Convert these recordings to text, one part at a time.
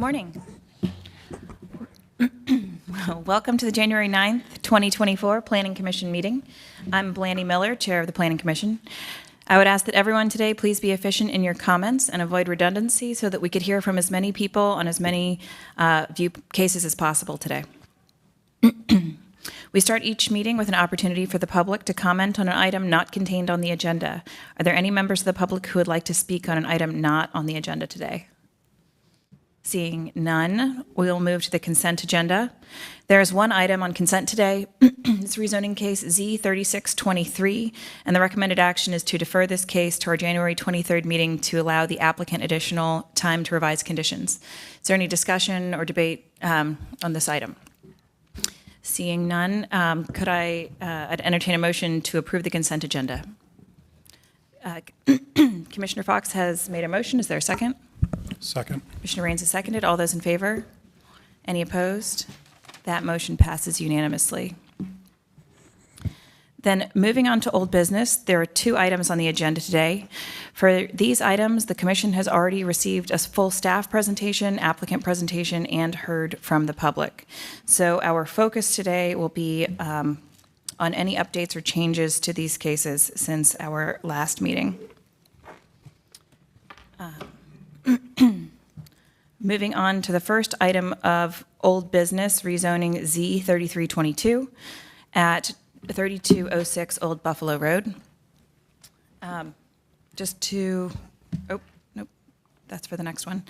morning. Welcome to the January 9th, 2024 Planning Commission meeting. I'm Blandy Miller, Chair of the Planning Commission. I would ask that everyone today please be efficient in your comments and avoid redundancy so that we could hear from as many people on as many view cases as possible today. We start each meeting with an opportunity for the public to comment on an item not contained on the agenda. Are there any members of the public who would like to speak on an item not on the agenda today? Seeing none, we'll move to the consent agenda. There is one item on consent today. It's rezoning case Z3623, and the recommended action is to defer this case to our January 23rd meeting to allow the applicant additional time to revise conditions. Is there any discussion or debate on this item? Seeing none, could I'd entertain a motion to approve the consent agenda? Commissioner Fox has made a motion. Is there a second? Second. Commissioner Rains has seconded. All those in favor? Any opposed? That motion passes unanimously. Then moving on to old business, there are two items on the agenda today. For these items, the Commission has already received a full staff presentation, applicant presentation, and heard from the public. So our focus today will be on any updates or changes to these cases since our last meeting. Moving on to the first item of old business, rezoning Z3322 at 3206 Old Buffalo Road. That's for the next one.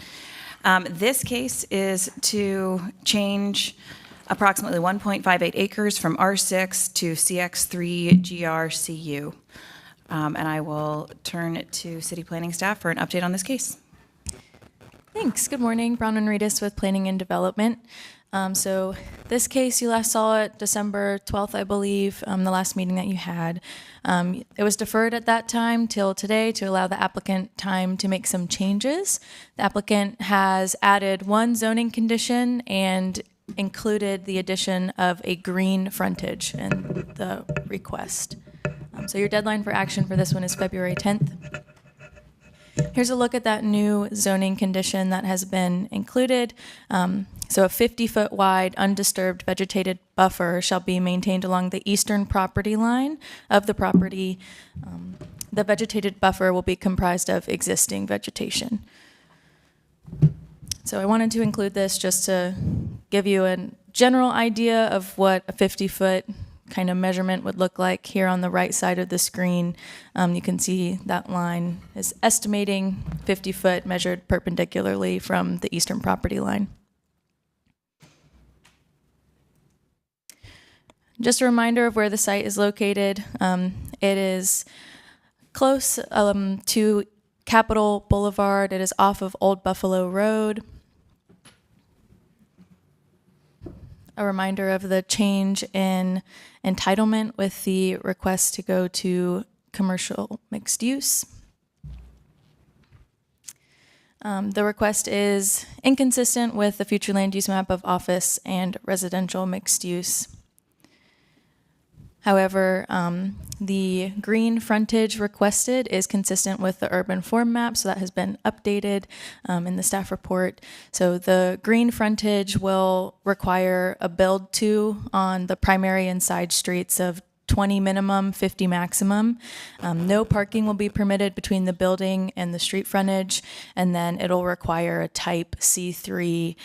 This case is to change approximately 1.58 acres from R6 to CX3 GRCU. And I will turn it to City Planning staff for an update on this case. Thanks. Good morning. Brown and Reedus with Planning and Development. So this case, you last saw it December 12th, I believe, the last meeting that you had. It was deferred at that time till today to allow the applicant time to make some changes. The applicant has added one zoning condition and included the addition of a green frontage in the request. So your deadline for action for this one is February 10th. Here's a look at that new zoning condition that has been included. So a 50-foot wide undisturbed vegetated buffer shall be maintained along the eastern property line of the property. The vegetated buffer will be comprised of existing vegetation. So I wanted to include this just to give you a general idea of what a 50-foot kind of measurement would look like. Here on the right side of the screen, you can see that line is estimating 50 foot measured perpendicularly from the eastern property line. Just a reminder of where the site is located. It is close to Capitol Boulevard. It is off of Old Buffalo Road. A reminder of the change in entitlement with the request to go to commercial mixed use. The request is inconsistent with the future land use map of office and residential mixed use. However, the green frontage requested is consistent with the urban form map, so that has been updated in the staff report. So the green frontage will require a build-to on the primary and side streets of 20 minimum, 50 maximum. No parking will be permitted between the building and the street frontage, and then it'll require a type C3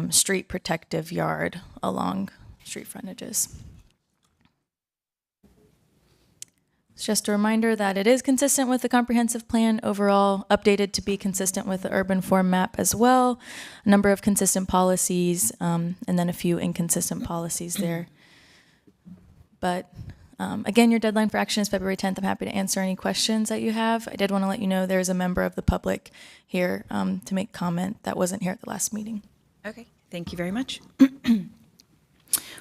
street protective yard along street frontages. It's just a reminder that it is consistent with the comprehensive plan overall, updated to be consistent with the urban form map as well, a number of consistent policies, and then a few inconsistent policies there. But again, your deadline for action is February 10th. I'm happy to answer any questions that you have. I did want to let you know there's a member of the public here to make comment that wasn't here at the last meeting. Okay, thank you very much.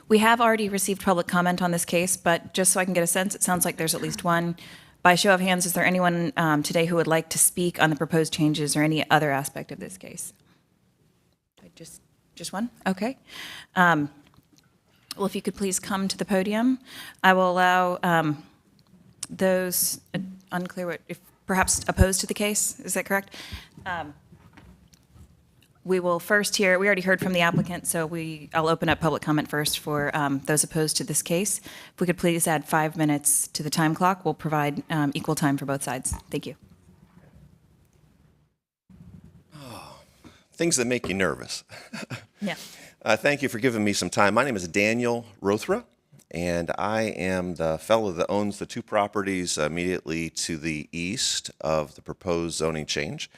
We have already received public comment on this case, but just so I can get a sense, it sounds like there's at least one. By show of hands, is there anyone today who would like to speak on the proposed changes or any other aspect of this case? Just one? Okay. Well, if you could please come to the podium. I will allow those unclear, if perhaps opposed to the case, is that correct? We will first hear, we already heard from the applicant, so I'll open up public comment first for those opposed to this case. If we could please add 5 minutes to the time clock, we'll provide equal time for both sides. Thank you. Things that make you nervous. Yeah. Thank you for giving me some time. My name is Daniel Rothra, and I am the fellow that owns the two properties immediately to the east of the proposed zoning change.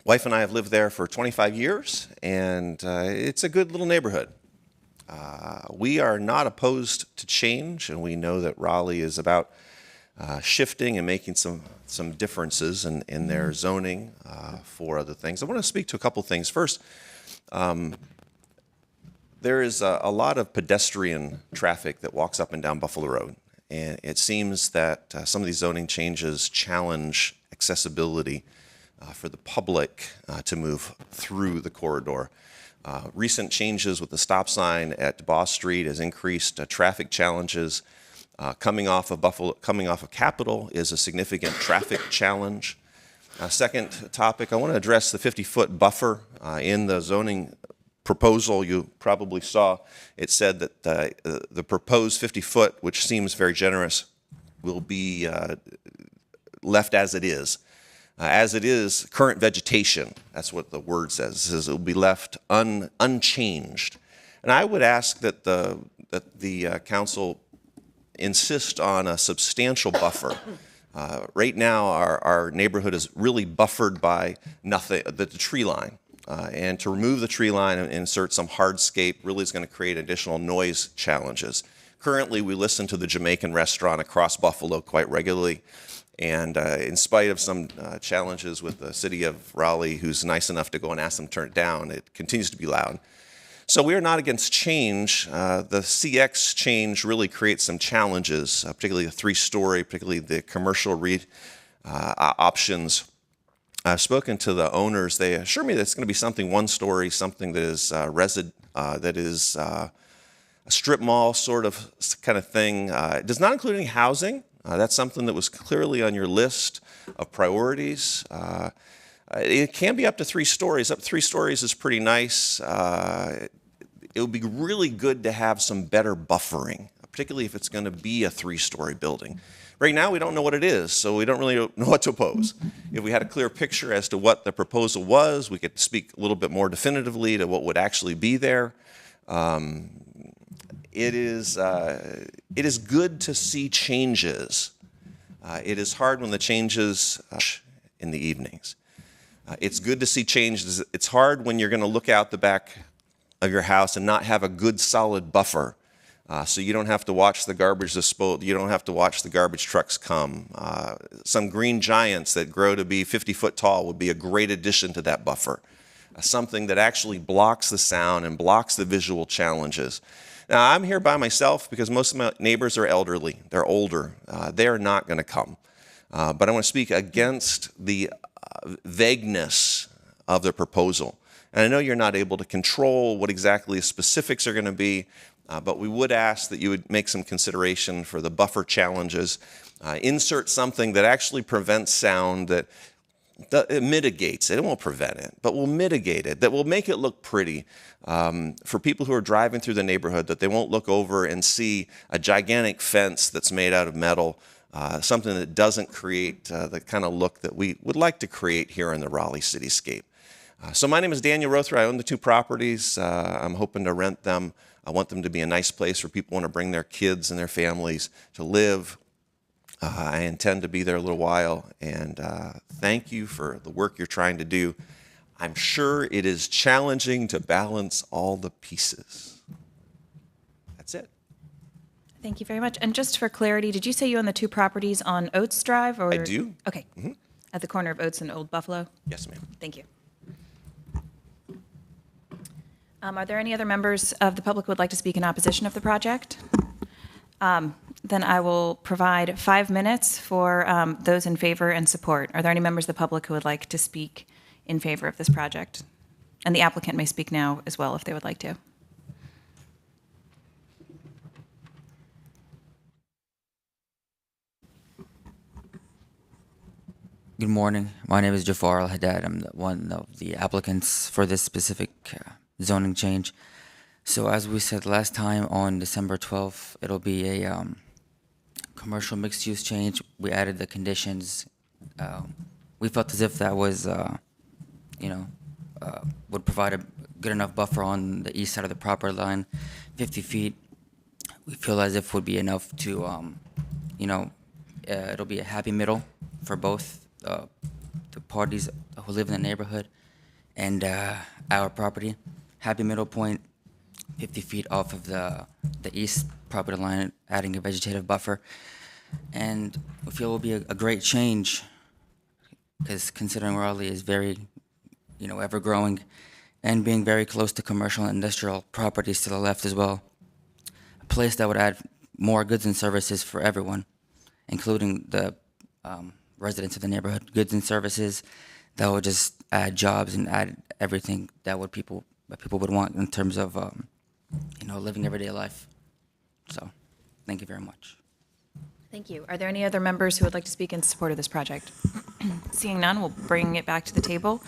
Wife and I have lived there for 25 years, and it's a good little neighborhood. We are not opposed to change, and we know that Raleigh is about shifting and making some differences in their zoning for other things. I want to speak to a couple things. First, there is a lot of pedestrian traffic that walks up and down Buffalo Road, and it seems that some of these zoning changes challenge accessibility for the public to move through the corridor. Recent changes with the stop sign at Boss Street has increased traffic challenges. Coming off of Capitol is a significant traffic challenge. Second topic, I want to address the 50-foot buffer in the zoning proposal. You probably saw it said that the proposed 50-foot, which seems very generous, will be left as it is. As it is, current vegetation, that's what the word says. It says it will be left unchanged. And I would ask that the council insist on a substantial buffer. Right now, our neighborhood is really buffered by nothing, the tree line. And to remove the tree line and insert some hardscape really is going to create additional noise challenges. Currently, we listen to the Jamaican restaurant across Buffalo quite regularly. And in spite of some challenges with the city of Raleigh, who's nice enough to go and ask them to turn it down, it continues to be loud. So we are not against change. The CX change really creates some challenges, particularly the three-story, particularly the commercial options. I've spoken to the owners. They assure me that it's going to be something one-story, something that is a strip mall sort of kind of thing. It does not include any housing. That's something that was clearly on your list of priorities. It can be up to 3 stories. Up to 3 stories is pretty nice. It would be really good to have some better buffering, particularly if it's going to be a 3-story building. Right now, we don't know what it is, so we don't really know what to oppose. If we had a clear picture as to what the proposal was, we could speak a little bit more definitively to what would actually be there. It is good to see changes. It is hard when the changes in the evenings. It's good to see changes. It's hard when you're going to look out the back of your house and not have a good solid buffer. So you don't have to watch the garbage disposal. You don't have to watch the garbage trucks come. Some green giants that grow to be 50 foot tall would be a great addition to that buffer. Something that actually blocks the sound and blocks the visual challenges. Now, I'm here by myself because most of my neighbors are elderly. They're older. They're not going to come. But I want to speak against the vagueness of the proposal. And I know you're not able to control what exactly the specifics are going to be, but we would ask that you would make some consideration for the buffer challenges. Insert something that actually prevents sound, that it mitigates it. It won't prevent it, but will mitigate it, that will make it look pretty for people who are driving through the neighborhood, that they won't look over and see a gigantic fence that's made out of metal, something that doesn't create the kind of look that we would like to create here in the Raleigh cityscape. So my name is Daniel Rothra. I own the two properties. I'm hoping to rent them. I want them to be a nice place where people want to bring their kids and their families to live. I intend to be there a little while, and thank you for the work you're trying to do. I'm sure it is challenging to balance all the pieces. That's it. Thank you very much. And just for clarity, did you say you own the two properties on Oates Drive? Or? I do. Okay. Mm-hmm. At the corner of Oates and Old Buffalo? Yes, ma'am. Thank you. Are there any other members of the public who would like to speak in opposition of the project? Then I will provide 5 minutes for those in favor and support. Are there any members of the public who would like to speak in favor of this project? And the applicant may speak now as well if they would like to. Good morning. My name is Jafar Al-Haddad. I'm one of the applicants for this specific zoning change. So as we said last time, on December 12th, it'll be a commercial mixed-use change. We added the conditions. We felt as if that was, would provide a good enough buffer on the east side of the property line, 50 feet. We feel as if would be enough to, it'll be a happy middle for both the parties who live in the neighborhood and our property. Happy middle point, 50 feet off of the east property line, adding a vegetative buffer. And we feel it will be a great change because considering Raleigh is very, ever growing and being very close to commercial and industrial properties to the left as well. A place that would add more goods and services for everyone, including the residents of the neighborhood. Goods and services that would just add jobs and add everything that people would want in terms of living everyday life. So, thank you very much. Thank you. Are there any other members who would like to speak in support of this project? Seeing none, we'll bring it back to the table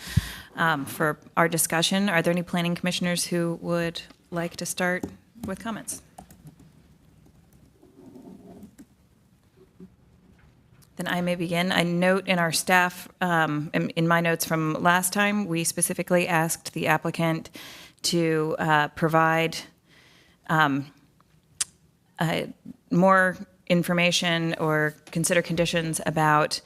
for our discussion. Are there any planning commissioners who would like to start with comments? Then I may begin. I note in our staff, in my notes from last time, we specifically asked the applicant to provide more information or consider conditions about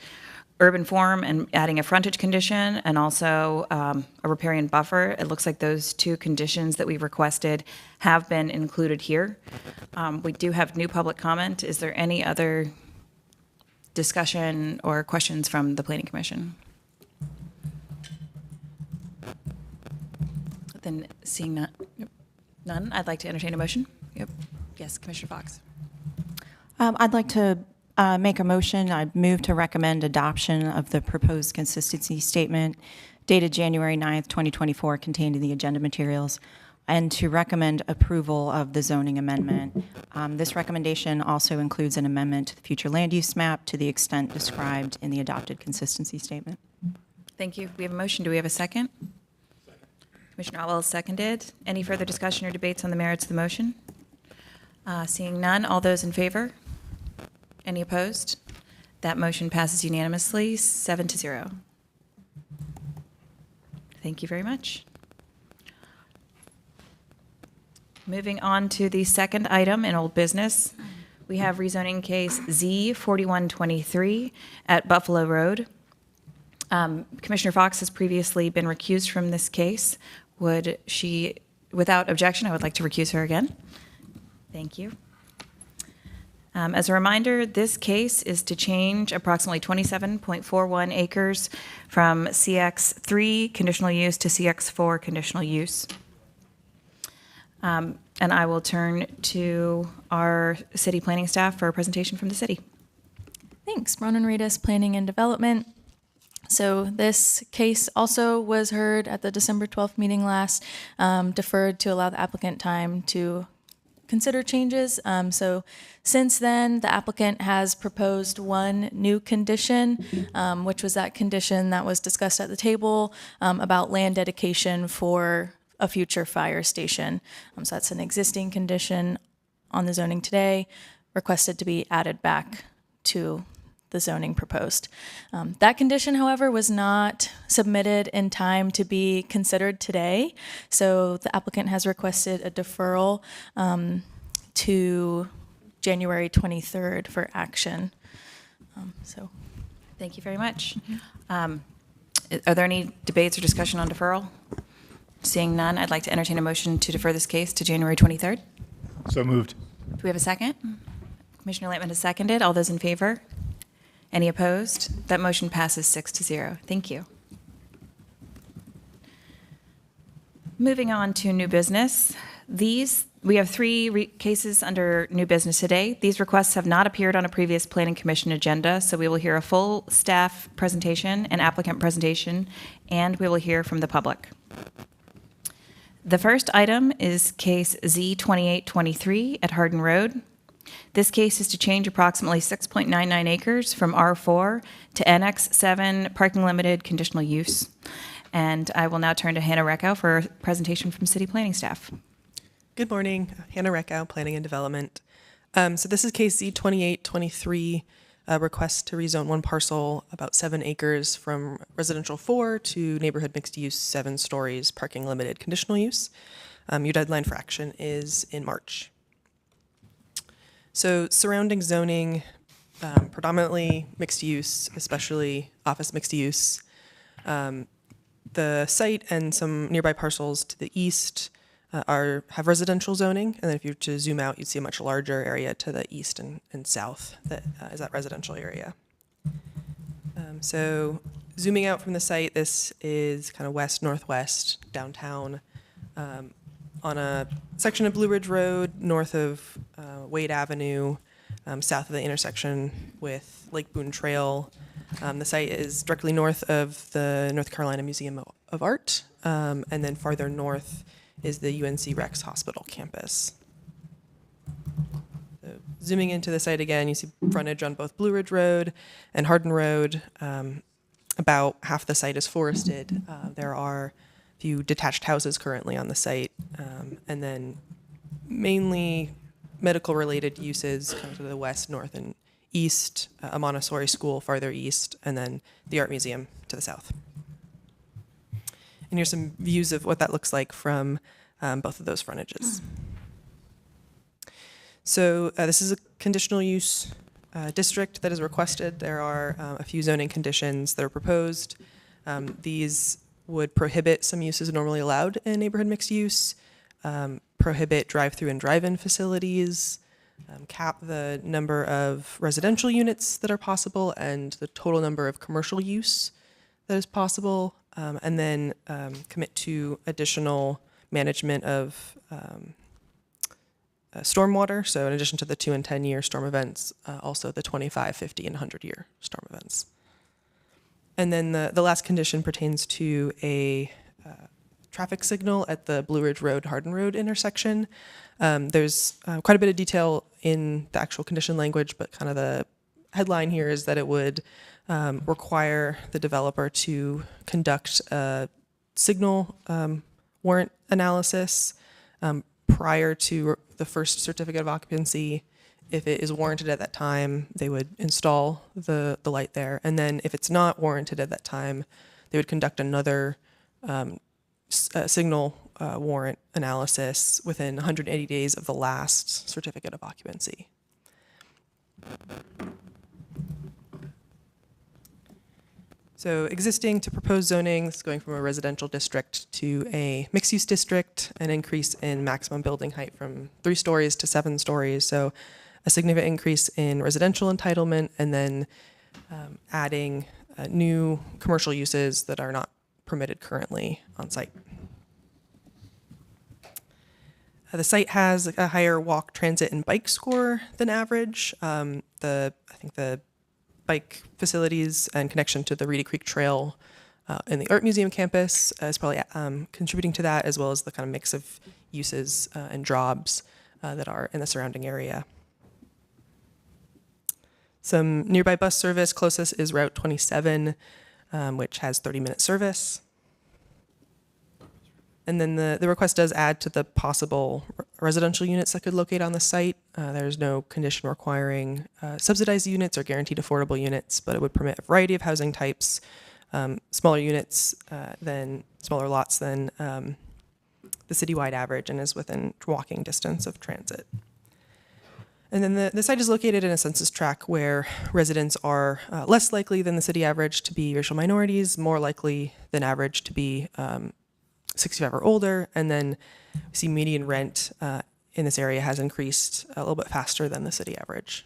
urban form and adding a frontage condition and also a riparian buffer. It looks like those two conditions that we requested have been included here. We do have new public comment. Is there any other discussion or questions from the Planning Commission? Then seeing none, I'd like to entertain a motion. Yep. Yes, Commissioner Fox. I'd like to make a motion. I move to recommend adoption of the proposed consistency statement dated January 9th, 2024, contained in the agenda materials, and to recommend approval of the zoning amendment. This recommendation also includes an amendment to the future land use map to the extent described in the adopted consistency statement. Thank you. We have a motion. Do we have a second? Commissioner Otwell seconded. Any further discussion or debates on the merits of the motion? Seeing none, all those in favor? Any opposed? That motion passes unanimously, 7-0. Thank you very much. Moving on to the second item in old business, we have rezoning case Z4123 at Buffalo Road. Commissioner Fox has previously been recused from this case. Would she, without objection, I would like to recuse her again. Thank you. As a reminder, this case is to change approximately 27.41 acres from CX3 conditional use to CX4 conditional use. And I will turn to our city planning staff for a presentation from the city. Thanks. Bronwyn Reedus, Planning and Development. So this case also was heard at the December 12th meeting last, deferred to allow the applicant time to consider changes. So since then, the applicant has proposed one new condition, which was that condition that was discussed at the table about land dedication for a future fire station. So that's an existing condition on the zoning today, requested to be added back to the zoning proposed. That condition, however, was not submitted in time to be considered today. So the applicant has requested a deferral to January 23rd for action. Thank you very much. Are there any debates or discussion on deferral? Seeing none, I'd like to entertain a motion to defer this case to January 23rd. So moved. Do we have a second? Commissioner Laitman has seconded. All those in favor? Any opposed? That motion passes 6-0. Thank you. Moving on to new business. We have three cases under new business today. These requests have not appeared on a previous Planning Commission agenda, so we will hear a full staff presentation and applicant presentation, and we will hear from the public. The first item is case Z2823 at Hardin Road. This case is to change approximately 6.99 acres from R4 to NX 7 parking limited conditional use. And I will now turn to Hannah Reckow for a presentation from city planning staff. Good morning, Hannah Reckow, Planning and Development. So this is case Z2823, request to rezone one parcel about 7 acres from residential 4 to neighborhood mixed use 7 stories, parking limited conditional use. Your deadline for action is in March. So surrounding zoning, predominantly mixed use, especially office mixed use. The site and some nearby parcels to the east have residential zoning, and then if you were to zoom out, you'd see a much larger area to the east and south that is that residential area. So zooming out from the site, this is kind of west-northwest downtown on a section of Blue Ridge Road, north of Wade Avenue, south of the intersection with Lake Boone Trail. The site is directly north of the North Carolina Museum of Art, and then farther north is the UNC Rex Hospital campus. So zooming into the site again, you see frontage on both Blue Ridge Road and Hardin Road. About half the site is forested. There are a few detached houses currently on the site, and then mainly medical-related uses kind of to the west, north, and east, a Montessori school farther east, and then the art museum to the south. And here's some views of what that looks like from both of those frontages. So this is a conditional use district that is requested. There are a few zoning conditions that are proposed. These would prohibit some uses normally allowed in neighborhood mixed use, prohibit drive-through and drive-in facilities, cap the number of residential units that are possible and the total number of commercial use that is possible, and then commit to additional management of stormwater. So in addition to the 2 and 10-year storm events, also the 25, 50, and 100-year storm events. And then the last condition pertains to a traffic signal at the Blue Ridge Road, Hardin Road intersection. There's quite a bit of detail in the actual condition language, but kind of the headline here is that it would require the developer to conduct a signal warrant analysis prior to the first certificate of occupancy. If it is warranted at that time, they would install the light there. And then if it's not warranted at that time, they would conduct another signal warrant analysis within 180 days of the last certificate of occupancy. So existing to proposed zoning, this is going from a residential district to a mixed-use district, an increase in maximum building height from 3 stories to 7 stories. So a significant increase in residential entitlement, and then adding new commercial uses that are not permitted currently on site. The site has a higher walk, transit, and bike score than average. I think the bike facilities and connection to the Reedy Creek Trail in the Art Museum campus is probably contributing to that, as well as the kind of mix of uses and jobs that are in the surrounding area. Some nearby bus service, closest is Route 27, which has 30-minute service. And then the request does add to the possible residential units that could locate on the site. There's no condition requiring subsidized units or guaranteed affordable units, but it would permit a variety of housing types, smaller units smaller lots than the citywide average, and is within walking distance of transit. And then the site is located in a census tract where residents are less likely than the city average to be racial minorities, more likely than average to be 65 or older, and then we see median rent in this area has increased a little bit faster than the city average.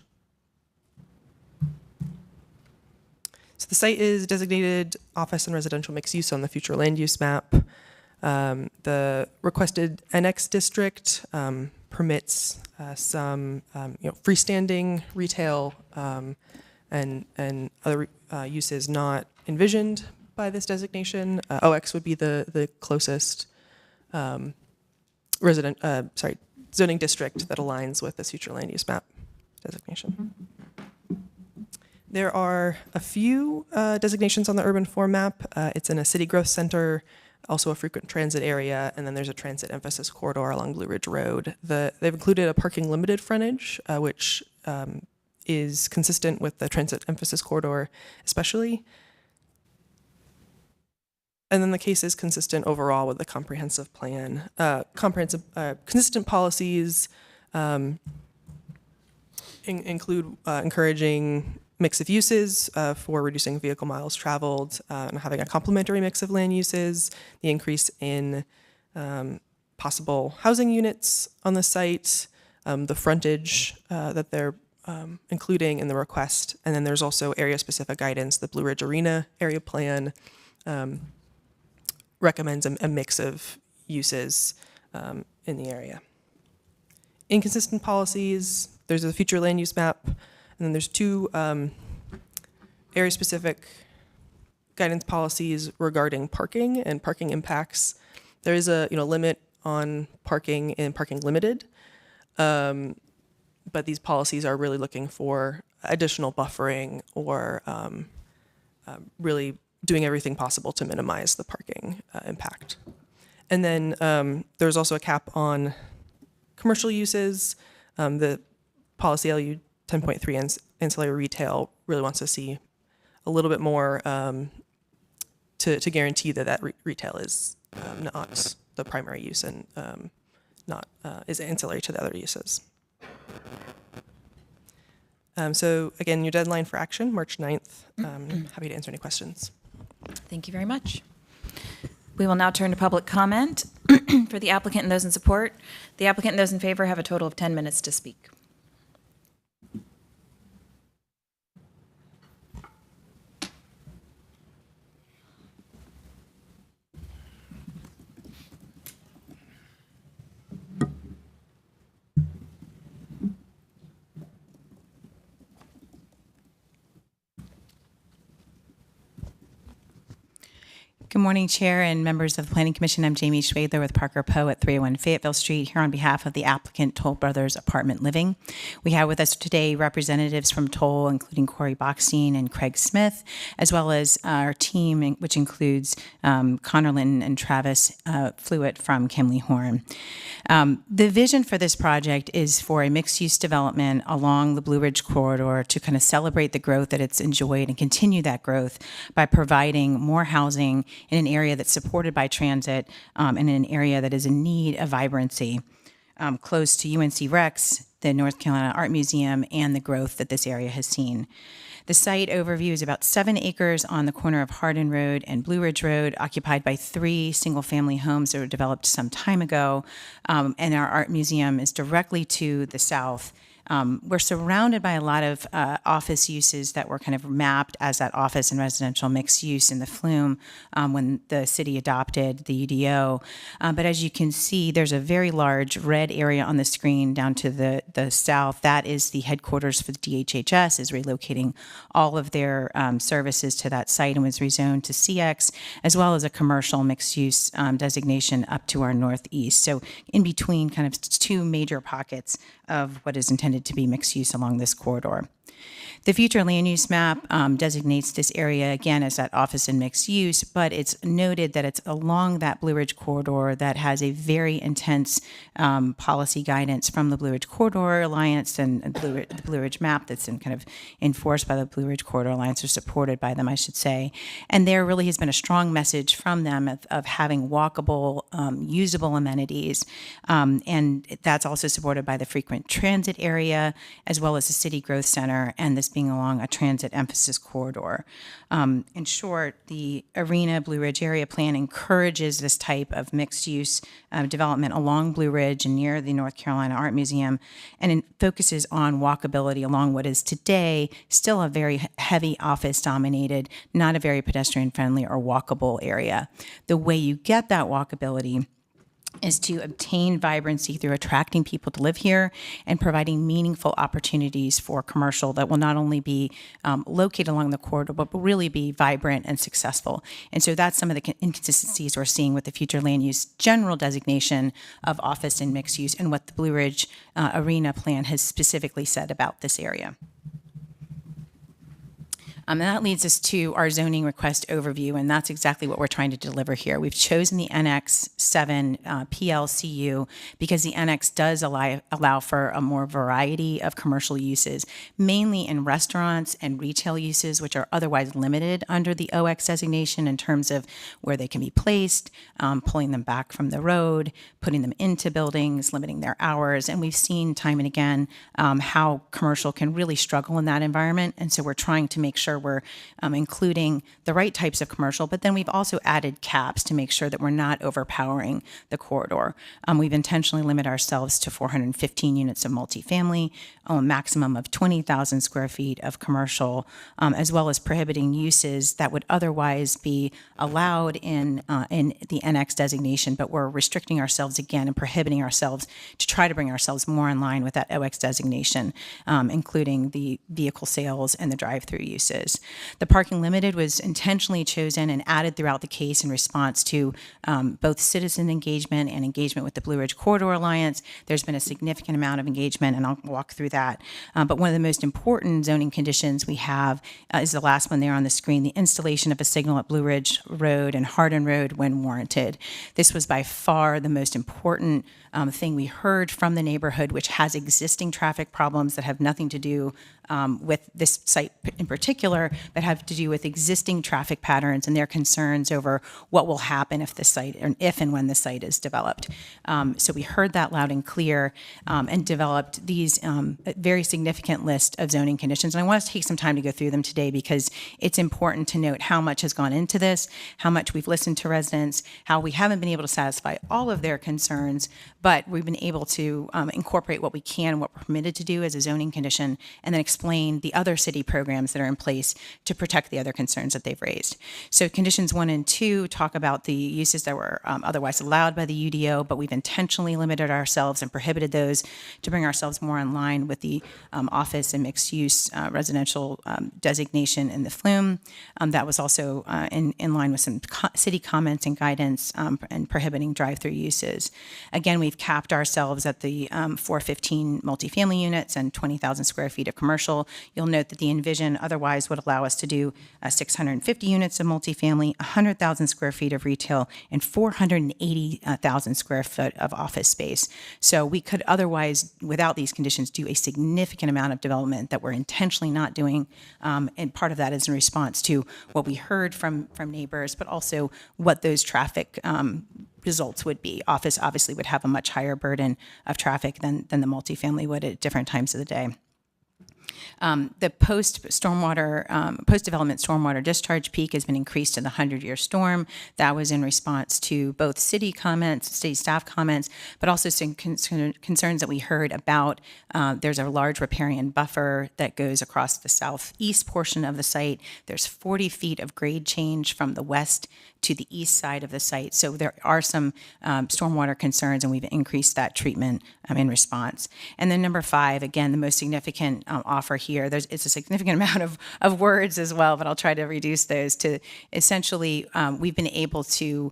So the site is designated office and residential mixed use on the future land use map. The requested NX district permits some freestanding retail and other uses not envisioned by this designation. OX would be the closest zoning district that aligns with this future land use map. designation. There are a few designations on the urban form map. It's in a city growth center, also a frequent transit area, and then there's a transit emphasis corridor along Blue Ridge Road. They've included a parking limited frontage, which is consistent with the transit emphasis corridor, especially. And then the case is consistent overall with the comprehensive plan. Consistent policies include encouraging mix of uses for reducing vehicle miles traveled and having a complementary mix of land uses, the increase in possible housing units on the site, the frontage that they're including in the request, and then there's also area-specific guidance. The Blue Ridge Arena area plan recommends a mix of uses in the area. Inconsistent policies, there's a future land use map, and then there's two area-specific guidance policies regarding parking and parking impacts. There is a limit on parking in parking limited, but these policies are really looking for additional buffering or really doing everything possible to minimize the parking impact. And then there's also a cap on commercial uses. The policy LU 10.3 ancillary retail really wants to see a little bit more to guarantee that retail is not the primary use and not is ancillary to the other uses. So again, your deadline for action, March 9th. Happy to answer any questions. Thank you very much. We will now turn to public comment for the applicant and those in support. The applicant and those in favor have a total of 10 minutes to speak. Good morning, Chair and members of the Planning Commission. I'm Jamie Schwadler with Parker Poe at 301 Fayetteville Street, here on behalf of the applicant Toll Brothers Apartment Living. We have with us today representatives from Toll, including Corey Bockstein and Craig Smith, as well as our team, which includes Connor Linton and Travis Fluitt from Kimley Horn. The vision for this project is for a mixed-use development along the Blue Ridge corridor to kind of celebrate the growth that it's enjoyed and continue that growth by providing more housing in an area that's supported by transit and in an area that is in need of vibrancy, close to UNC Rex, the North Carolina Art Museum, and the growth that this area has seen. The site overview is about 7 acres on the corner of Hardin Road and Blue Ridge Road, occupied by 3 single-family homes that were developed some time ago, and our art museum is directly to the south. We're surrounded by a lot of office uses that were kind of mapped as that office and residential mixed use in the flume when the city adopted the UDO. But as you can see, there's a very large red area on the screen down to the south. That is the headquarters for the DHHS, is relocating all of their services to that site and was rezoned to CX, as well as a commercial mixed use designation up to our northeast. So in between kind of 2 major pockets of what is intended to be mixed use along this corridor. The future land use map designates this area again as that office and mixed use, but it's noted that it's along that Blue Ridge corridor that has a very intense policy guidance from the Blue Ridge Corridor Alliance and the Blue Ridge map that's kind of enforced by the Blue Ridge Corridor Alliance, or supported by them, I should say. And there really has been a strong message from them of having walkable, usable amenities. And that's also supported by the frequent transit area, as well as the city growth center, and this being along a transit emphasis corridor. In short, the Arena Blue Ridge area plan encourages this type of mixed use development along Blue Ridge and near the North Carolina Art Museum, and it focuses on walkability along what is today still a very heavy office dominated, not a very pedestrian friendly or walkable area. The way you get that walkability is to obtain vibrancy through attracting people to live here and providing meaningful opportunities for commercial that will not only be located along the corridor, but will really be vibrant and successful. And so that's some of the inconsistencies we're seeing with the future land use general designation of office and mixed use and what the Blue Ridge Arena plan has specifically said about this area. And that leads us to our zoning request overview, and that's exactly what we're trying to deliver here. We've chosen the NX 7 PLCU because the NX does allow for a more variety of commercial uses, mainly in restaurants and retail uses, which are otherwise limited under the OX designation in terms of where they can be placed, pulling them back from the road, putting them into buildings, limiting their hours. And we've seen time and again how commercial can really struggle in that environment. And so we're trying to make sure we're including the right types of commercial, but then we've also added caps to make sure that we're not overpowering the corridor. We've intentionally limited ourselves to 415 units of multifamily, a maximum of 20,000 square feet of commercial, as well as prohibiting uses that would otherwise be allowed in the NX designation, but we're restricting ourselves again and prohibiting ourselves to try to bring ourselves more in line with that OX designation, including the vehicle sales and the drive-through uses. The parking limited was intentionally chosen and added throughout the case in response to both citizen engagement and engagement with the Blue Ridge Corridor Alliance. There's been a significant amount of engagement, and I'll walk through that. But one of the most important zoning conditions we have is the last one there on the screen, the installation of a signal at Blue Ridge Road and Hardin Road when warranted. This was by far the most important thing we heard from the neighborhood, which has existing traffic problems that have nothing to do with this site in particular, but have to do with existing traffic patterns and their concerns over what will happen if the site, or if and when the site is developed. So we heard that loud and clear and developed these very significant list of zoning conditions. And I want us to take some time to go through them today because it's important to note how much has gone into this, how much we've listened to residents, how we haven't been able to satisfy all of their concerns, but we've been able to incorporate what we can, what we're permitted to do as a zoning condition, and then explain the other city programs that are in place to protect the other concerns that they've raised. So conditions 1 and 2 talk about the uses that were otherwise allowed by the UDO, but we've intentionally limited ourselves and prohibited those to bring ourselves more in line with the office and mixed use residential designation in the flume. That was also in line with some city comments and guidance and prohibiting drive-through uses. Again, we've capped ourselves at the 415 multifamily units and 20,000 square feet of commercial. You'll note that the envision otherwise would allow us to do 650 units of multifamily, 100,000 square feet of retail, and 480,000 square foot of office space. So we could otherwise, without these conditions, do a significant amount of development that we're intentionally not doing. And part of that is in response to what we heard from neighbors, but also what those traffic results would be. Office obviously would have a much higher burden of traffic than the multifamily would at different times of the day. The post-development stormwater discharge peak has been increased to the 100-year storm. That was in response to both city comments, city staff comments, but also some concerns that we heard about. There's a large riparian buffer that goes across the southeast portion of the site. There's 40 feet of grade change from the west to the east side of the site. So there are some stormwater concerns, and we've increased that treatment in response. And then number 5, again, the most significant offer here, it's a significant amount of words as well, but I'll try to reduce those to essentially we've been able to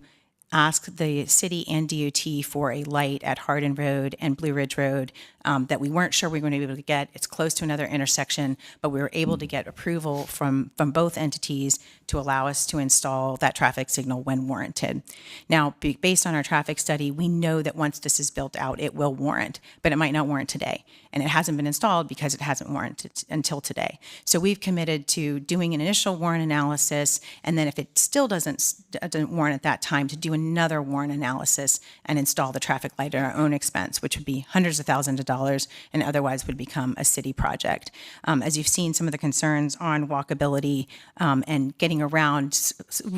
ask the city and DOT for a light at Hardin Road and Blue Ridge Road that we weren't sure we were going to be able to get. It's close to another intersection, but we were able to get approval from both entities to allow us to install that traffic signal when warranted. Now, based on our traffic study, we know that once this is built out, it will warrant, but it might not warrant today. And it hasn't been installed because it hasn't warranted until today. So we've committed to doing an initial warrant analysis, and then if it still doesn't warrant at that time, to do another warrant analysis and install the traffic light at our own expense, which would be hundreds of thousands of dollars dollars and otherwise would become a city project. As you've seen, some of the concerns on walkability and getting around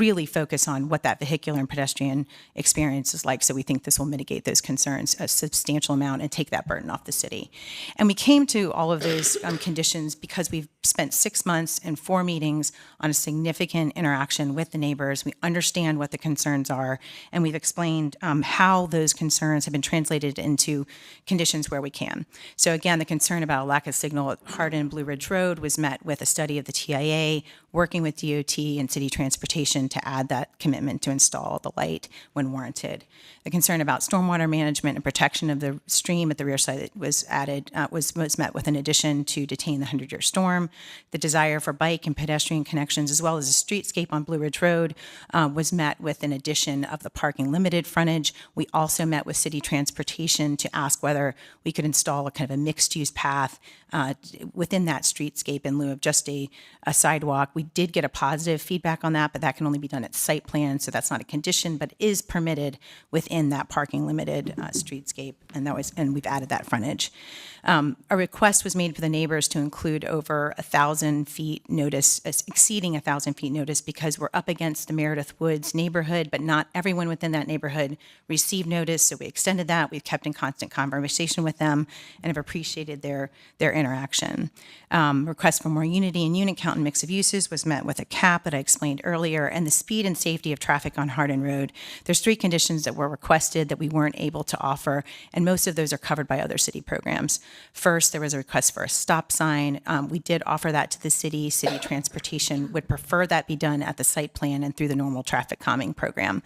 really focus on what that vehicular and pedestrian experience is like. So we think this will mitigate those concerns a substantial amount and take that burden off the city. And we came to all of those conditions because we've spent 6 months and 4 meetings on a significant interaction with the neighbors. We understand what the concerns are, and we've explained how those concerns have been translated into conditions where we can. So again, the concern about a lack of signal at Hardin and Blue Ridge Road was met with a study of the TIA, working with DOT and city transportation to add that commitment to install the light when warranted. The concern about stormwater management and protection of the stream at the rear side was added, was met with an addition to detain the 100-year storm. The desire for bike and pedestrian connections, as well as a streetscape on Blue Ridge Road, was met with an addition of the parking limited frontage. We also met with city transportation to ask whether we could install a kind of a mixed-use path within that streetscape in lieu of just a sidewalk. We did get a positive feedback on that, but that can only be done at site plan, so that's not a condition, but is permitted within that parking limited streetscape, and we've added that frontage. A request was made for the neighbors to include over 1,000 feet notice, exceeding 1,000 feet notice, because we're up against the Meredith Woods neighborhood, but not everyone within that neighborhood received notice, so we extended that. We've kept in constant conversation with them and have appreciated their interaction. Request for more unity in unit count and mix of uses was met with a cap that I explained earlier, and the speed and safety of traffic on Hardin Road. There's 3 conditions that were requested that we weren't able to offer, and most of those are covered by other city programs. First, there was a request for a stop sign. We did offer that to the city. City transportation would prefer that be done at the site plan and through the normal traffic calming program.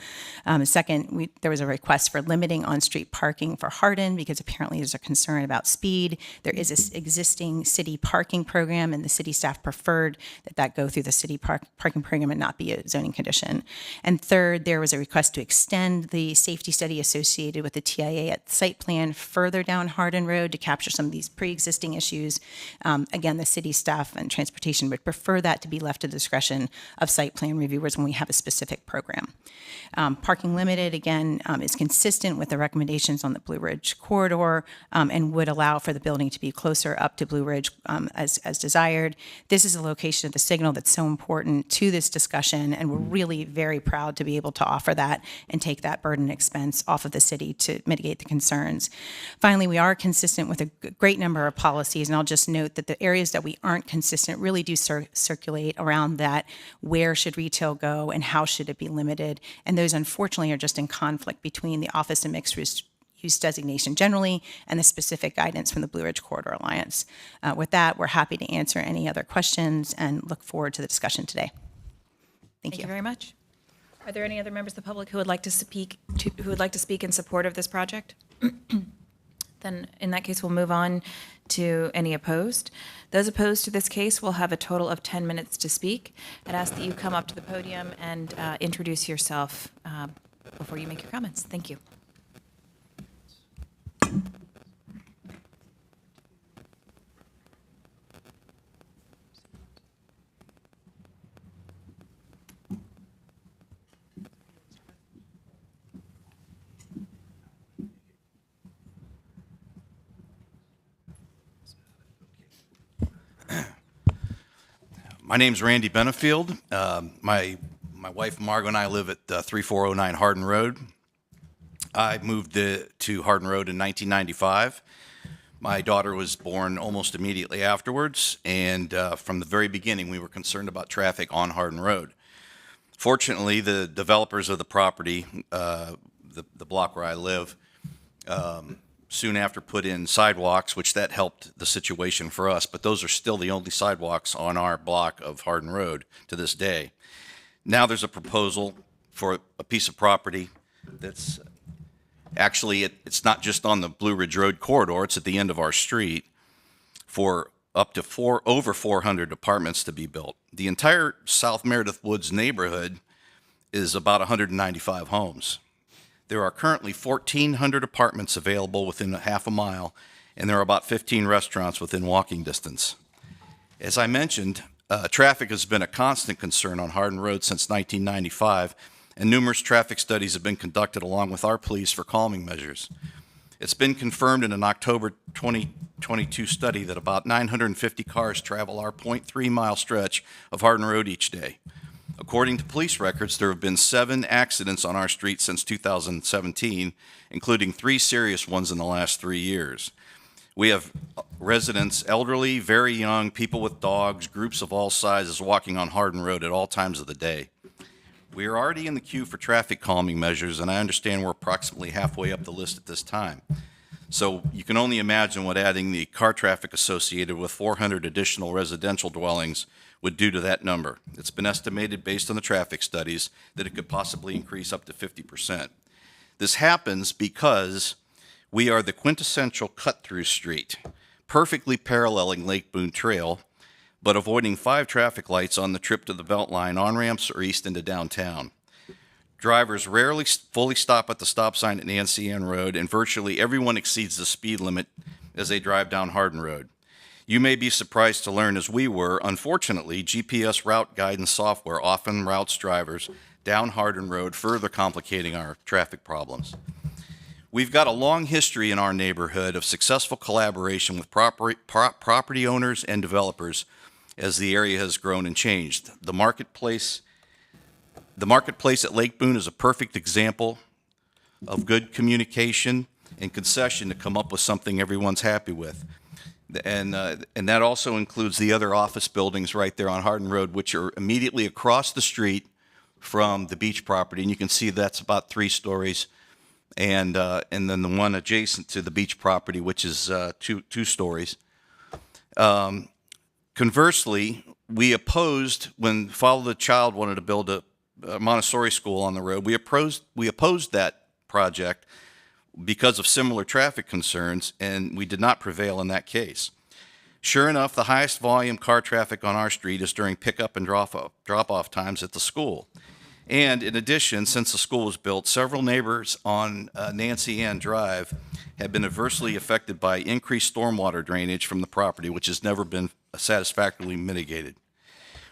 Second, there was a request for limiting on-street parking for Hardin because apparently there's a concern about speed. There is an existing city parking program, and the city staff preferred that go through the city parking program and not be a zoning condition. And third, there was a request to extend the safety study associated with the TIA at site plan further down Hardin Road to capture some of these pre-existing issues. Again, the city staff and transportation would prefer that to be left to the discretion of site plan reviewers when we have a specific program. Parking limited, again, is consistent with the recommendations on the Blue Ridge corridor and would allow for the building to be closer up to Blue Ridge as desired. This is a location of the signal that's so important to this discussion, and we're really very proud to be able to offer that and take that burden and expense off of the city to mitigate the concerns. Finally, we are consistent with a great number of policies, and I'll just note that the areas that we aren't consistent really do circulate around that. Where should retail go and how should it be limited? And those, unfortunately, are just in conflict between the Office of Mixed Use designation generally and the specific guidance from the Blue Ridge Corridor Alliance. With that, we're happy to answer any other questions and look forward to the discussion today. Thank you. Thank you very much. Are there any other members of the public who would like to speak in support of this project? Then in that case, we'll move on to any opposed. Those opposed to this case will have a total of 10 minutes to speak. I'd ask that you come up to the podium and introduce yourself before you make your comments. Thank you. My name's Randy Benefield. My wife Margot and I live at 3409 Hardin Road. I moved to Hardin Road in 1995. My daughter was born almost immediately afterwards, and from the very beginning we were concerned about traffic on Hardin Road. Fortunately, the developers of the property, the block where I live, soon after put in sidewalks, which that helped the situation for us, but those are still the only sidewalks on our block of Hardin Road to this day. Now there's a proposal for a piece of property that's actually, it's not just on the Blue Ridge Road corridor, it's at the end of our street, for up to over 400 apartments to be built. The entire South Meredith Woods neighborhood is about 195 homes. There are currently 1,400 apartments available within a half a mile, and there are about 15 restaurants within walking distance. As I mentioned, traffic has been a constant concern on Hardin Road since 1995, and numerous traffic studies have been conducted along with our police for calming measures. It's been confirmed in an October 2022 study that about 950 cars travel our 0.3-mile stretch of Hardin Road each day. According to police records, there have been 7 accidents on our street since 2017, including 3 serious ones in the last 3 years. We have residents, elderly, very young, people with dogs, groups of all sizes walking on Hardin Road at all times of the day. We are already in the queue for traffic calming measures, and I understand we're approximately halfway up the list at this time. So you can only imagine what adding the car traffic associated with 400 additional residential dwellings would do to that number. It's been estimated based on the traffic studies that it could possibly increase up to 50%. This happens because we are the quintessential cut-through street, perfectly paralleling Lake Boone Trail, but avoiding 5 traffic lights on the trip to the Beltline, on-ramps, or east into downtown. Drivers rarely fully stop at the stop sign at Nancy Ann Road, and virtually everyone exceeds the speed limit as they drive down Hardin Road. You may be surprised to learn, as we were, unfortunately, GPS route guidance software often routes drivers down Hardin Road, further complicating our traffic problems. We've got a long history in our neighborhood of successful collaboration with property owners and developers as the area has grown and changed. The marketplace at Lake Boone is a perfect example of good communication and concession to come up with something everyone's happy with. And that also includes the other office buildings right there on Hardin Road, which are immediately across the street from the beach property. And you can see that's about 3 stories. And then the one adjacent to the beach property, which is two stories. Conversely, we opposed, when Follow the Child wanted to build a Montessori school on the road, we opposed that project because of similar traffic concerns, and we did not prevail in that case. Sure enough, the highest volume car traffic on our street is during pickup and drop-off times at the school. And in addition, since the school was built, several neighbors on Nancy Ann Drive have been adversely affected by increased stormwater drainage from the property, which has never been satisfactorily mitigated.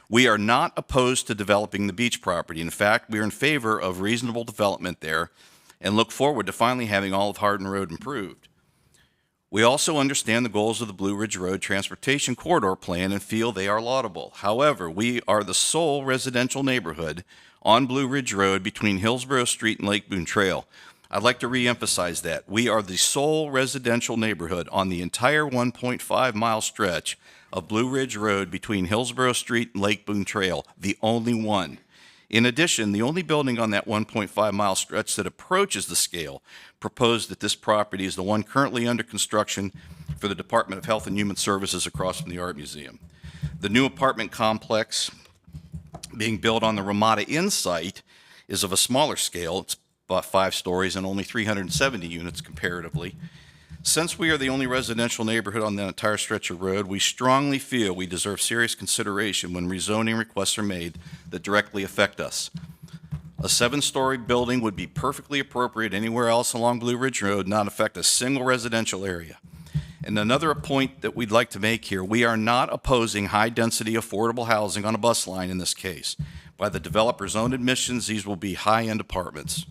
We are not opposed to developing the beach property. In fact, we are in favor of reasonable development there and look forward to finally having all of Hardin Road improved. We also understand the goals of the Blue Ridge Road Transportation Corridor Plan and feel they are laudable. However, we are the sole residential neighborhood on Blue Ridge Road between Hillsborough Street and Lake Boone Trail. I'd like to reemphasize that. We are the sole residential neighborhood on the entire 1.5-mile stretch of Blue Ridge Road between Hillsborough Street and Lake Boone Trail, the only one. In addition, the only building on that 1.5-mile stretch that approaches the scale proposed at this property is the one currently under construction for the Department of Health and Human Services across from the Art Museum. The new apartment complex being built on the Ramada Inn site is of a smaller scale. It's about 5 stories and only 370 units comparatively. Since we are the only residential neighborhood on the entire stretch of road, we strongly feel we deserve serious consideration when rezoning requests are made that directly affect us. A 7-story building would be perfectly appropriate anywhere else along Blue Ridge Road, not affect a single residential area. And another point that we'd like to make here, we are not opposing high-density affordable housing on a bus line in this case. By the developer's own admissions, these will be high-end apartments.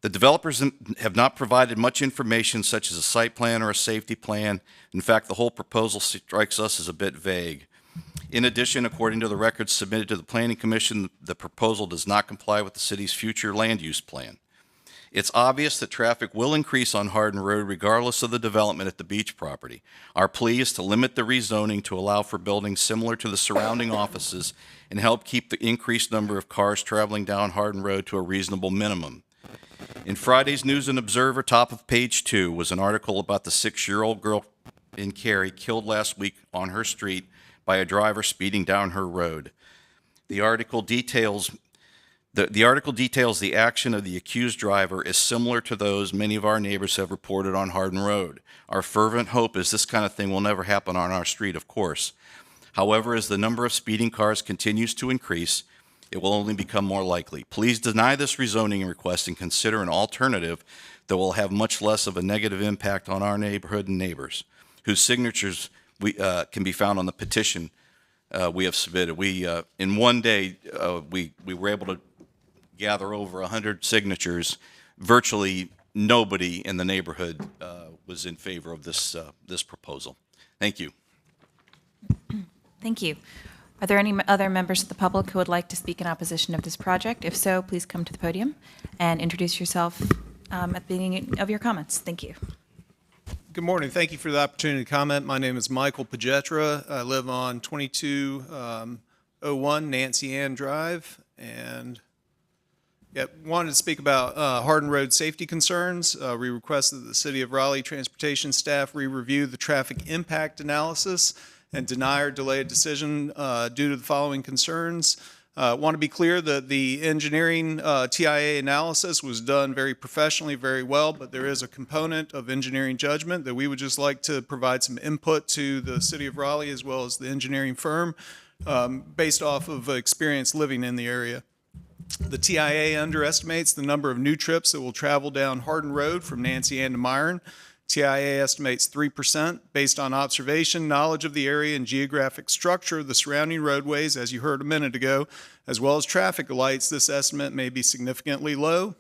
The developers have not provided much information such as a site plan or a safety plan. In fact, the whole proposal strikes us as a bit vague. In addition, according to the records submitted to the Planning Commission, the proposal does not comply with the city's future land use plan. It's obvious that traffic will increase on Hardin Road regardless of the development at the beach property. Our plea is to limit the rezoning to allow for buildings similar to the surrounding offices and help keep the increased number of cars traveling down Hardin Road to a reasonable minimum. In Friday's News and Observer, top of page 2, was an article about the 6-year-old girl in Cary killed last week on her street by a driver speeding down her road. The article details the action of the accused driver is similar to those many of our neighbors have reported on Hardin Road. Our fervent hope is this kind of thing will never happen on our street, of course. However, as the number of speeding cars continues to increase, it will only become more likely. Please deny this rezoning request and consider an alternative that will have much less of a negative impact on our neighborhood and neighbors, whose signatures can be found on the petition we have submitted. In one day, we were able to gather over 100 signatures, virtually nobody in the neighborhood was in favor of this proposal. Thank you. Thank you. Are there any other members of the public who would like to speak in opposition of this project? If so, please come to the podium and introduce yourself at the beginning of your comments. Thank you. Good morning. Thank you for the opportunity to comment. My name is Michael Pagetra. I live on 2201 Nancy Ann Drive, and wanted to speak about Hardin Road safety concerns. We request that the City of Raleigh transportation staff re-review the traffic impact analysis and deny or delay a decision due to the following concerns. Want to be clear that the engineering TIA analysis was done very professionally, very well, but there is a component of engineering judgment that we would just like to provide some input to the City of Raleigh as well as the engineering firm based off of experience living in the area. The TIA underestimates the number of new trips that will travel down Hardin Road from Nancy Ann to Myron. TIA estimates 3% based on observation, knowledge of the area, and geographic structure of the surrounding roadways, as you heard a minute ago, as well as traffic lights. This estimate may be significantly low.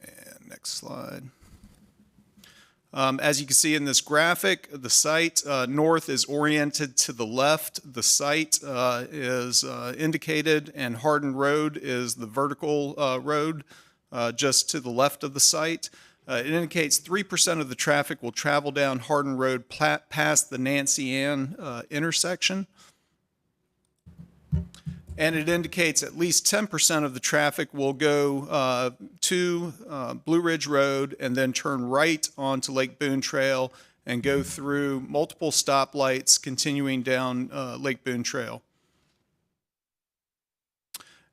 And next slide. As you can see in this graphic, the site north is oriented to the left. The site is indicated, and Hardin Road is the vertical road just to the left of the site. It indicates 3% of the traffic will travel down Hardin Road past the Nancy Ann intersection. And it indicates at least 10% of the traffic will go to Blue Ridge Road and then turn right onto Lake Boone Trail and go through multiple stoplights continuing down Lake Boone Trail.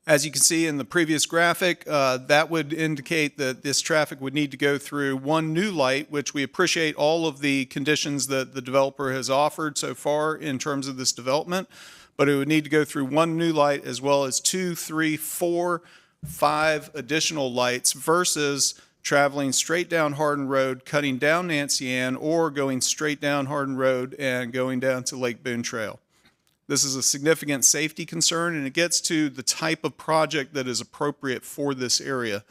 As you can see in the previous graphic, that would indicate that this traffic would need to go through one new light, which we appreciate all of the conditions that the developer has offered so far in terms of this development, but it would need to go through one new light as well as 2, 3, 4, 5 additional lights versus traveling straight down Hardin Road, cutting down Nancy Ann, or going straight down Hardin Road and going down to Lake Boone Trail. This is a significant safety concern, and it gets to the type of project that is appropriate for this area.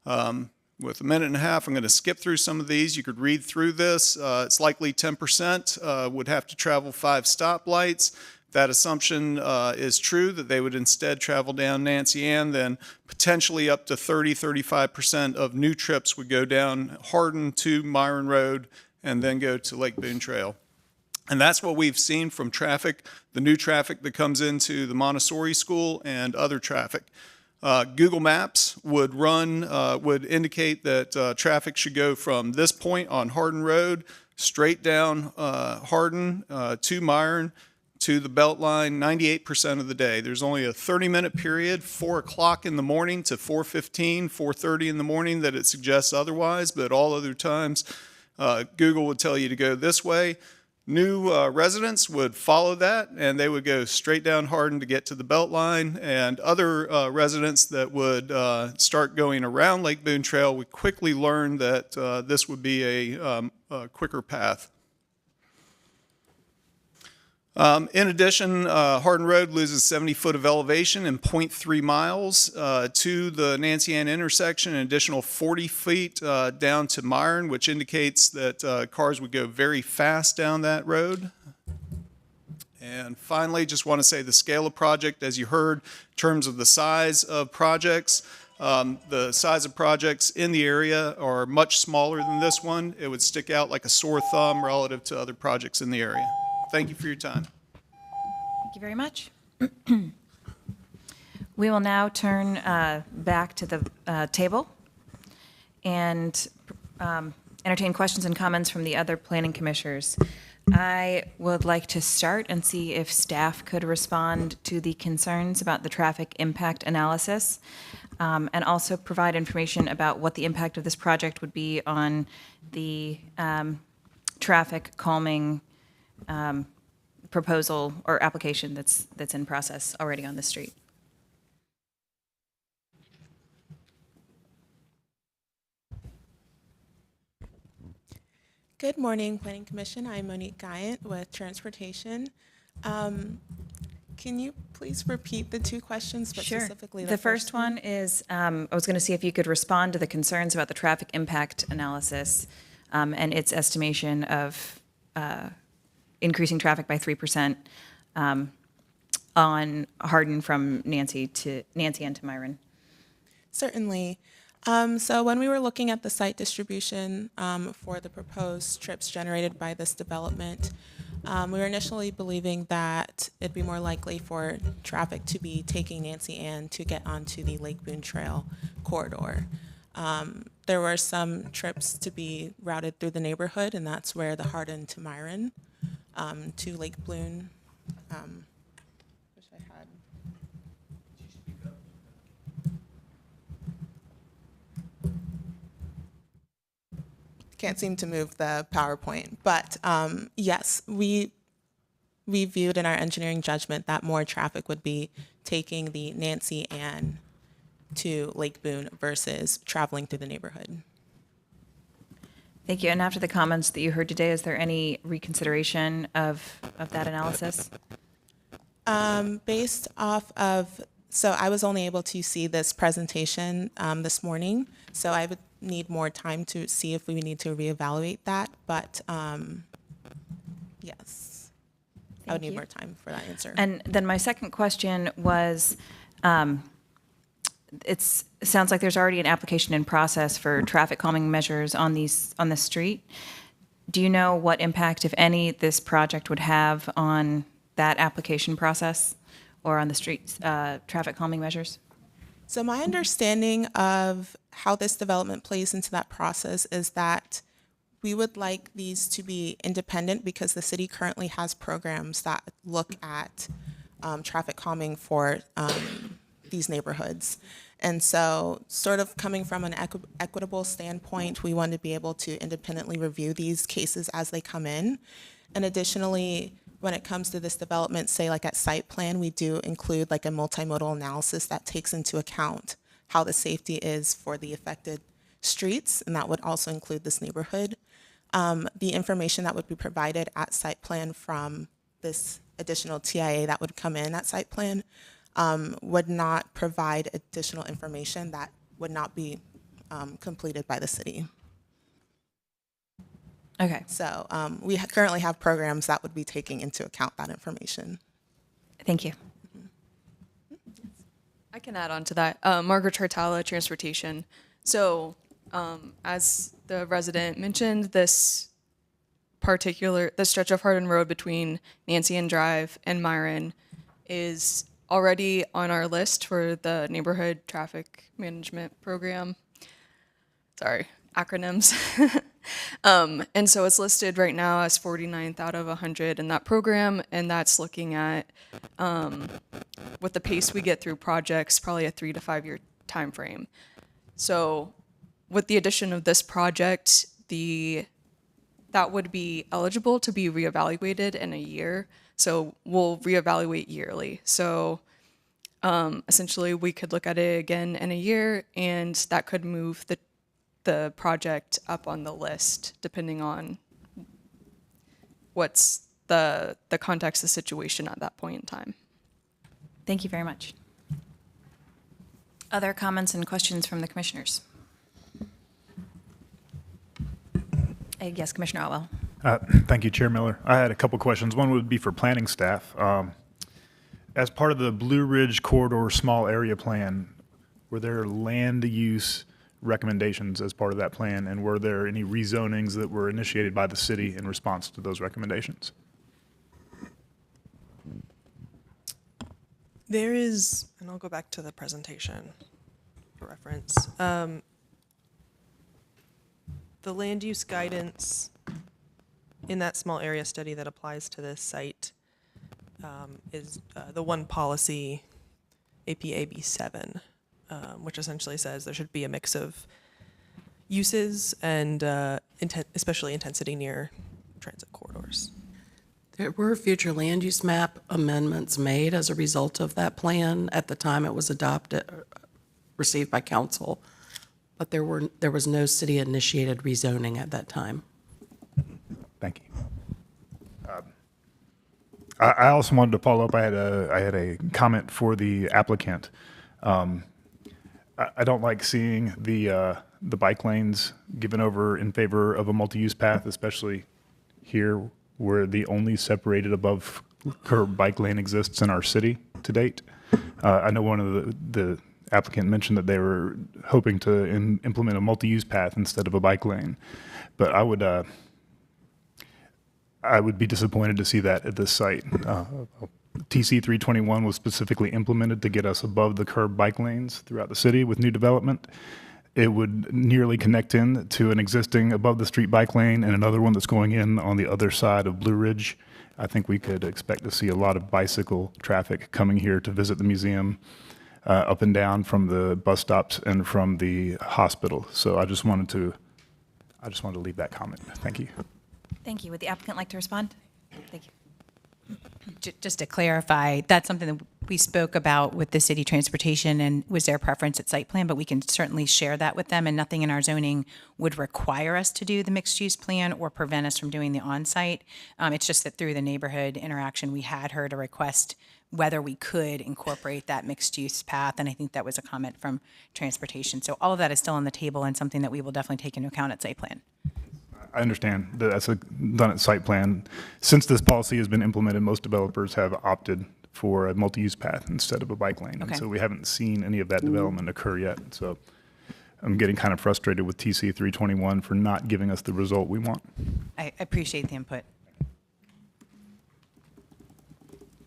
With a minute and a half, I'm going to skip through some of these. You could read through this. It's likely 10% would have to travel 5 stoplights. If that assumption is true, that they would instead travel down Nancy Ann, then potentially up to 30-35% of new trips would go down Hardin to Myron Road and then go to Lake Boone Trail. And that's what we've seen from traffic, the new traffic that comes into the Montessori School and other traffic. Google Maps would indicate that traffic should go from this point on Hardin Road straight down Hardin to Myron to the Beltline 98% of the day. There's only a 30-minute period, 4 o'clock in the morning to 4:15, 4:30 in the morning that it suggests otherwise, but all other times Google would tell you to go this way. New residents would follow that, and they would go straight down Hardin to get to the Beltline, and other residents that would start going around Lake Boone Trail would quickly learn that this would be a quicker path. In addition, Hardin Road loses 70 foot of elevation in 0.3 miles to the Nancy Ann intersection, an additional 40 feet down to Myron, which indicates that cars would go very fast down that road. And finally, just want to say the scale of project, as you heard, in terms of the size of projects, the size of projects in the area are much smaller than this one. It would stick out like a sore thumb relative to other projects in the area. Thank you for your time. Thank you very much. We will now turn back to the table and entertain questions and comments from the other planning commissioners. I would like to start and see if staff could respond to the concerns about the traffic impact analysis and also provide information about what the impact of this project would be on the traffic calming proposal or application that's in process already on the street. Good morning, Planning Commission. I'm Monique Guyant with Transportation. Can you please repeat the two questions, but Sure. specifically The first one is, I was going to see if you could respond to the concerns about the traffic impact analysis and its estimation of increasing traffic by 3% on Hardin from Nancy and to Myron. Certainly. So when we were looking at the site distribution for the proposed trips generated by this development, we were initially believing that it'd be more likely for traffic to be taking Nancy Ann to get onto the Lake Boone Trail corridor. There were some trips to be routed through the neighborhood, and that's where the Hardin to Myron to Lake Boone. Wish I had. Can't seem to move the PowerPoint, but yes, we viewed in our engineering judgment that more traffic would be taking the Nancy Ann to Lake Boone versus traveling through the neighborhood. Thank you. And after the comments that you heard today, is there any reconsideration of that analysis? Based off of, so I was only able to see this presentation this morning, so I would need more time to see if we need to reevaluate that, but yes, I would need more time for that answer. And then my second question was, it sounds like there's already an application in process for traffic calming measures on the street. Do you know what impact, if any, this project would have on that application process or on the street traffic calming measures? So my understanding of how this development plays into that process is that we would like these to be independent because the city currently has programs that look at traffic calming for these neighborhoods. And so sort of coming from an equitable standpoint, we want to be able to independently review these cases as they come in. And additionally, when it comes to this development, say like at site plan, we do include like a multimodal analysis that takes into account how the safety is for the affected streets, and that would also include this neighborhood. The information that would be provided at site plan from this additional TIA that would come in at site plan would not provide additional information that would not be completed by the city. Okay. So we currently have programs that would be taking into account that information. Thank you. I can add on to that. Margaret Chartala, Transportation. So as the resident mentioned, this stretch of Hardin Road between Nancy and Drive and Myron is already on our list for the Neighborhood Traffic Management Program. Sorry, acronyms. And so it's listed right now as 49th out of 100 in that program, and that's looking at, with the pace we get through projects, probably a 3 to 5 year time frame. So with the addition of this project, that would be eligible to be reevaluated in a year. So we'll reevaluate yearly. So essentially, we could look at it again in a year, and that could move the project up on the list, depending on what's the context of the situation at that point in time. Thank you very much. Other comments and questions from the commissioners? Yes, Commissioner Otwell. Thank you, Chair Miller. I had a couple questions. One would be for planning staff. As part of the Blue Ridge Corridor Small Area Plan, were there land use recommendations as part of that plan, and were there any rezonings that were initiated by the city in response to those recommendations? There is, and I'll go back to the presentation for reference. The land use guidance in that small area study that applies to this site is the one policy, APAB 7, which essentially says there should be a mix of uses and especially intensity near transit corridors. There were future land use map amendments made as a result of that plan at the time it was adopted, received by council, but there was no city-initiated rezoning at that time. Thank you. I also wanted to follow up. I had a comment for the applicant. I don't like seeing the bike lanes given over in favor of a multi-use path, especially here where the only separated above curb bike lane exists in our city to date. I know one of the applicant mentioned that they were hoping to implement a multi-use path instead of a bike lane, but I would be disappointed to see that at this site. TC 321 was specifically implemented to get us above the curb bike lanes throughout the city with new development. It would nearly connect in to an existing above the street bike lane and another one that's going in on the other side of Blue Ridge. I think we could expect to see a lot of bicycle traffic coming here to visit the museum, up and down from the bus stops and from the hospital. So I just wanted to leave that comment. Thank you. Thank you. Would the applicant like to respond? Thank you. Just to clarify, that's something that we spoke about with the city transportation and was their preference at site plan, but we can certainly share that with them, and nothing in our zoning would require us to do the mixed use plan or prevent us from doing the on-site. It's just that through the neighborhood interaction, we had heard a request whether we could incorporate that mixed use path, and I think that was a comment from transportation. So all of that is still on the table and something that we will definitely take into account at site plan. I understand that that's done at site plan. Since this policy has been implemented, most developers have opted for a multi-use path instead of a bike lane. Okay. And so we haven't seen any of that development occur yet. So I'm getting kind of frustrated with TC 321 for not giving us the result we want. I appreciate the input.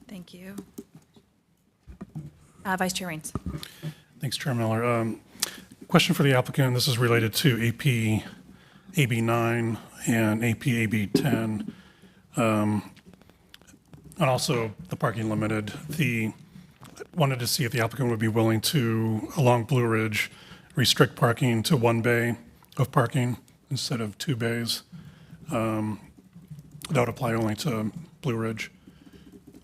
Thank you. Vice Chair Raines. Thanks, Chair Miller. Question for the applicant. This is related to AP AB9 and AP AB10, and also the parking limited. Wanted to see if the applicant would be willing to, along Blue Ridge, restrict parking to one bay of parking instead of two bays. That would apply only to Blue Ridge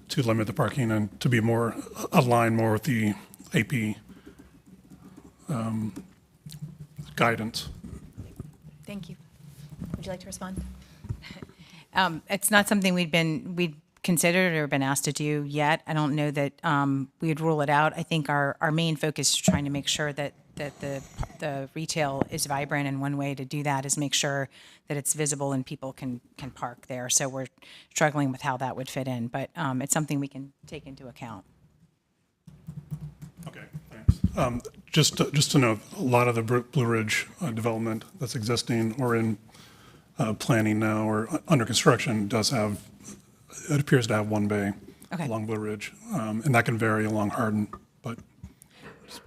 to limit the parking and to be more aligned more with the AP guidance. Thank you. Would you like to respond? It's not something we'd considered or been asked to do yet. I don't know that we would rule it out. I think our main focus is trying to make sure that the retail is vibrant, and one way to do that is make sure that it's visible and people can park there. So we're struggling with how that would fit in, but it's something we can take into account. Okay, thanks. Just to note, a lot of the Blue Ridge development that's existing or in planning now or under construction it appears to have one bay along Blue Ridge, and that can vary along Hardin, but.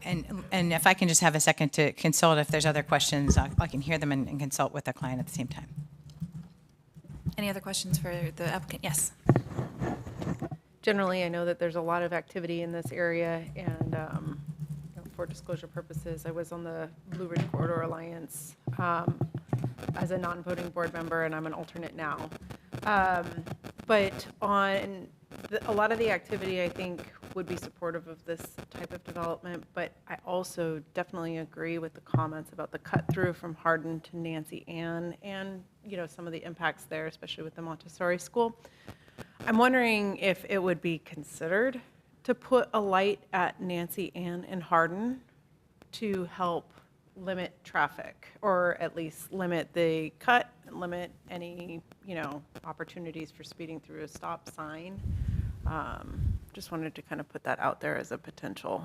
And if I can just have a second to consult, if there's other questions, I can hear them and consult with the client at the same time. Any other questions for the applicant? Yes. Generally, I know that there's a lot of activity in this area, and for disclosure purposes, I was on the Blue Ridge Corridor Alliance as a non-voting board member, and I'm an alternate now. But on a lot of the activity, I think, would be supportive of this type of development, but I also definitely agree with the comments about the cut through from Hardin to Nancy Ann and, some of the impacts there, especially with the Montessori school. I'm wondering if it would be considered to put a light at Nancy Ann and Hardin to help limit traffic, or at least limit the cut and limit any, opportunities for speeding through a stop sign. Just wanted to kind of put that out there as a potential.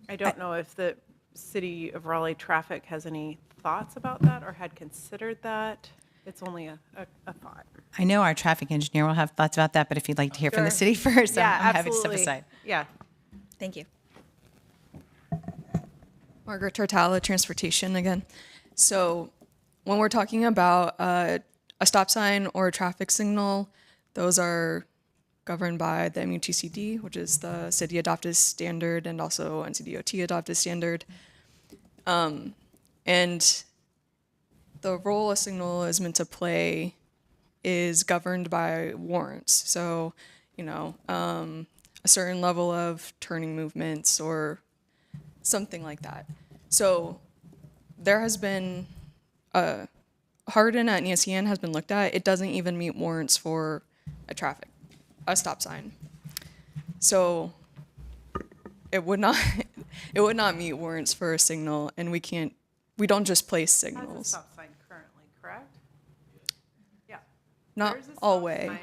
I don't know if the City of Raleigh traffic has any thoughts about that or had considered that. It's only a thought. I know our traffic engineer will have thoughts about that, but if you'd like to hear from the city first, Yeah, I'm happy to step absolutely. aside. Yeah. Thank you. Margaret Tortalla, Transportation again. So when we're talking about a stop sign or a traffic signal, those are governed by the MUTCD, which is the city adopted standard, and also NCDOT adopted standard. And the role a signal is meant to play is governed by warrants. So, a certain level of turning movements or something like that. So there has been Hardin at Nancy Ann has been looked at. It doesn't even meet warrants for a traffic a stop sign. So it would not it would not meet warrants for a signal, and we don't just place Has a signals. stop sign currently, correct? Yeah. Not There's a stop always. sign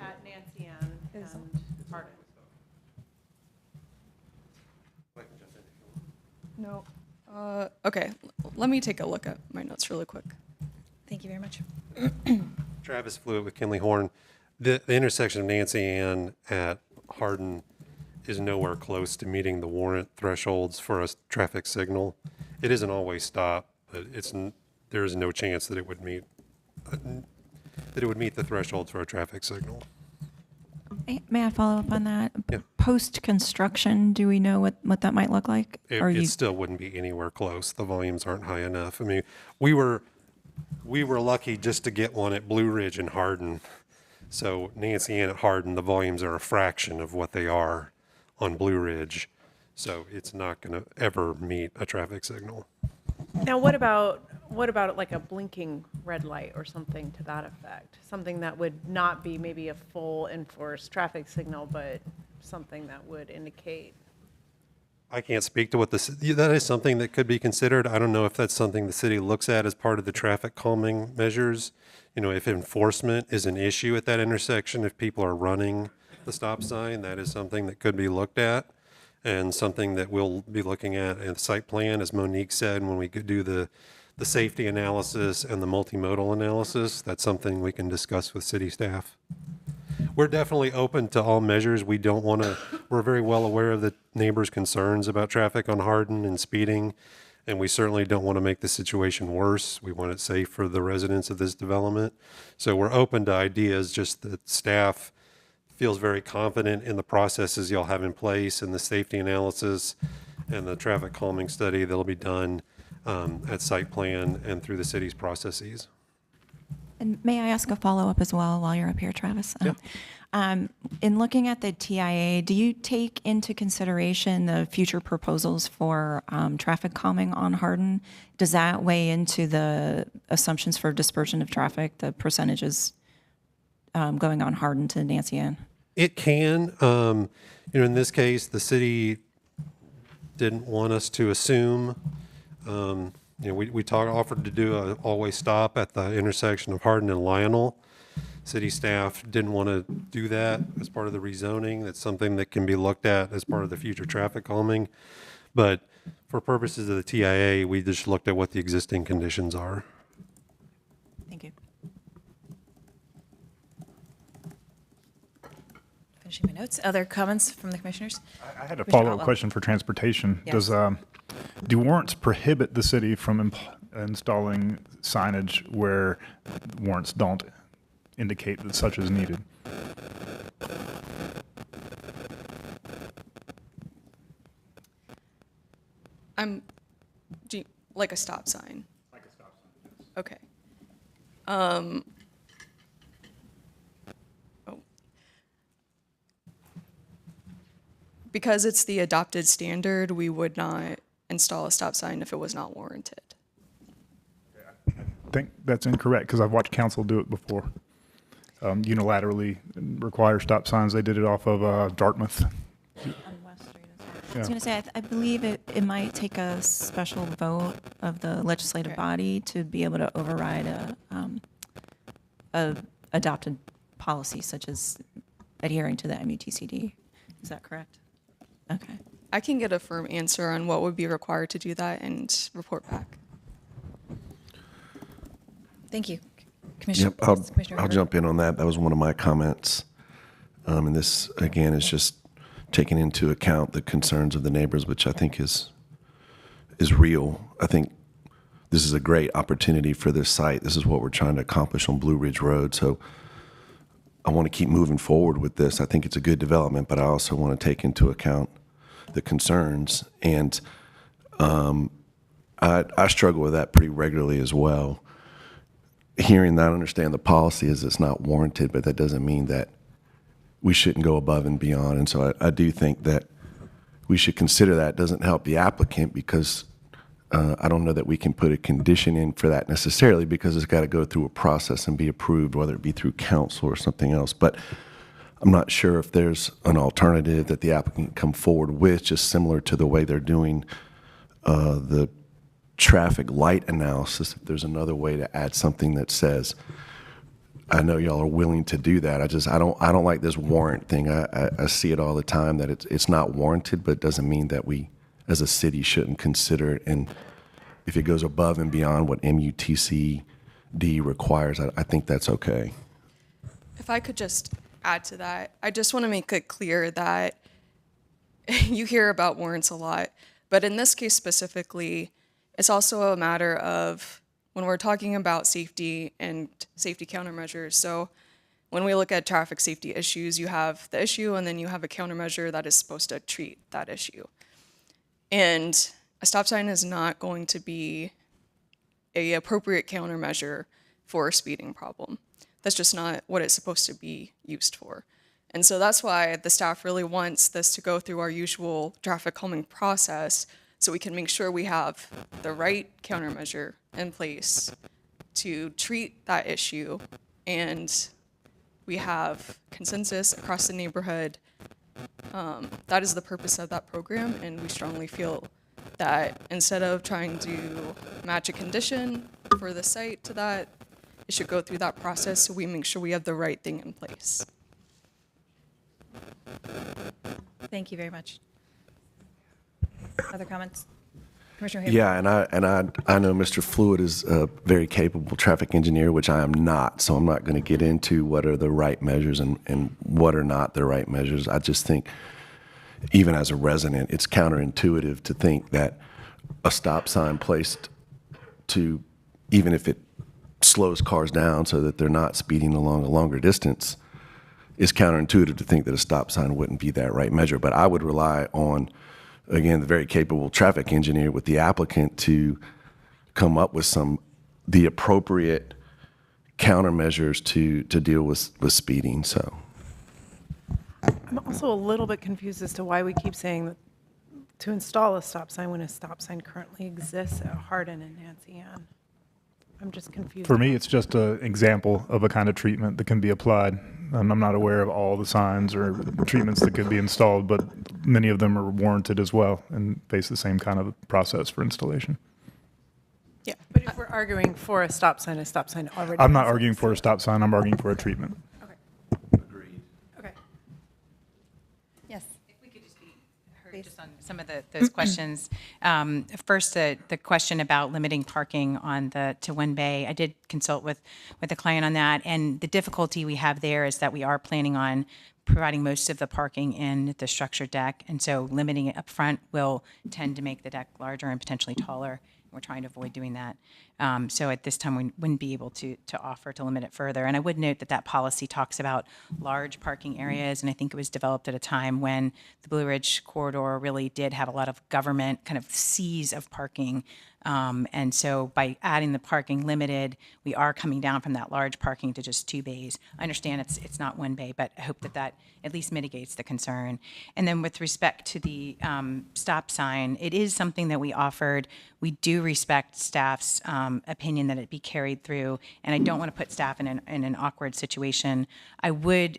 at Nancy Ann and Hardin. No. Okay, let me take a look at my notes really quick. Thank you very much. Travis Flewitt with Kinley Horn. The intersection of Nancy Ann at Hardin is nowhere close to meeting the warrant thresholds for a traffic signal. It isn't always stop, but there is no chance that it would meet the thresholds for a traffic signal. May I follow up on that? Yeah. Post-construction, do we know what that might look like? It still wouldn't be anywhere close. The volumes aren't high enough. I mean, we were lucky just to get one at Blue Ridge and Hardin. So Nancy Ann at Hardin, the volumes are a fraction of what they are on Blue Ridge. So it's not going to ever meet a traffic signal. Now, what about like a blinking red light or something to that effect? Something that would not be maybe a full enforced traffic signal, but something that would indicate. I can't speak to what that is something that could be considered. I don't know if that's something the city looks at as part of the traffic calming measures. You know, if enforcement is an issue at that intersection, if people are running the stop sign, that is something that could be looked at and something that we'll be looking at in the site plan, as Monique said, when we could do the safety analysis and the multimodal analysis. That's something we can discuss with city staff. We're definitely open to all measures. We're very well aware of the neighbors' concerns about traffic on Hardin and speeding, and we certainly don't want to make the situation worse. We want it safe for the residents of this development. So we're open to ideas, just that staff feels very confident in the processes y'all have in place and the safety analysis and the traffic calming study that'll be done at site plan and through the city's processes. And may I ask a follow-up as well while you're up here, Travis? Yeah. In looking at the TIA, do you take into consideration the future proposals for traffic calming on Hardin? Does that weigh into the assumptions for dispersion of traffic, the percentages going on Hardin to Nancy Ann? It can. In this case, the city didn't want us to assume. We offered to do a always stop at the intersection of Hardin and Lionel. City staff didn't want to do that as part of the rezoning. That's something that can be looked at as part of the future traffic calming. But for purposes of the TIA, we just looked at what the existing conditions are. Thank you. Finishing my notes. Other comments from the commissioners? I had a Commissioner follow-up Otwell. question for transportation. Yes. Do warrants prohibit the city from installing signage where warrants don't indicate that such is needed? Like a stop sign. Like a stop sign, yes. Okay. Because it's the adopted standard, we would not install a stop sign if it was not warranted. I think that's incorrect because I've watched council do it before. Unilaterally require stop signs. They did it off of Dartmouth. I was going to say, I believe it might take a special vote of the legislative body to be able to override a adopted policy such as adhering to the MUTCD. Is that correct? Okay. I can get a firm answer on what would be required to do that and report back. Thank you. Commissioner. Yep, Commissioner I'll Hubbard. jump in on that. That was one of my comments. And this, again, is just taking into account the concerns of the neighbors, which I think is real. I think this is a great opportunity for this site. This is what we're trying to accomplish on Blue Ridge Road. So I want to keep moving forward with this. I think it's a good development, but I also want to take into account the concerns. And I struggle with that pretty regularly as well. Hearing that, I understand the policy is it's not warranted, but that doesn't mean that we shouldn't go above and beyond. And so I do think that we should consider that. It doesn't help the applicant because I don't know that we can put a condition in for that necessarily because it's got to go through a process and be approved, whether it be through council or something else. But I'm not sure if there's an alternative that the applicant can come forward with, just similar to the way they're doing the traffic light analysis. If there's another way to add something that says, I know y'all are willing to do that. I don't like this warrant thing. I see it all the time that it's not warranted, but it doesn't mean that we as a city shouldn't consider it. And if it goes above and beyond what MUTCD requires, I think that's okay. If I could just add to that, I just want to make it clear that you hear about warrants a lot, but in this case specifically, it's also a matter of when we're talking about safety and safety countermeasures. So when we look at traffic safety issues, you have the issue and then you have a countermeasure that is supposed to treat that issue. And a stop sign is not going to be an appropriate countermeasure for a speeding problem. That's just not what it's supposed to be used for. And so that's why the staff really wants this to go through our usual traffic calming process so we can make sure we have the right countermeasure in place to treat that issue, and we have consensus across the neighborhood. That is the purpose of that program, and we strongly feel that instead of trying to match a condition for the site to that, it should go through that process so we make sure we have the right thing in place. Thank you very much. Other comments? Commissioner Haber? Yeah, and I know Mr. Fluid is a very capable traffic engineer, which I am not, so I'm not going to get into what are the right measures and what are not the right measures. I just think, even as a resident, it's counterintuitive to think that a stop sign placed to, even if it slows cars down so that they're not speeding along a longer distance, is counterintuitive to think that a stop sign wouldn't be that right measure. But I would rely on, again, the very capable traffic engineer with the applicant to come up with the appropriate countermeasures to deal with speeding. So I'm also a little bit confused as to why we keep saying that to install a stop sign when a stop sign currently exists at Hardin and Nancy Ann. I'm just confused. For me, it's just an example of a kind of treatment that can be applied. And I'm not aware of all the signs or treatments that could be installed, but many of them are warranted as well and face the same kind of process for installation. Yeah, but if we're arguing for a stop sign already. I'm not arguing for a stop sign. I'm arguing for a treatment. Okay. Yes. If we could just be heard just on some of those questions. First, the question about limiting parking on to one bay. I did consult with the client on that, and the difficulty we have there is that we are planning on providing most of the parking in the structured deck, and so limiting it up front will tend to make the deck larger and potentially taller. We're trying to avoid doing that. So at this time, we wouldn't be able to offer to limit it further. And I would note that policy talks about large parking areas, and I think it was developed at a time when the Blue Ridge corridor really did have a lot of government kind of seas of parking. And so by adding the parking limited, we are coming down from that large parking to just 2 bays. I understand it's not 1 bay, but I hope that at least mitigates the concern. And then with respect to the stop sign, it is something that we offered. We do respect staff's opinion that it be carried through, and I don't want to put staff in an awkward situation. I would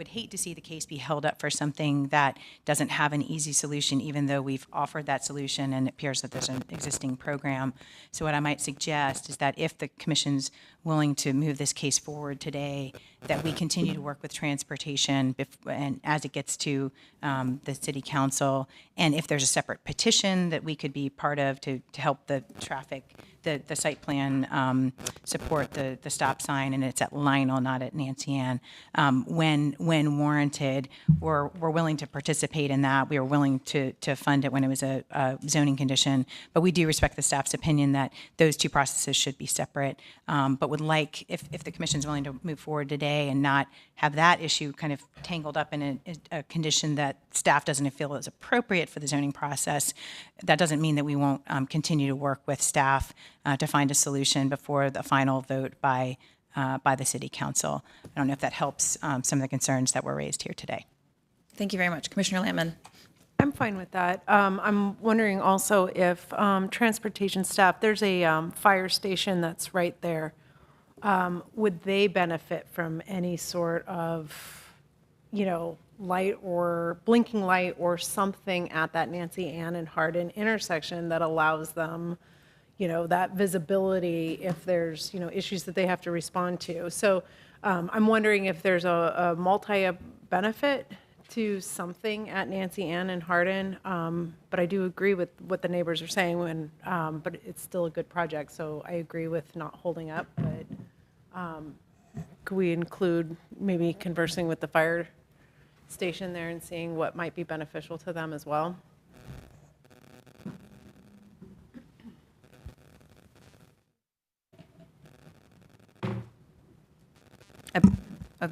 hate to see the case be held up for something that doesn't have an easy solution, even though we've offered that solution and it appears that there's an existing program. So what I might suggest is that if the commission's willing to move this case forward today, that we continue to work with transportation and as it gets to the city council, and if there's a separate petition that we could be part of to help the traffic, the site plan support the stop sign, and it's at Lionel, not at Nancy Ann. When warranted, we're willing to participate in that. We are willing to fund it when it was a zoning condition, but we do respect the staff's opinion that those two processes should be separate. But would like, if the commission's willing to move forward today and not have that issue kind of tangled up in a condition that staff doesn't feel is appropriate for the zoning process, that doesn't mean that we won't continue to work with staff to find a solution before the final vote by the city council. I don't know if that helps some of the concerns that were raised here today. Thank you very much. Commissioner Lampman. I'm fine with that. I'm wondering also if transportation staff, there's a fire station that's right there. would they benefit from any sort of, light or blinking light or something at that Nancy Ann and Hardin intersection that allows them, that visibility if there's, issues that they have to respond to? So I'm wondering if there's a multi-benefit to something at Nancy Ann and Hardin, but I do agree with what the neighbors are saying, but it's still a good project, so I agree with not holding up, but could we include maybe conversing with the fire station there and seeing what might be beneficial to them as well?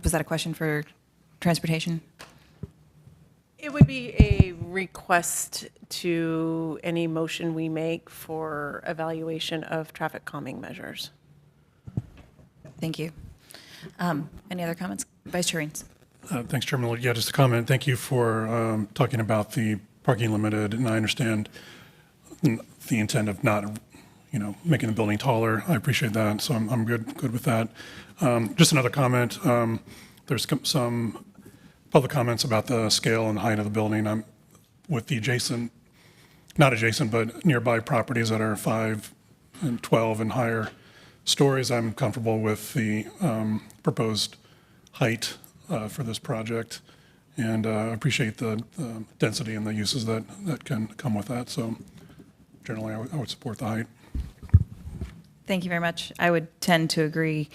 Was that a question for transportation? It would be a request to any motion we make for evaluation of traffic calming measures. Thank you. Any other comments? Vice Chair Reins. Thanks, Chair Miller. Yeah, just a comment. Thank you for talking about the parking limited, and I understand the intent of not, making the building taller. I appreciate that, so I'm good with that. Just another comment. There's some public comments about the scale and height of the building. I'm with the not adjacent, but nearby properties that are 5 and 12 and higher stories. I'm comfortable with the proposed height for this project, and appreciate the density and the uses that can come with that. So generally, I would support the height. Thank you very much. I would tend to agree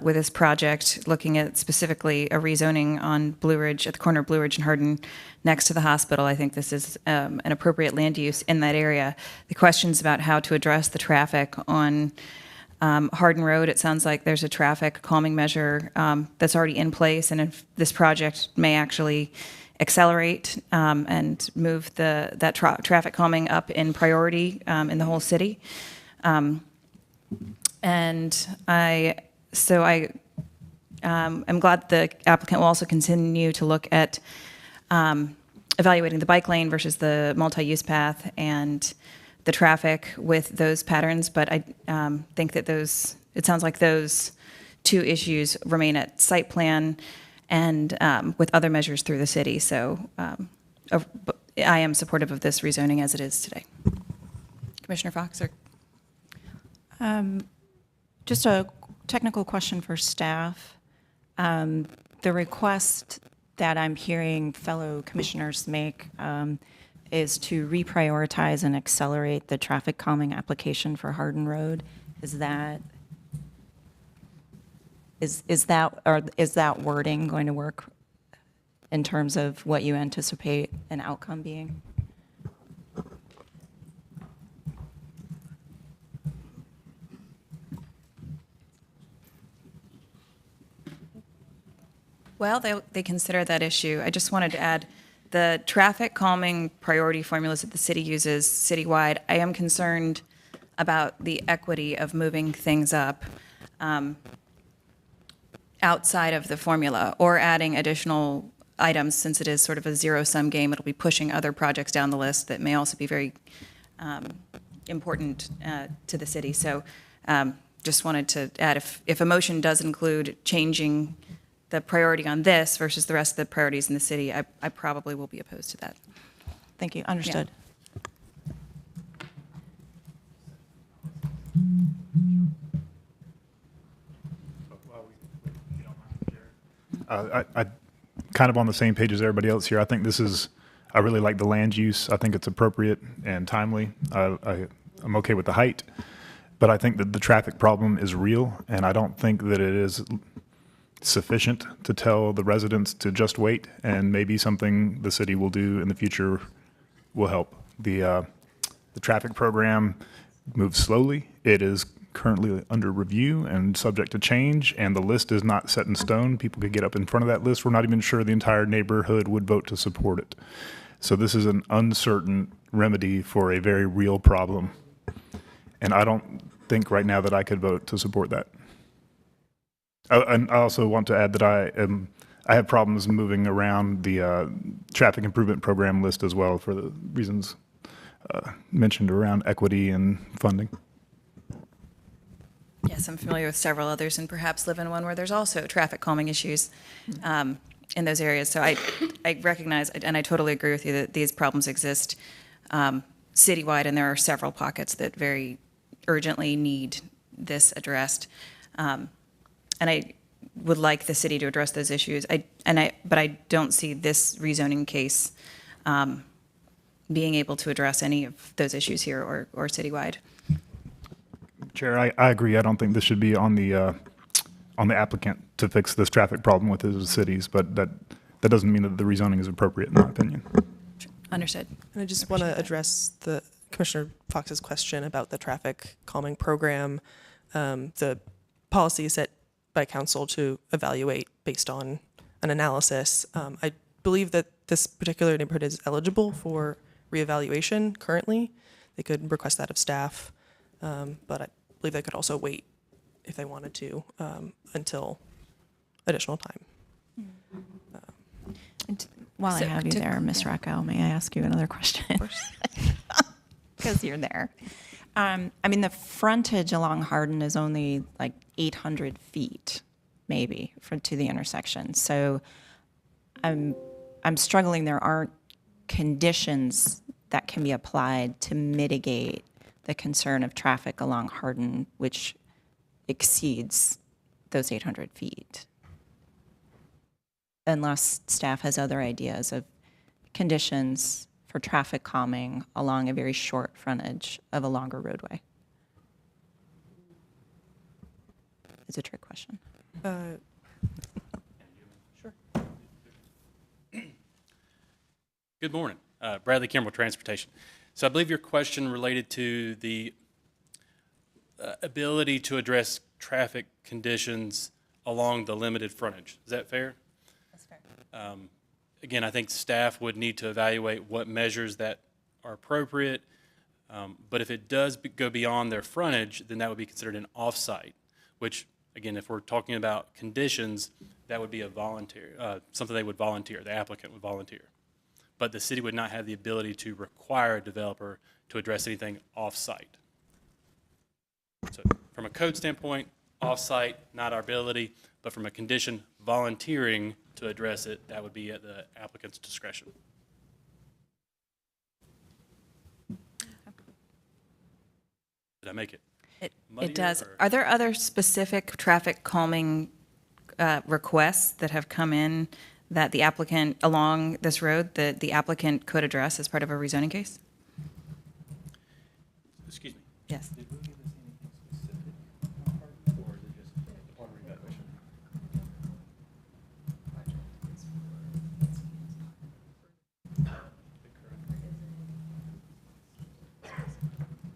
with this project, looking at specifically a rezoning on Blue Ridge, at the corner of Blue Ridge and Hardin, next to the hospital. I think this is an appropriate land use in that area. The questions about how to address the traffic on Hardin Road, it sounds like there's a traffic calming measure that's already in place, and if this project may actually accelerate and move that traffic calming up in priority in the whole city. And I'm glad the applicant will also continue to look at evaluating the bike lane versus the multi-use path and the traffic with those patterns. But I think that it sounds like those two issues remain at site plan and with other measures through the city. So I am supportive of this rezoning as it is today. Commissioner Fox, or Just a technical question for staff. The request that I'm hearing fellow commissioners make is to reprioritize and accelerate the traffic calming application for Hardin Road. Is that wording going to work in terms of what you anticipate an outcome being? well, they consider that issue. I just wanted to add the traffic calming priority formulas that the city uses citywide. I am concerned about the equity of moving things up outside of the formula or adding additional items, since it is sort of a zero-sum game. It'll be pushing other projects down the list that may also be very important to the city. So just wanted to add, if a motion does include changing the priority on this versus the rest of the priorities in the city, I probably will be opposed to that. Thank you. Understood. I kind of on the same page as everybody else here. I think I really like the land use. I think it's appropriate and timely. I'm okay with the height, but I think that the traffic problem is real, and I don't think that it is sufficient to tell the residents to just wait, and maybe something the city will do in the future will help. The traffic program moves slowly. It is currently under review and subject to change, and the list is not set in stone. People could get up in front of that list. We're not even sure the entire neighborhood would vote to support it. So this is an uncertain remedy for a very real problem, and I don't think right now that I could vote to support that. And I also want to add that I have problems moving around the traffic improvement program list as well, for the reasons mentioned around equity and funding. Yes, I'm familiar with several others and perhaps live in one where there's also traffic calming issues in those areas. So I recognize, and I totally agree with you that these problems exist citywide, and there are several pockets that very urgently need this addressed. And I would like the city to address those issues. But I don't see this rezoning case being able to address any of those issues here or citywide. Chair, I agree. I don't think this should be on the applicant to fix this traffic problem with his cities, but that doesn't mean that the rezoning is appropriate, in my opinion. Understood. And I just want to address the Commissioner Fox's question about the traffic calming program. The policy is set by council to evaluate based on an analysis. I believe that this particular neighborhood is eligible for reevaluation currently. They could request that of staff, but I believe they could also wait if they wanted to until additional time. While I have you there, Ms. Rocco, may I ask you another question? Of course. Because you're there. I mean, the frontage along Hardin is only like 800 feet, maybe, to the intersection. So I'm struggling. There aren't conditions that can be applied to mitigate the concern of traffic along Hardin, which exceeds those 800 feet. Unless staff has other ideas of conditions for traffic calming along a very short frontage of a longer roadway. It's a trick question. Sure. Good morning. Bradley Kimball, Transportation. So I believe your question related to the ability to address traffic conditions along the limited frontage. Is that fair? That's fair. Again, I think staff would need to evaluate what measures that are appropriate. But if it does go beyond their frontage, then that would be considered an off-site, which, again, if we're talking about conditions, that would be a volunteer, something they would volunteer, the applicant would volunteer. But the city would not have the ability to require a developer to address anything off-site. So from a code standpoint, off-site, not our ability, but from a condition, volunteering to address it, that would be at the applicant's discretion. Did I make it? It does. Or? Are there other specific traffic calming requests that have come in that the applicant along this road that the applicant could address as part of a rezoning case? Excuse me. Yes. Did we give us anything specific, or is it just the part of reevaluation?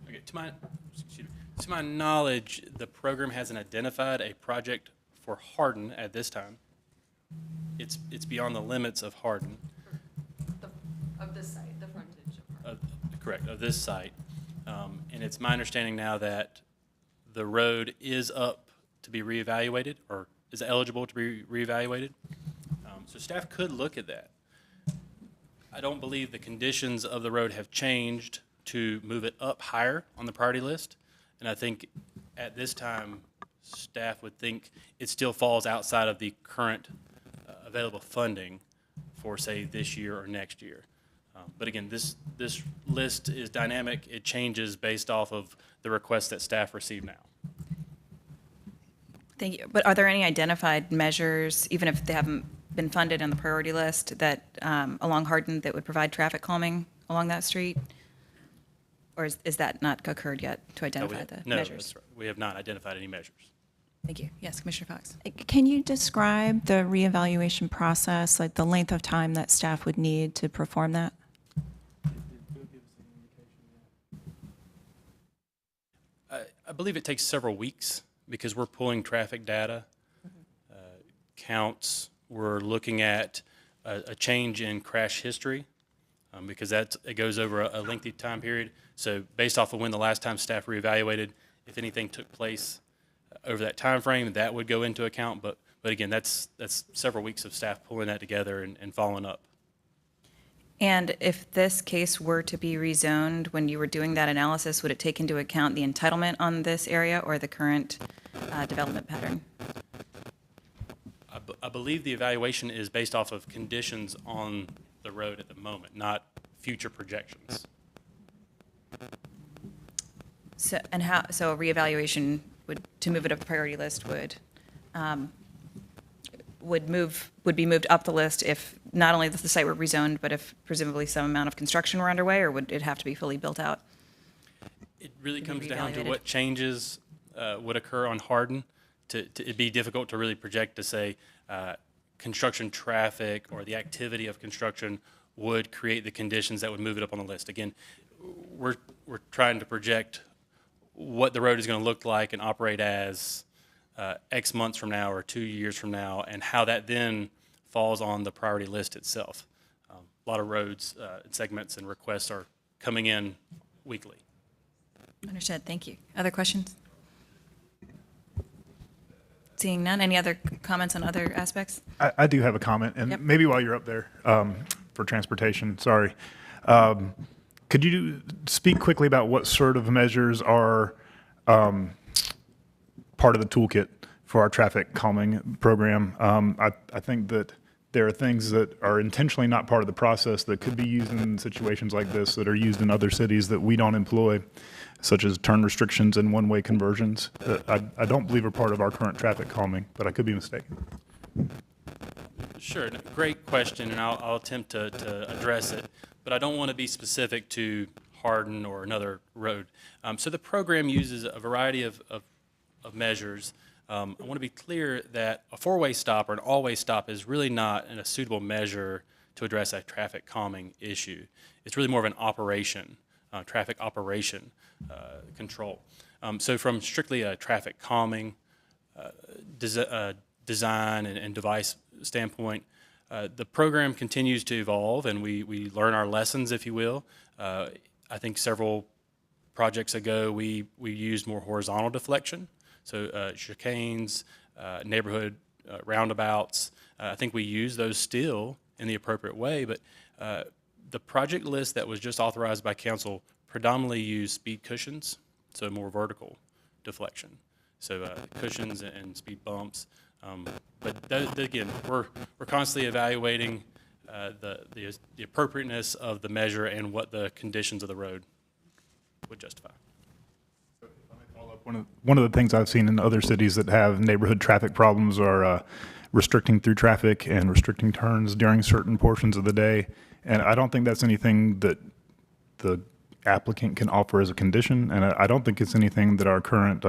Okay, to my knowledge, the program hasn't identified a project for Hardin at this time. It's beyond the limits of Hardin. Of this site, the frontage of Correct, of this site. And it's my understanding now that the road is up to be reevaluated, or is eligible to be reevaluated. So staff could look at that. I don't believe the conditions of the road have changed to move it up higher on the priority list. And I think at this time, staff would think it still falls outside of the current available funding for, say, this year or next year. But again, this list is dynamic. It changes based off of the requests that staff receive now. Thank you. But are there any identified measures, even if they haven't been funded on the priority list, that along Hardin that would provide traffic calming along that street? Or is that not occurred yet to identify the measures? No, we have not identified any measures. Thank you. Yes, Commissioner Fox. Can you describe the reevaluation process, like the length of time that staff would need to perform that? I believe it takes several weeks because we're pulling traffic data, counts. We're looking at a change in crash history because it goes over a lengthy time period. So based off of when the last time staff reevaluated, if anything took place over that time frame, that would go into account. But again, that's several weeks of staff pulling that together and following up. And if this case were to be rezoned, when you were doing that analysis, would it take into account the entitlement on this area or the current development pattern? I believe the evaluation is based off of conditions on the road at the moment, not future projections. So, and how, so a reevaluation would, to move it up the priority list would be moved up the list if not only the site were rezoned, but if presumably some amount of construction were underway, or would it have to be fully built out? It really be comes down to reevaluated? what changes would occur on Hardin. It'd be difficult to really project to say construction traffic or the activity of construction would create the conditions that would move it up on the list. Again, we're trying to project what the road is going to look like and operate as X months from now or 2 years from now, and how that then falls on the priority list itself. A lot of roads, segments, and requests are coming in weekly. Understood, thank you. Other questions? Seeing none, any other comments on other aspects? I do have a comment, and Yep. maybe while you're up there for transportation, sorry. Could you speak quickly about what sort of measures are part of the toolkit for our traffic calming program? I think that there are things that are intentionally not part of the process that could be used in situations like this that are used in other cities that we don't employ, such as turn restrictions and one-way conversions. I don't believe are part of our current traffic calming, but I could be mistaken. Sure, great question, and I'll attempt to address it, but I don't want to be specific to Hardin or another road. So the program uses a variety of measures. I want to be clear that a four-way stop or an all-way stop is really not a suitable measure to address a traffic calming issue. It's really more of an operation, traffic operation control. So from strictly a traffic calming design and device standpoint, the program continues to evolve, and we learn our lessons, if you will. I think several projects ago, we used more horizontal deflection, so chicanes, neighborhood roundabouts. I think we use those still in the appropriate way, but the project list that was just authorized by council predominantly used speed cushions, so more vertical deflection. So cushions and speed bumps. But again, we're constantly evaluating the appropriateness of the measure and what the conditions of the road would justify. One of the things I've seen in other cities that have neighborhood traffic problems are restricting through traffic and restricting turns during certain portions of the day. And I don't think that's anything that the applicant can offer as a condition. And I don't think it's anything that our current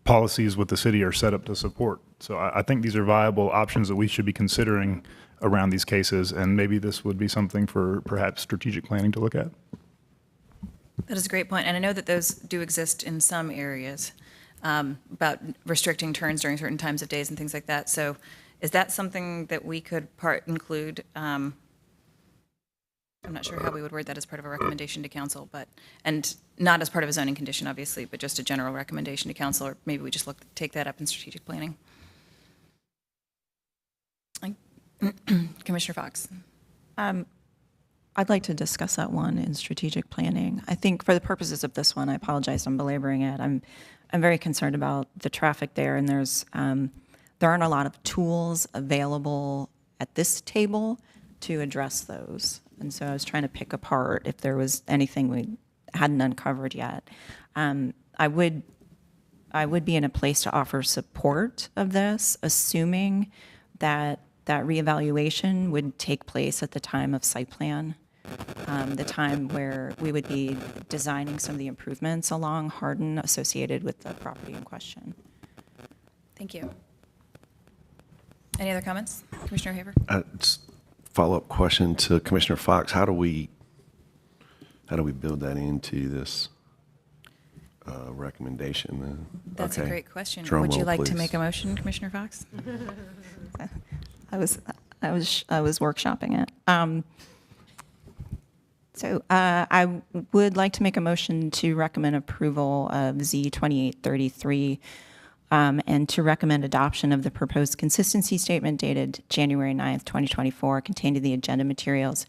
policies with the city are set up to support. So I think these are viable options that we should be considering around these cases. And maybe this would be something for perhaps strategic planning to look at. That is a great point, and I know that those do exist in some areas about restricting turns during certain times of days and things like that. So is that something that we could include? I'm not sure how we would word that as part of a recommendation to council, and not as part of a zoning condition, obviously, but just a general recommendation to council, or maybe we just take that up in strategic planning. Commissioner Fox. I'd like to discuss that one in strategic planning. I think for the purposes of this one, I apologize, I'm belaboring it. I'm very concerned about the traffic there, and there aren't a lot of tools available at this table to address those. And so I was trying to pick apart if there was anything we hadn't uncovered yet. I would be in a place to offer support of this, assuming that reevaluation would take place at the time of site plan, the time where we would be designing some of the improvements along Hardin associated with the property in question. Thank you. Any other comments? Commissioner Haver? Just follow-up question to Commissioner Fox. How do we build that into this recommendation? That's a Okay. great question. Drum Would you roll, like to please. make a motion, Commissioner Fox? I was workshopping it. So I would like to make a motion to recommend approval of Z 2833 and to recommend adoption of the proposed consistency statement dated January 9th, 2024, contained in the agenda materials,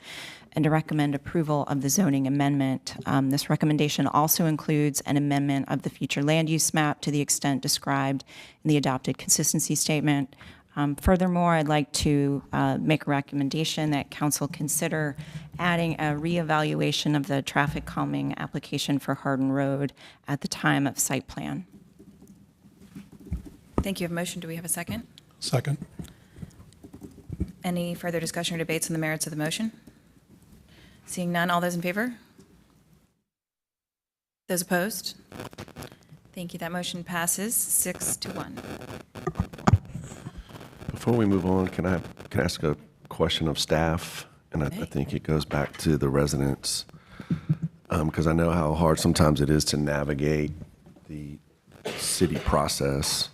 and to recommend approval of the zoning amendment. This recommendation also includes an amendment of the future land use map to the extent described in the adopted consistency statement. Furthermore, I'd like to make a recommendation that council consider adding a reevaluation of the traffic calming application for Hardin Road at the time of site plan. Thank you. Have a motion. Do we have a second? Second. Any further discussion or debates on the merits of the motion? Seeing none, all those in favor? Those opposed? Thank you. That motion passes 6-1. Before we move on, can I ask a question of staff? And I think it goes back to the residents, because I know how hard sometimes it is to navigate the city process.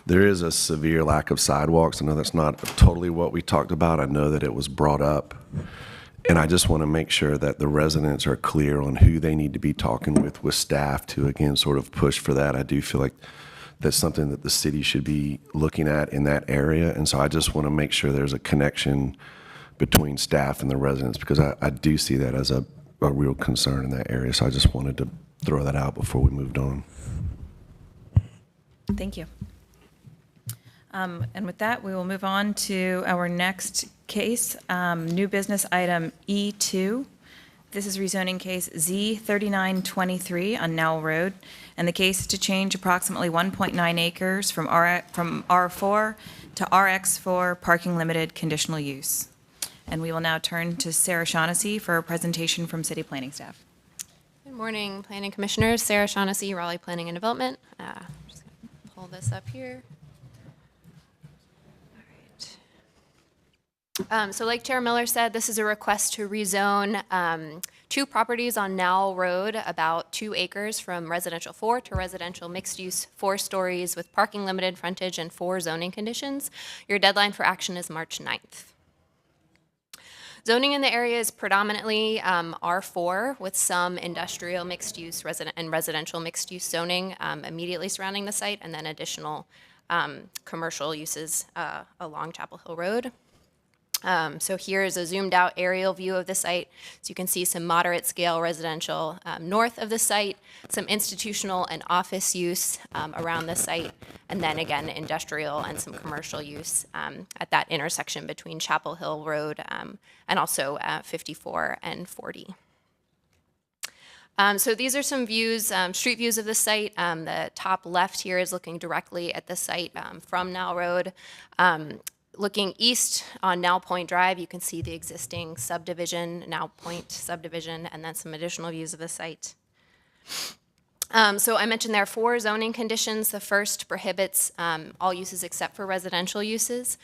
There is a severe lack of sidewalks. I know that's not totally what we talked about. I know that it was brought up. And I just want to make sure that the residents are clear on who they need to be talking with staff to, again, sort of push for that. I do feel like that's something that the city should be looking at in that area. And so I just want to make sure there's a connection between staff and the residents, because I do see that as a real concern in that area. So I just wanted to throw that out before we moved on. Thank you. And with that, we will move on to our next case, new business item E2. This is rezoning case Z3923 on Nowell Road, and the case is to change approximately 1.9 acres from R4 to RX4 parking limited conditional use. And we will now turn to Sarah Shaughnessy for a presentation from City Planning staff. Good morning, Planning Commissioners. Sarah Shaughnessy, Raleigh Planning and Development. Just going to pull this up here. So like Chair Miller said, this is a request to rezone 2 properties on Nowell Road, about 2 acres, from residential 4 to residential mixed use, 4 stories with parking limited frontage and 4 zoning conditions. Your deadline for action is March 9th. Zoning in the area is predominantly R4 with some industrial mixed use and residential mixed use zoning immediately surrounding the site, and then additional commercial uses along Chapel Hill Road. So here is a zoomed out aerial view of the site. So you can see some moderate scale residential north of the site, some institutional and office use around the site, and then again industrial and some commercial use at that intersection between Chapel Hill Road and also 54 and 40. So these are some views, street views of the site. The top left here is looking directly at the site from Nowell Road. Looking east on Nowell Point Drive, you can see the existing subdivision, Nowell Point subdivision, and then some additional views of the site. So I mentioned there are 4 zoning conditions. The first prohibits all uses except for residential uses.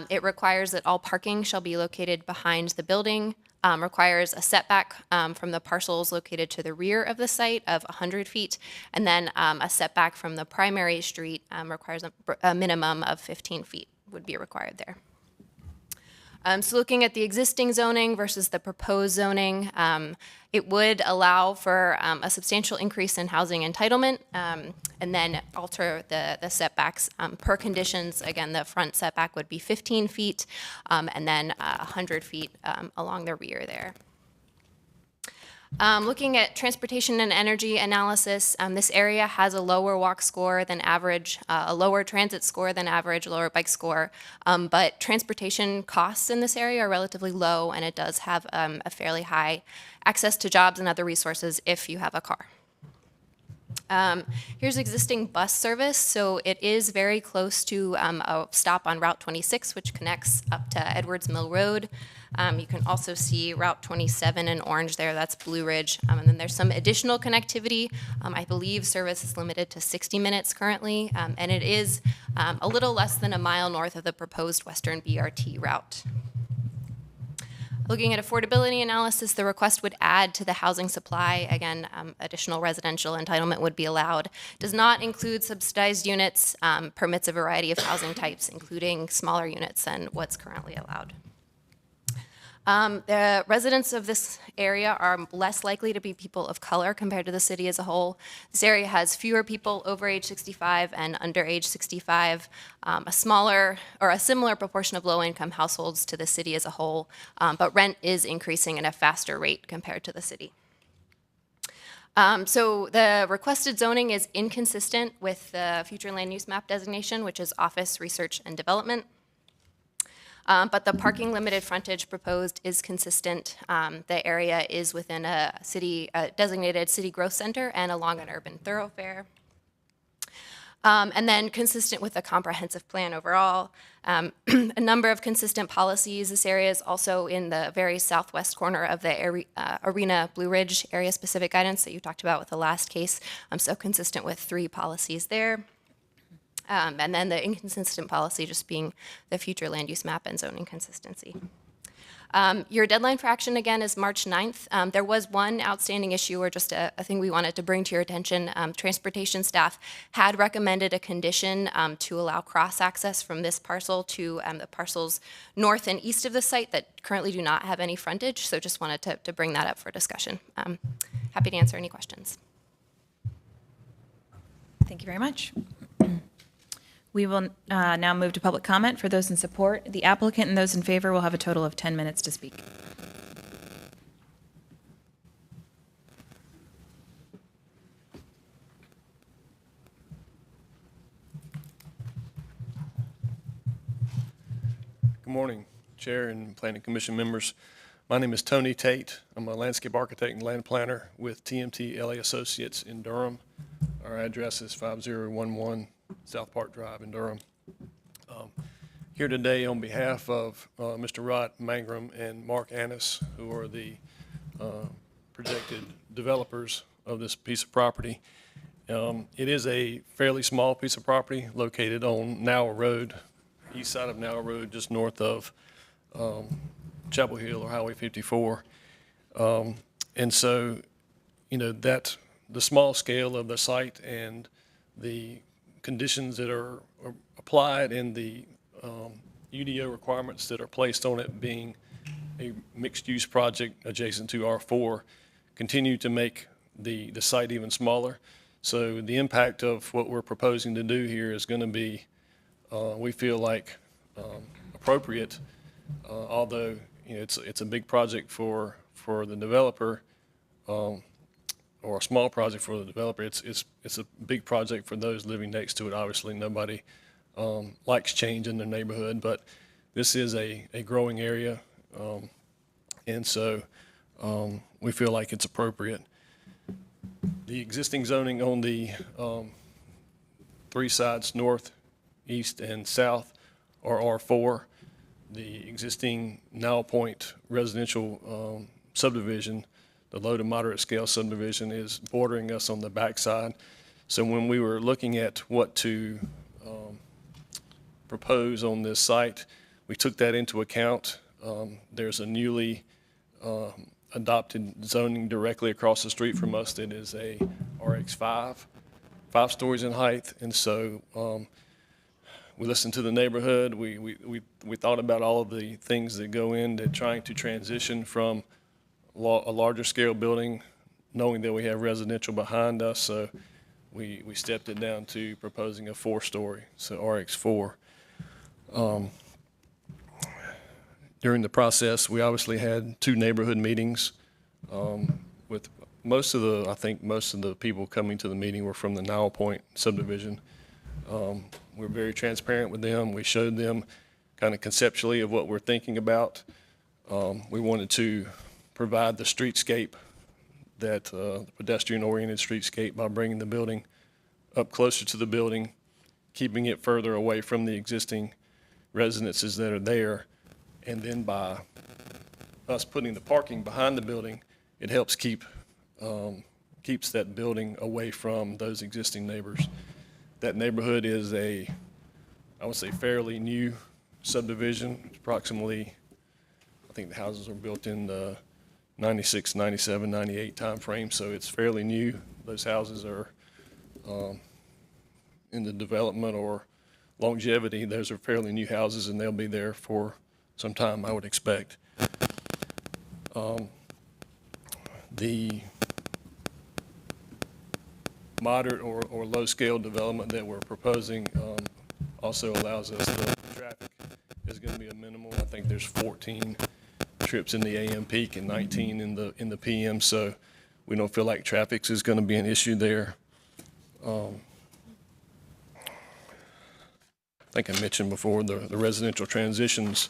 It requires that all parking shall be located behind the building, requires a setback from the parcels located to the rear of the site of 100 feet, and then a setback from the primary street requires a minimum of 15 feet. Would be required there. So looking at the existing zoning versus the proposed zoning, it would allow for a substantial increase in housing entitlement, and then alter the setbacks per conditions. Again, the front setback would be 15 feet, and then 100 feet along the rear there. Looking at transportation and energy analysis, this area has a lower walk score than average, a lower transit score than average, lower bike score, but transportation costs in this area are relatively low, and it does have a fairly high access to jobs and other resources if you have a car. Here's existing bus service. So it is very close to a stop on Route 26, which connects up to Edwards Mill Road. You can also see Route 27 in orange there, that's Blue Ridge. And then there's some additional connectivity. I believe service is limited to 60 minutes currently, and it is a little less than a mile north of the proposed Western BRT route. Looking at affordability analysis, the request would add to the housing supply. Again, additional residential entitlement would be allowed. Does not include subsidized units, permits a variety of housing types, including smaller units than what's currently allowed. The residents of this area are less likely to be people of color compared to the city as a whole. This area has fewer people over age 65 and under age 65, a smaller or a similar proportion of low-income households to the city as a whole, but rent is increasing at a faster rate compared to the city. So the requested zoning is inconsistent with the future land use map designation, which is office, research, and development. But the parking limited frontage proposed is consistent. The area is within a designated city growth center and along an urban thoroughfare. And then consistent with the comprehensive plan overall. A number of consistent policies. This area is also in the very southwest corner of the Arena Blue Ridge area specific guidance that you talked about with the last case. So consistent with 3 policies there. And then the inconsistent policy just being the future land use map and zoning consistency. Your deadline for action, again, is March 9th. There was one outstanding issue or just a thing we wanted to bring to your attention. Transportation staff had recommended a condition to allow cross-access from this parcel to the parcels north and east of the site that currently do not have any frontage, so just wanted to bring that up for discussion. Happy to answer any questions. Thank you very much. We will now move to public comment. For those in support, the applicant and those in favor will have a total of 10 minutes to speak. Good morning, Chair and Planning Commission members. My name is Tony Tate. I'm a landscape architect and land planner with TMT LA Associates in Durham. Our address is 5011 South Park Drive in Durham. Here today on behalf of Mr. Rod Mangrum and Mark Annis, who are the projected developers of this piece of property. It is a fairly small piece of property located on Nowell Road, east side of Nowell Road, just north of Chapel Hill or Highway 54. And so, you know, that the small scale of the site and the conditions that are applied and the UDO requirements that are placed on it, being a mixed-use project adjacent to R4, continue to make the site even smaller. So the impact of what we're proposing to do here is going to be, we feel like, appropriate, although you know, it's a big project for the developer, or a small project for the developer. It's a big project for those living next to it. Obviously, nobody likes change in their neighborhood, but this is a growing area, and so we feel like it's appropriate. The existing zoning on the 3 sides, north, east, and south, are R4. The existing Nowell Point residential subdivision, the low to moderate scale subdivision, is bordering us on the backside. So when we were looking at what to propose on this site, we took that into account. There's a newly adopted zoning directly across the street from us that is a RX5, 5 stories in height. And so we listened to the neighborhood. We thought about all of the things that go into trying to transition from a larger scale building, knowing that we have residential behind us. So we stepped it down to proposing a 4-story, so RX4. During the process, we obviously had 2 neighborhood meetings with I think most of the people coming to the meeting were from the Nowell Point subdivision. We're very transparent with them. We showed them kind of conceptually of what we're thinking about. We wanted to provide the streetscape, that pedestrian-oriented streetscape, by bringing the building up closer to the building, keeping it further away from the existing residences that are there, and then by us putting the parking behind the building, it helps keeps that building away from those existing neighbors. That neighborhood is I would say, fairly new subdivision. Approximately, I think the houses were built in the 96, 97, 98 time frame, so it's fairly new. Those houses are in the development or longevity. Those are fairly new houses, and they'll be there for some time, I would expect. The moderate or low-scale development that we're proposing also allows us, the traffic is going to be a minimal. I think there's 14 trips in the AM peak and 19 in the PM, so we don't feel like traffic is going to be an issue there. I think I mentioned before the residential transitions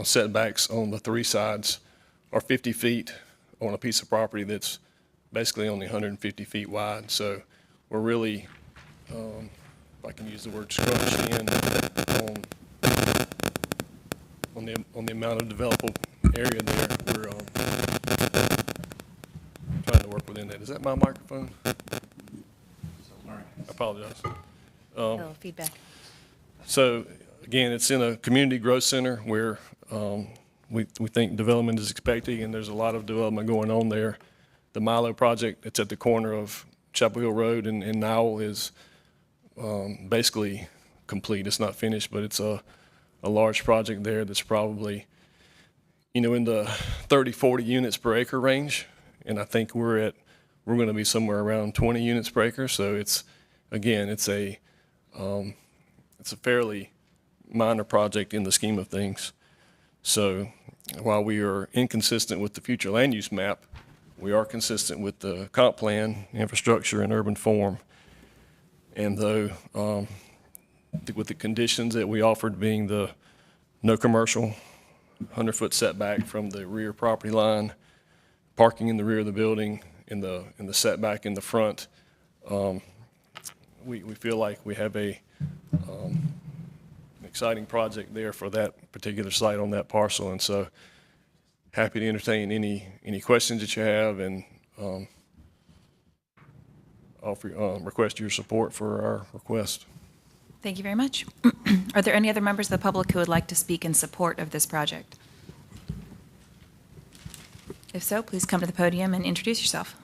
setbacks on the three sides are 50 feet on a piece of property that's basically only 150 feet wide. So we're really, if I can use the word, scrunched in on the amount of developable area there. We're trying to work within that. Is that my microphone? I apologize. Little feedback. So again, it's in a community growth center where we think development is expected, and there's a lot of development going on there. The Milo project that's at the corner of Chapel Hill Road and Nowell is basically complete. It's not finished, but it's a large project there that's probably, in the 30, 40 units per acre range. And I think we're going to be somewhere around 20 units per acre. So it's a fairly minor project in the scheme of things. So while we are inconsistent with the future land use map, we are consistent with the comp plan, infrastructure, and urban form. And though with the conditions that we offered being the no commercial, 100-foot setback from the rear property line, parking in the rear of the building, in the setback in the front, we feel like we have an exciting project there for that particular site on that parcel. And so happy to entertain any questions that you have, and request your support for our request. Thank you very much. Are there any other members of the public who would like to speak in support of this project? If so, please come to the podium and introduce yourself.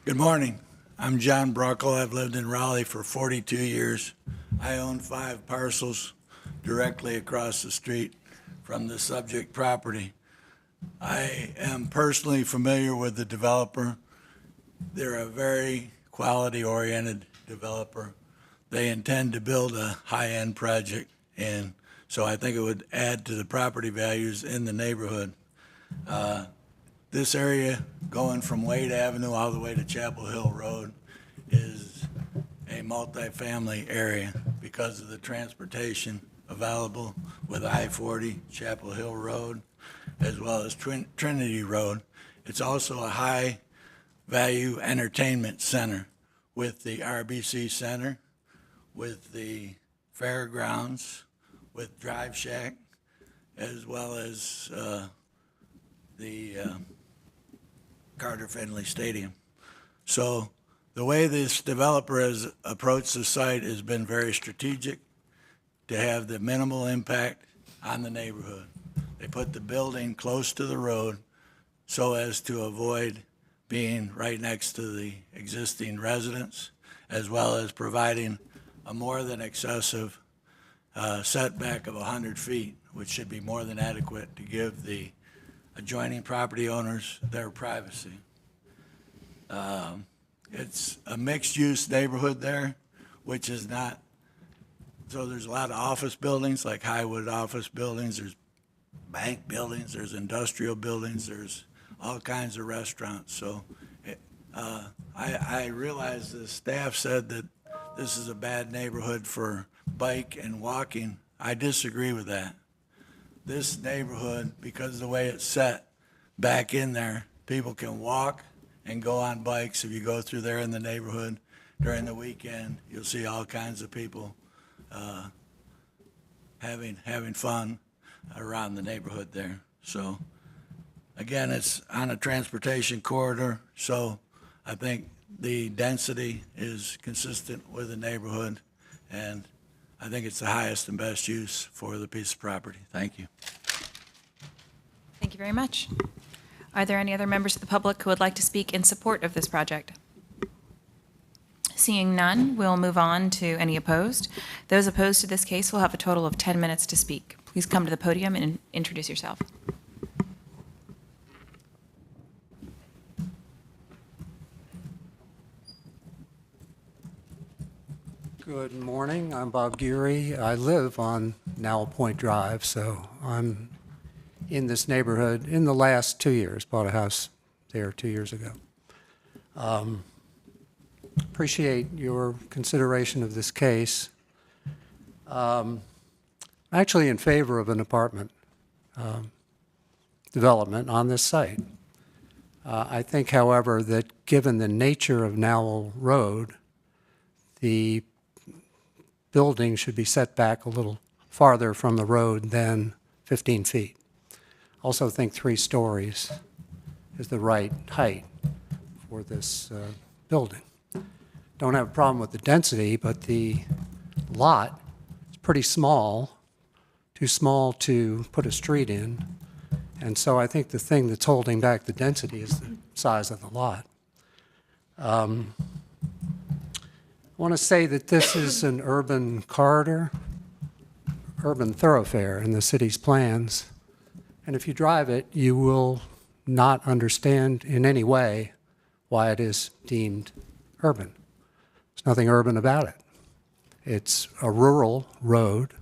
Good morning. I'm John Brockle. I've lived in Raleigh for 42 years. I own 5 parcels directly across the street from the subject property. I am personally familiar with the developer. They're a very quality-oriented developer. They intend to build a high-end project, and so I think it would add to the property values in the neighborhood. This area going from Wade Avenue all the way to Chapel Hill Road is a multifamily area because of the transportation available with I-40, Chapel Hill Road, as well as Trinity Road. It's also a high-value entertainment center with the RBC Center, with the fairgrounds, with Drive Shack, as well as the Carter Finley Stadium. So the way this developer has approached the site has been very strategic to have the minimal impact on the neighborhood. They put the building close to the road so as to avoid being right next to the existing residents, as well as providing a more than excessive setback of 100 feet, which should be more than adequate to give the adjoining property owners their privacy. It's a mixed-use neighborhood there, which is not, so there's a lot of office buildings, like Highwood office buildings, there's bank buildings, there's industrial buildings, there's all kinds of restaurants. So I realize the staff said that this is a bad neighborhood for bike and walking. I disagree with that. This neighborhood, because of the way it's set back in there, people can walk and go on bikes. If you go through there in the neighborhood during the weekend, you'll see all kinds of people having fun around the neighborhood there. So again, it's on a transportation corridor, so I think the density is consistent with the neighborhood, and I think it's the highest and best use for the piece of property. Thank you. Thank you very much. Are there any other members of the public who would like to speak in support of this project? Seeing none, we'll move on to any opposed. Those opposed to this case will have a total of 10 minutes to speak. Please come to the podium and introduce yourself. Good morning. I'm Bob Geary. I live on Nowell Point Drive, so I'm in this neighborhood in the last 2 years. Bought a house there 2 years ago. Appreciate your consideration of this case. I'm actually in favor of an apartment development on this site. I think, however, that given the nature of Nowell Road, the building should be set back a little farther from the road than 15 feet. Also think 3 stories is the right height for this building. Don't have a problem with the density, but the lot is pretty small, too small to put a street in. And so I think the thing that's holding back the density is the size of the lot. I want to say that this is an urban corridor, urban thoroughfare in the city's plans. And if you drive it, you will not understand in any way why it is deemed urban. There's nothing urban about it. It's a rural road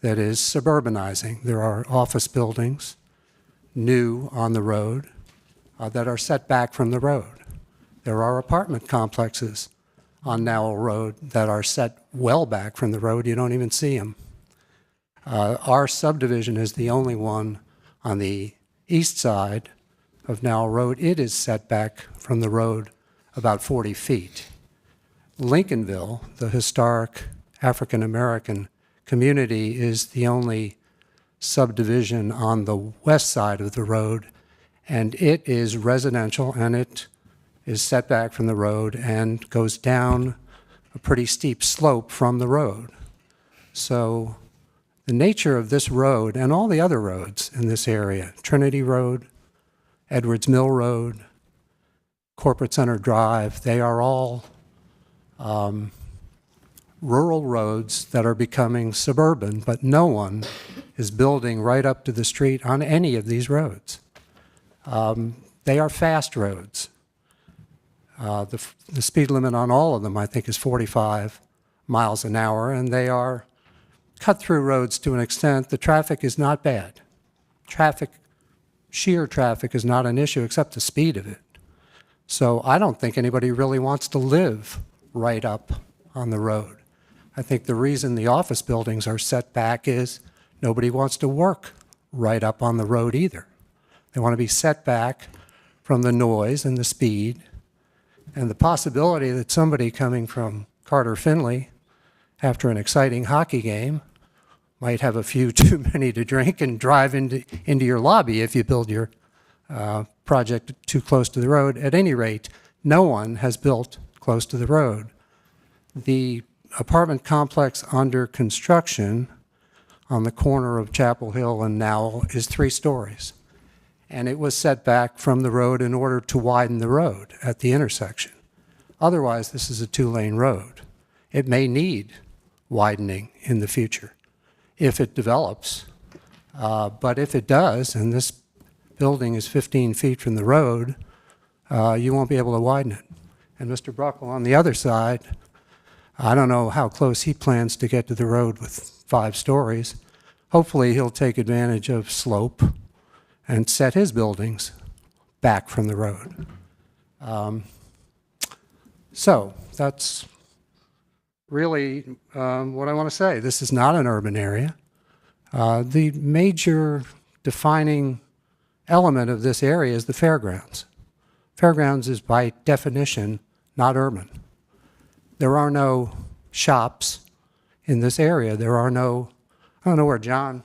that is suburbanizing. There are office buildings new on the road that are set back from the road. There are apartment complexes on Nowell Road that are set well back from the road. You don't even see them. Our subdivision is the only one on the east side of Nowell Road. It is set back from the road about 40 feet. Lincolnville, the historic African-American community, is the only subdivision on the west side of the road, and it is residential, and it is set back from the road and goes down a pretty steep slope from the road. So the nature of this road and all the other roads in this area, Trinity Road, Edwards Mill Road, Corporate Center Drive, they are all rural roads that are becoming suburban, but no one is building right up to the street on any of these roads. They are fast roads. The speed limit on all of them, I think, is 45 miles an hour, and they are cut-through roads to an extent. The traffic is not bad. Sheer traffic is not an issue except the speed of it. So I don't think anybody really wants to live right up on the road. I think the reason the office buildings are set back is nobody wants to work right up on the road either. They want to be set back from the noise and the speed and the possibility that somebody coming from Carter Finley after an exciting hockey game might have a few too many to drink and drive into your lobby if you build your project too close to the road. At any rate, no one has built close to the road. The apartment complex under construction on the corner of Chapel Hill and Nowell is 3 stories. And it was set back from the road in order to widen the road at the intersection. Otherwise, this is a 2-lane road. It may need widening in the future if it develops. But if it does, and this building is 15 feet from the road, you won't be able to widen it. And Mr. Bruckle on the other side, I don't know how close he plans to get to the road with 5 stories. Hopefully he'll take advantage of slope and set his buildings back from the road. So that's really what I want to say. This is not an urban area. The major defining element of this area is the fairgrounds. Fairgrounds is by definition not urban. There are no shops in this area. There are no, I don't know where John,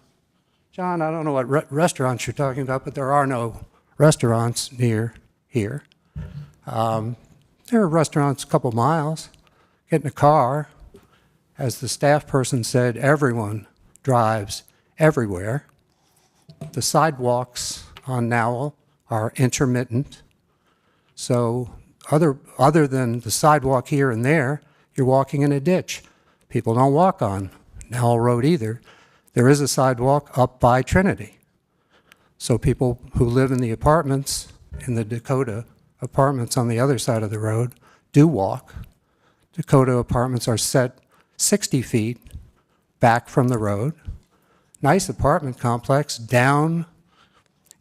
I don't know what restaurants you're talking about, but there are no restaurants near here. There are restaurants a couple miles. Get in a car. As the staff person said, everyone drives everywhere. The sidewalks on Nowell are intermittent. So other than the sidewalk here and there, you're walking in a ditch. People don't walk on Nowell Road either. there is a sidewalk up by Trinity. So people who live in the apartments, in the Dakota apartments on the other side of the road, do walk. Dakota apartments are set 60 feet back from the road. Nice apartment complex down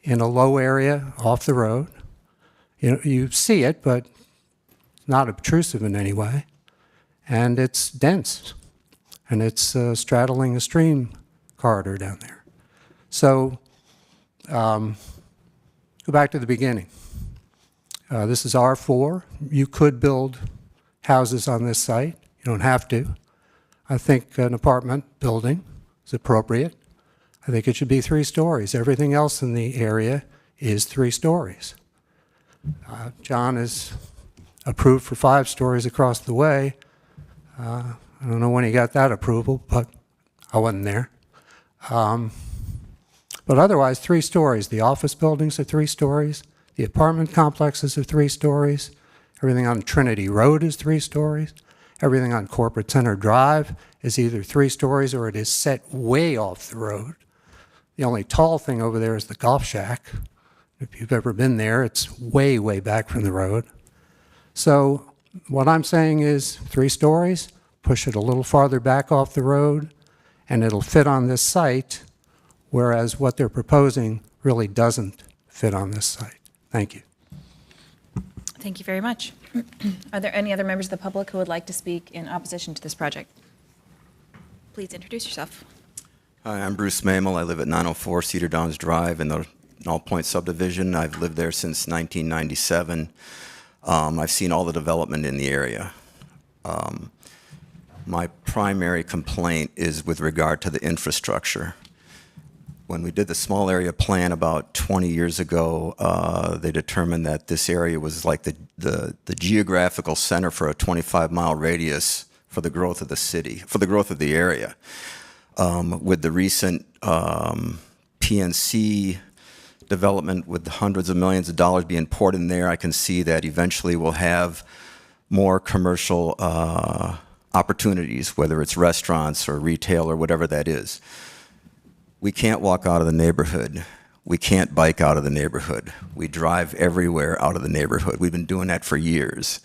in a low area off the road. You see it, but not obtrusive in any way. And it's dense. And it's straddling a stream corridor down there. So go back to the beginning. This is R4. You could build houses on this site. You don't have to. I think an apartment building is appropriate. I think it should be 3 stories. Everything else in the area is 3 stories. John is approved for 5 stories across the way. I don't know when he got that approval, but I wasn't there. But otherwise, 3 stories. The office buildings are 3 stories. The apartment complexes are 3 stories. Everything on Trinity Road is 3 stories. Everything on Corporate Center Drive is either 3 stories or it is set way off the road. The only tall thing over there is the golf shack. If you've ever been there, it's way, way back from the road. So what I'm saying is 3 stories, push it a little farther back off the road, and it'll fit on this site, whereas what they're proposing really doesn't fit on this site. Thank you. Thank you very much. Are there any other members of the public who would like to speak in opposition to this project? Please introduce yourself. Hi, I'm Bruce Mamel. I live at 904 Cedar Downs Drive in the Knoll Point subdivision. I've lived there since 1997. I've seen all the development in the area. My primary complaint is with regard to the infrastructure. When we did the small area plan about 20 years ago, they determined that this area was like the geographical center for a 25-mile radius for the growth of the city, for the growth of the area. With the recent PNC development with hundreds of millions of dollars being poured in there, I can see that eventually we'll have more commercial opportunities, whether it's restaurants or retail or whatever that is. We can't walk out of the neighborhood. We can't bike out of the neighborhood. We drive everywhere out of the neighborhood. We've been doing that for years.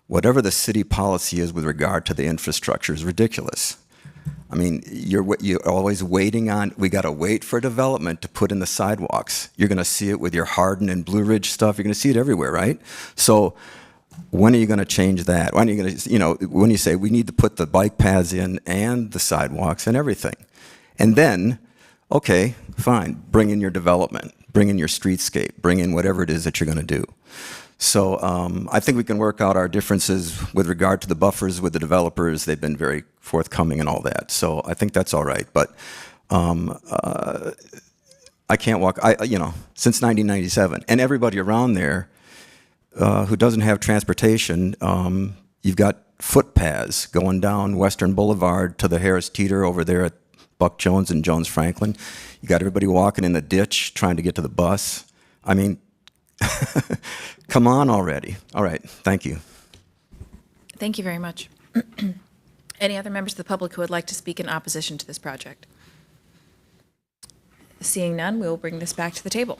Whatever the city policy is with regard to the infrastructure is ridiculous. I mean, you're always waiting on, we got to wait for development to put in the sidewalks. You're going to see it with your Hardin and Blue Ridge stuff. You're going to see it everywhere, right? So when are you going to change that? When are you going to, when you say we need to put the bike paths in and the sidewalks and everything. And then, okay, fine, bring in your development, bring in your streetscape, bring in whatever it is that you're going to do. So I think we can work out our differences with regard to the buffers with the developers. They've been very forthcoming and all that. So I think that's all right. But I can't walk, since 1997. And everybody around there who doesn't have transportation, you've got footpaths going down Western Boulevard to the Harris Teeter over there at Buck Jones and Jones Franklin. You got everybody walking in the ditch trying to get to the bus. I mean, come on already. All right, thank you. Thank you very much. Any other members of the public who would like to speak in opposition to this project? Seeing none, we will bring this back to the table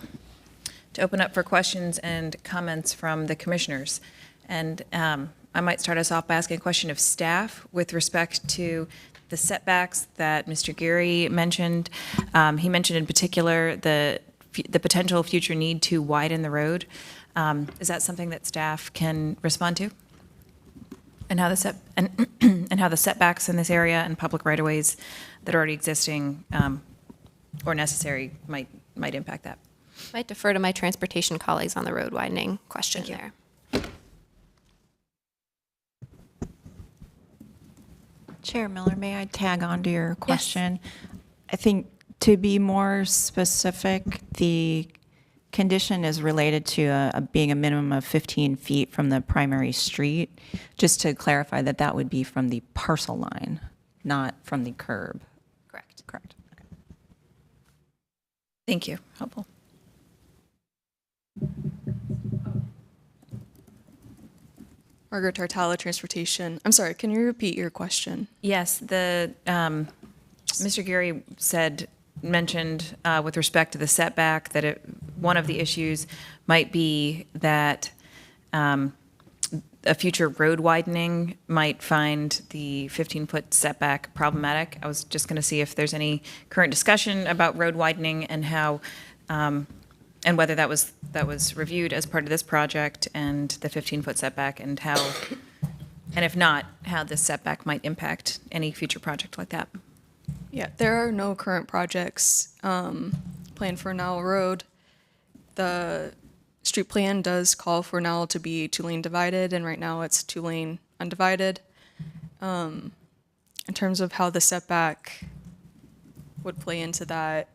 to open up for questions and comments from the commissioners. And I might start us off by asking a question of staff with respect to the setbacks that Mr. Geary mentioned. He mentioned in particular the potential future need to widen the road. Is that something that staff can respond to? And how the and how the setbacks in this area and public right-of-ways that are already existing or necessary might impact that? I might defer to my transportation colleagues on the road widening question there. Chair Miller, may I tag on to your question? Yes. I think to be more specific, the condition is related to being a minimum of 15 feet from the primary street. Just to clarify that that would be from the parcel line, not from the curb. Correct. Correct. Okay. Thank you. Helpful. Margaret Tartalla, Transportation. I'm sorry, can you repeat your question? Yes, the Mr. Geary mentioned with respect to the setback that one of the issues might be that a future road widening might find the 15-foot setback problematic. I was just going to see if there's any current discussion about road widening and how, and whether that was reviewed as part of this project and the 15-foot setback, and how, and if not, how this setback might impact any future project like that. Yeah, there are no current projects planned for Nile Road. The street plan does call for Nile to be 2-lane divided, and right now it's 2-lane undivided. In terms of how the setback would play into that,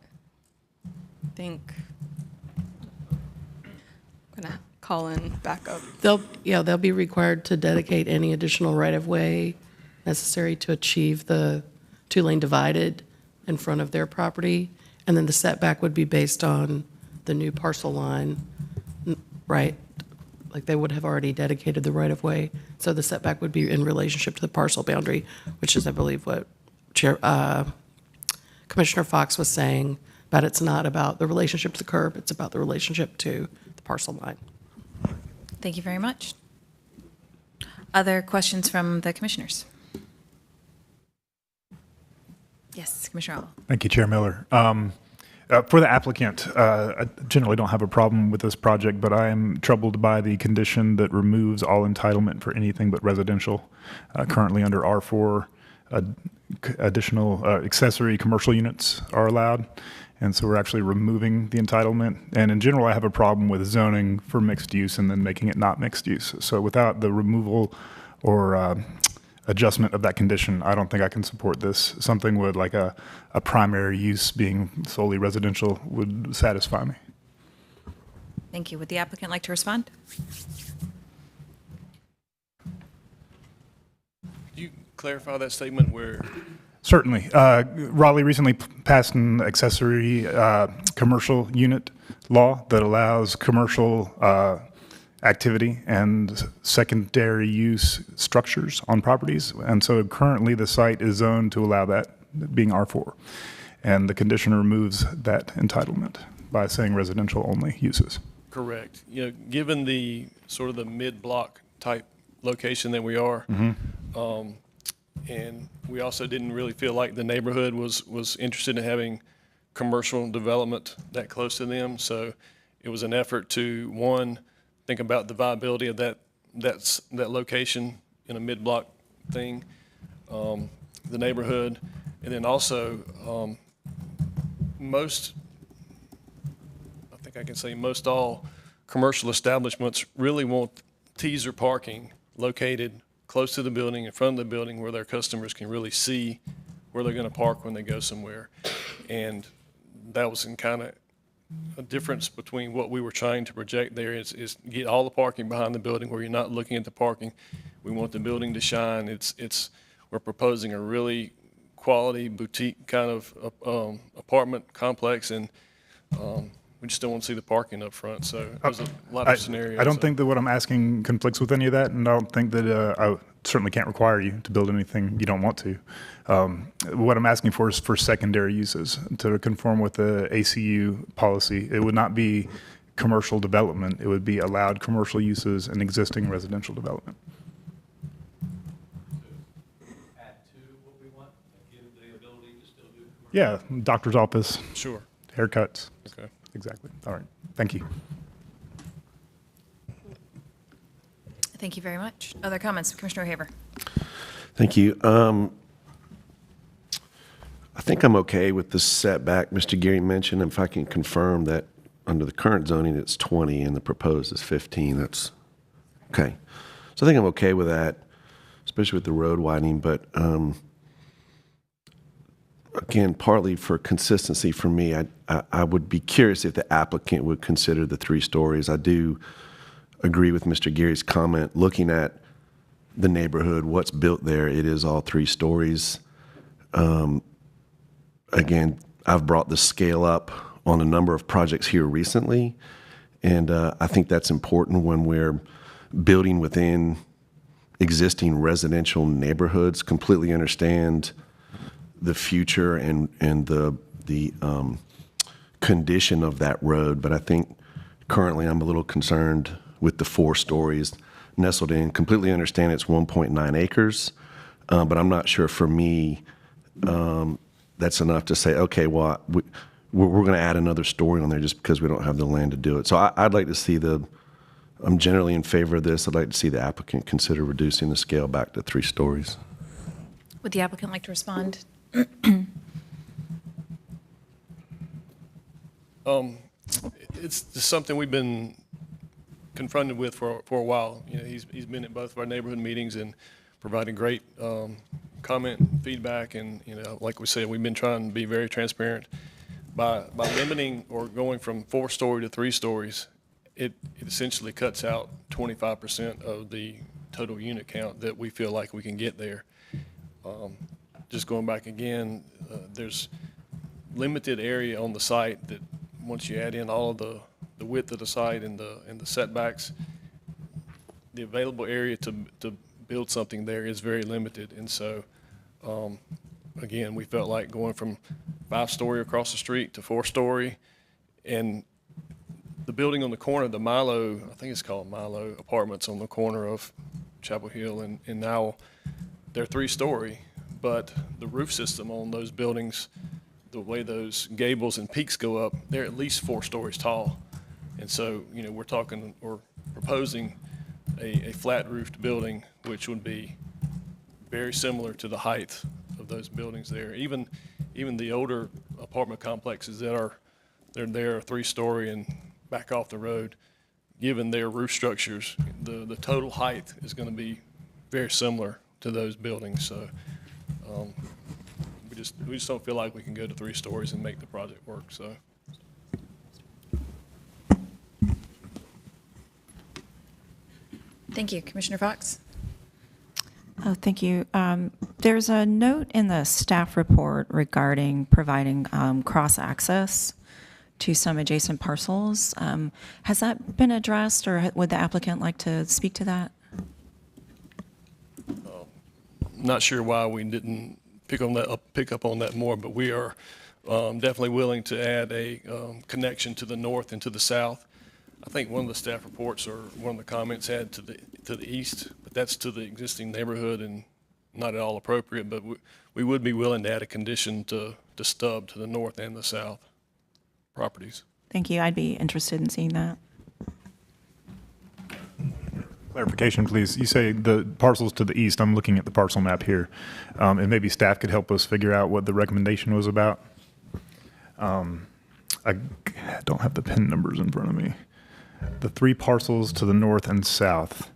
I think I'm gonna call in back up. They'll be required to dedicate any additional right-of-way necessary to achieve the 2-lane divided in front of their property, and then the setback would be based on the new parcel line, right? Like they would have already dedicated the right-of-way, so the setback would be in relationship to the parcel boundary, which is, I believe, what Commissioner Fox was saying, but it's not about the relationship to the curb, it's about the relationship to the parcel line. Thank you very much. Other questions from the commissioners? Yes, Commissioner Howell. Thank you, Chair Miller. For the applicant, I generally don't have a problem with this project, but I am troubled by the condition that removes all entitlement for anything but residential. Currently under R4, additional accessory commercial units are allowed, and so we're actually removing the entitlement. And in general, I have a problem with zoning for mixed use and then making it not mixed use. So without the removal or adjustment of that condition, I don't think I can support this. Something with like a primary use being solely residential would satisfy me. Thank you. Would the applicant like to respond? Could you clarify that statement where? Certainly. Raleigh recently passed an accessory commercial unit law that allows commercial activity and secondary use structures on properties. And so currently the site is zoned to allow that, being R4. And the condition removes that entitlement by saying residential only uses. Correct. You know, given the sort of the mid-block type location that we are, and we also didn't really feel like the neighborhood was interested in having commercial development that close to them. So it was an effort to, one, think about the viability of that location in a mid-block thing, the neighborhood, and then also I think I can say most all commercial establishments really want teaser parking located close to the building, in front of the building, where their customers can really see where they're going to park when they go somewhere. And that was in kind of a difference between what we were trying to project there is get all the parking behind the building where you're not looking at the parking. We want the building to shine. We're proposing a really quality boutique kind of apartment complex, and we just don't want to see the parking up front. So there's a lot of scenarios. I don't think that what I'm asking conflicts with any of that, and I don't think that I certainly can't require you to build anything you don't want to. What I'm asking for is for secondary uses to conform with the ACU policy. It would not be commercial development. It would be allowed commercial uses and existing residential development. Add to what we want, give the ability to still do commercial. Yeah, doctor's office. Sure. Haircuts. Okay. Exactly. All right. Thank you. Thank you very much. Other comments? Commissioner Haver. Thank you. I think I'm okay with the setback Mr. Geary mentioned. If I can confirm that under the current zoning, it's 20 and the proposed is 15, that's okay. So I think I'm okay with that, especially with the road widening. But again, partly for consistency for me, I would be curious if the applicant would consider the 3 stories. I do agree with Mr. Geary's comment. Looking at the neighborhood, what's built there, it is all 3 stories. Again, I've brought the scale up on a number of projects here recently, and I think that's important when we're building within existing residential neighborhoods. Completely understand the future and the condition of that road, but I think currently I'm a little concerned with the 4 stories nestled in. Completely understand it's 1.9 acres, but I'm not sure for me that's enough to say, okay, well, we're going to add another story on there just because we don't have the land to do it. So I'd like to see I'm generally in favor of this. I'd like to see the applicant consider reducing the scale back to 3 stories. Would the applicant like to respond? It's just something we've been confronted with for a while. You know, he's been at both of our neighborhood meetings and providing great comment and feedback. And, you know, like we said, we've been trying to be very transparent. By limiting or going from 4-story to 3 stories, it essentially cuts out 25% of the total unit count that we feel like we can get there. Just going back again, there's limited area on the site that once you add in all of the width of the site and the setbacks, the available area to build something there is very limited. And so, again, we felt like going from 5-story across the street to 4-story, and the building on the corner, the Milo, I think it's called Milo Apartments on the corner of Chapel Hill and Nowell, they're 3-story, but the roof system on those buildings, the way those gables and peaks go up, they're at least 4 stories tall. And so, you know, we're proposing a flat roofed building, which would be very similar to the height of those buildings there. Even the older apartment complexes they're there 3-story and back off the road, given their roof structures, the total height is going to be very similar to those buildings. So we just don't feel like we can go to 3 stories and make the project work. So. Thank you. Commissioner Fox? Oh, thank you. There's a note in the staff report regarding providing cross-access to some adjacent parcels. Has that been addressed, or would the applicant like to speak to that? Not sure why we didn't pick up on that more, but we are definitely willing to add a connection to the north and to the south. I think one of the staff reports or one of the comments had to the east, but that's to the existing neighborhood and not at all appropriate. But we would be willing to add a condition to stub to the north and the south properties. Thank you. I'd be interested in seeing that. Clarification, please. You say the parcels to the east. I'm looking at the parcel map here. And maybe staff could help us figure out what the recommendation was about. I don't have the PIN numbers in front of me. The 3 parcels to the north and south.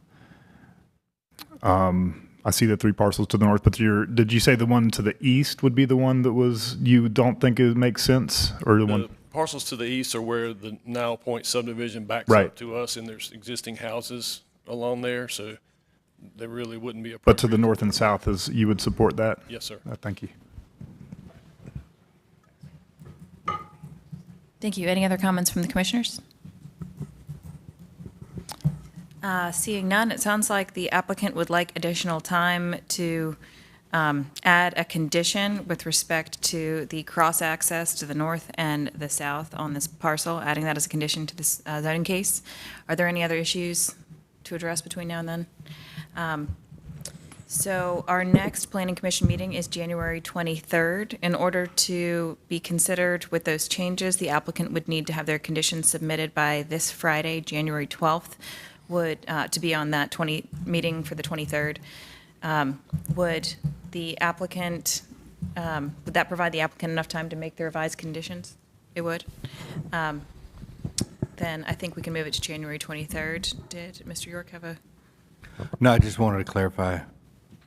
I see the 3 parcels to the north, but did you say the one to the east would be the one that you don't think it makes sense? Or the parcels to the east are where the Nowell Point subdivision backs Right. up to us, and there's existing houses along there, so there really wouldn't be a. But to the north and south, you would support that? Yes, sir. Thank you. Thank you. Any other comments from the commissioners? Seeing none, it sounds like the applicant would like additional time to add a condition with respect to the cross-access to the north and the south on this parcel, adding that as a condition to this zoning case. Are there any other issues to address between now and then? So our next Planning Commission meeting is January 23rd. In order to be considered with those changes, the applicant would need to have their conditions submitted by this Friday, January 12th, to be on that meeting for the 23rd. Would the applicant, would that provide the applicant enough time to make the revised conditions? It would. Then I think we can move it to January 23rd. Did Mr. York have a? No, I just wanted to clarify.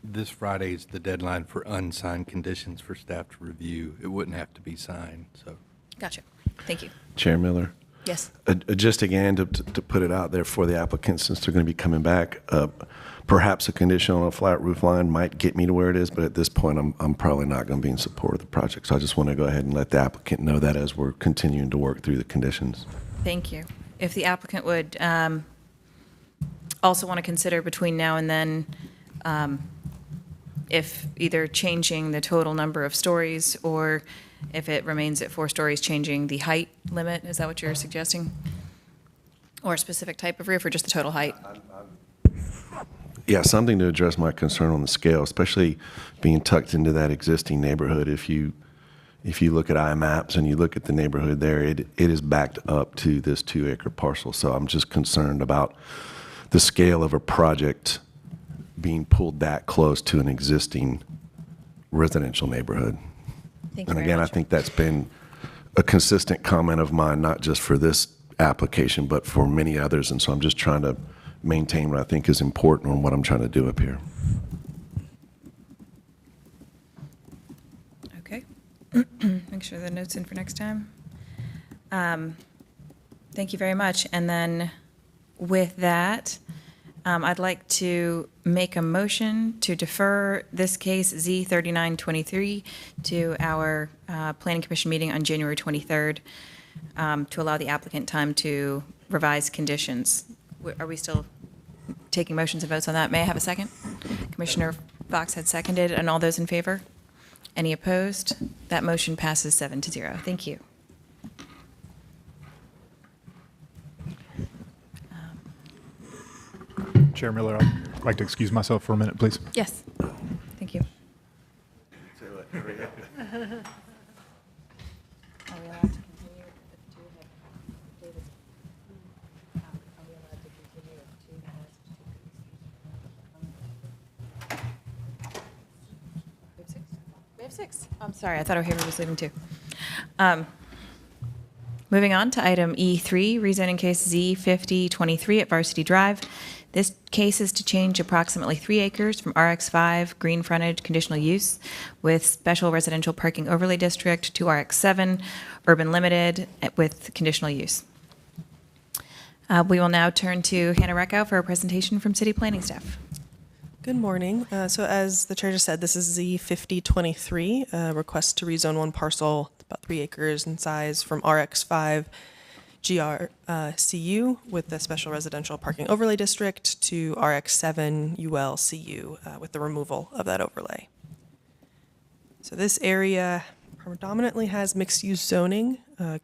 This Friday is the deadline for unsigned conditions for staff to review. It wouldn't have to be signed, so. Gotcha. Thank you. Chair Miller? Yes. Just again, to put it out there for the applicants, since they're going to be coming back, perhaps a condition on a flat roof line might get me to where it is, but at this point, I'm probably not going to be in support of the project. So I just want to go ahead and let the applicant know that as we're continuing to work through the conditions. Thank you. If the applicant would also want to consider between now and then if either changing the total number of stories, or if it remains at 4 stories, changing the height limit. Is that what you're suggesting? Or a specific type of roof, or just the total height? Yeah, something to address my concern on the scale, especially being tucked into that existing neighborhood. If you look at iMaps and you look at the neighborhood there, it is backed up to this 2-acre parcel. So I'm just concerned about the scale of a project being pulled that close to an existing residential neighborhood. Thank you And very again, much. I think that's been a consistent comment of mine, not just for this application, but for many others. And so I'm just trying to maintain what I think is important on what I'm trying to do up here. Okay. Make sure the note's in for next time. Thank you very much. And then with that, I'd like to make a motion to defer this case Z3923 to our Planning Commission meeting on January 23rd, to allow the applicant time to revise conditions. Are we still taking motions and votes on that? May I have a second? Commissioner Fox had seconded, and all those in favor? Any opposed? That motion passes 7-0. Thank you. Chair Miller, I'd like to excuse myself for a minute, please. Yes. Thank you. We have 6. I'm sorry, I thought O'Hara was leaving too. Moving on to item E3, rezoning case Z5023 at Varsity Drive. This case is to change approximately 3 acres from RX5 green frontage conditional use with special residential parking overlay district to RX7 urban limited with conditional use. We will now turn to Hannah Reckow for a presentation from city planning staff. Good morning. So as the chair just said, this is Z5023, a request to rezone one parcel, about 3 acres in size, from RX5 GRCU with the special residential parking overlay district to RX7 ULCU with the removal of that overlay. So this area predominantly has mixed-use zoning,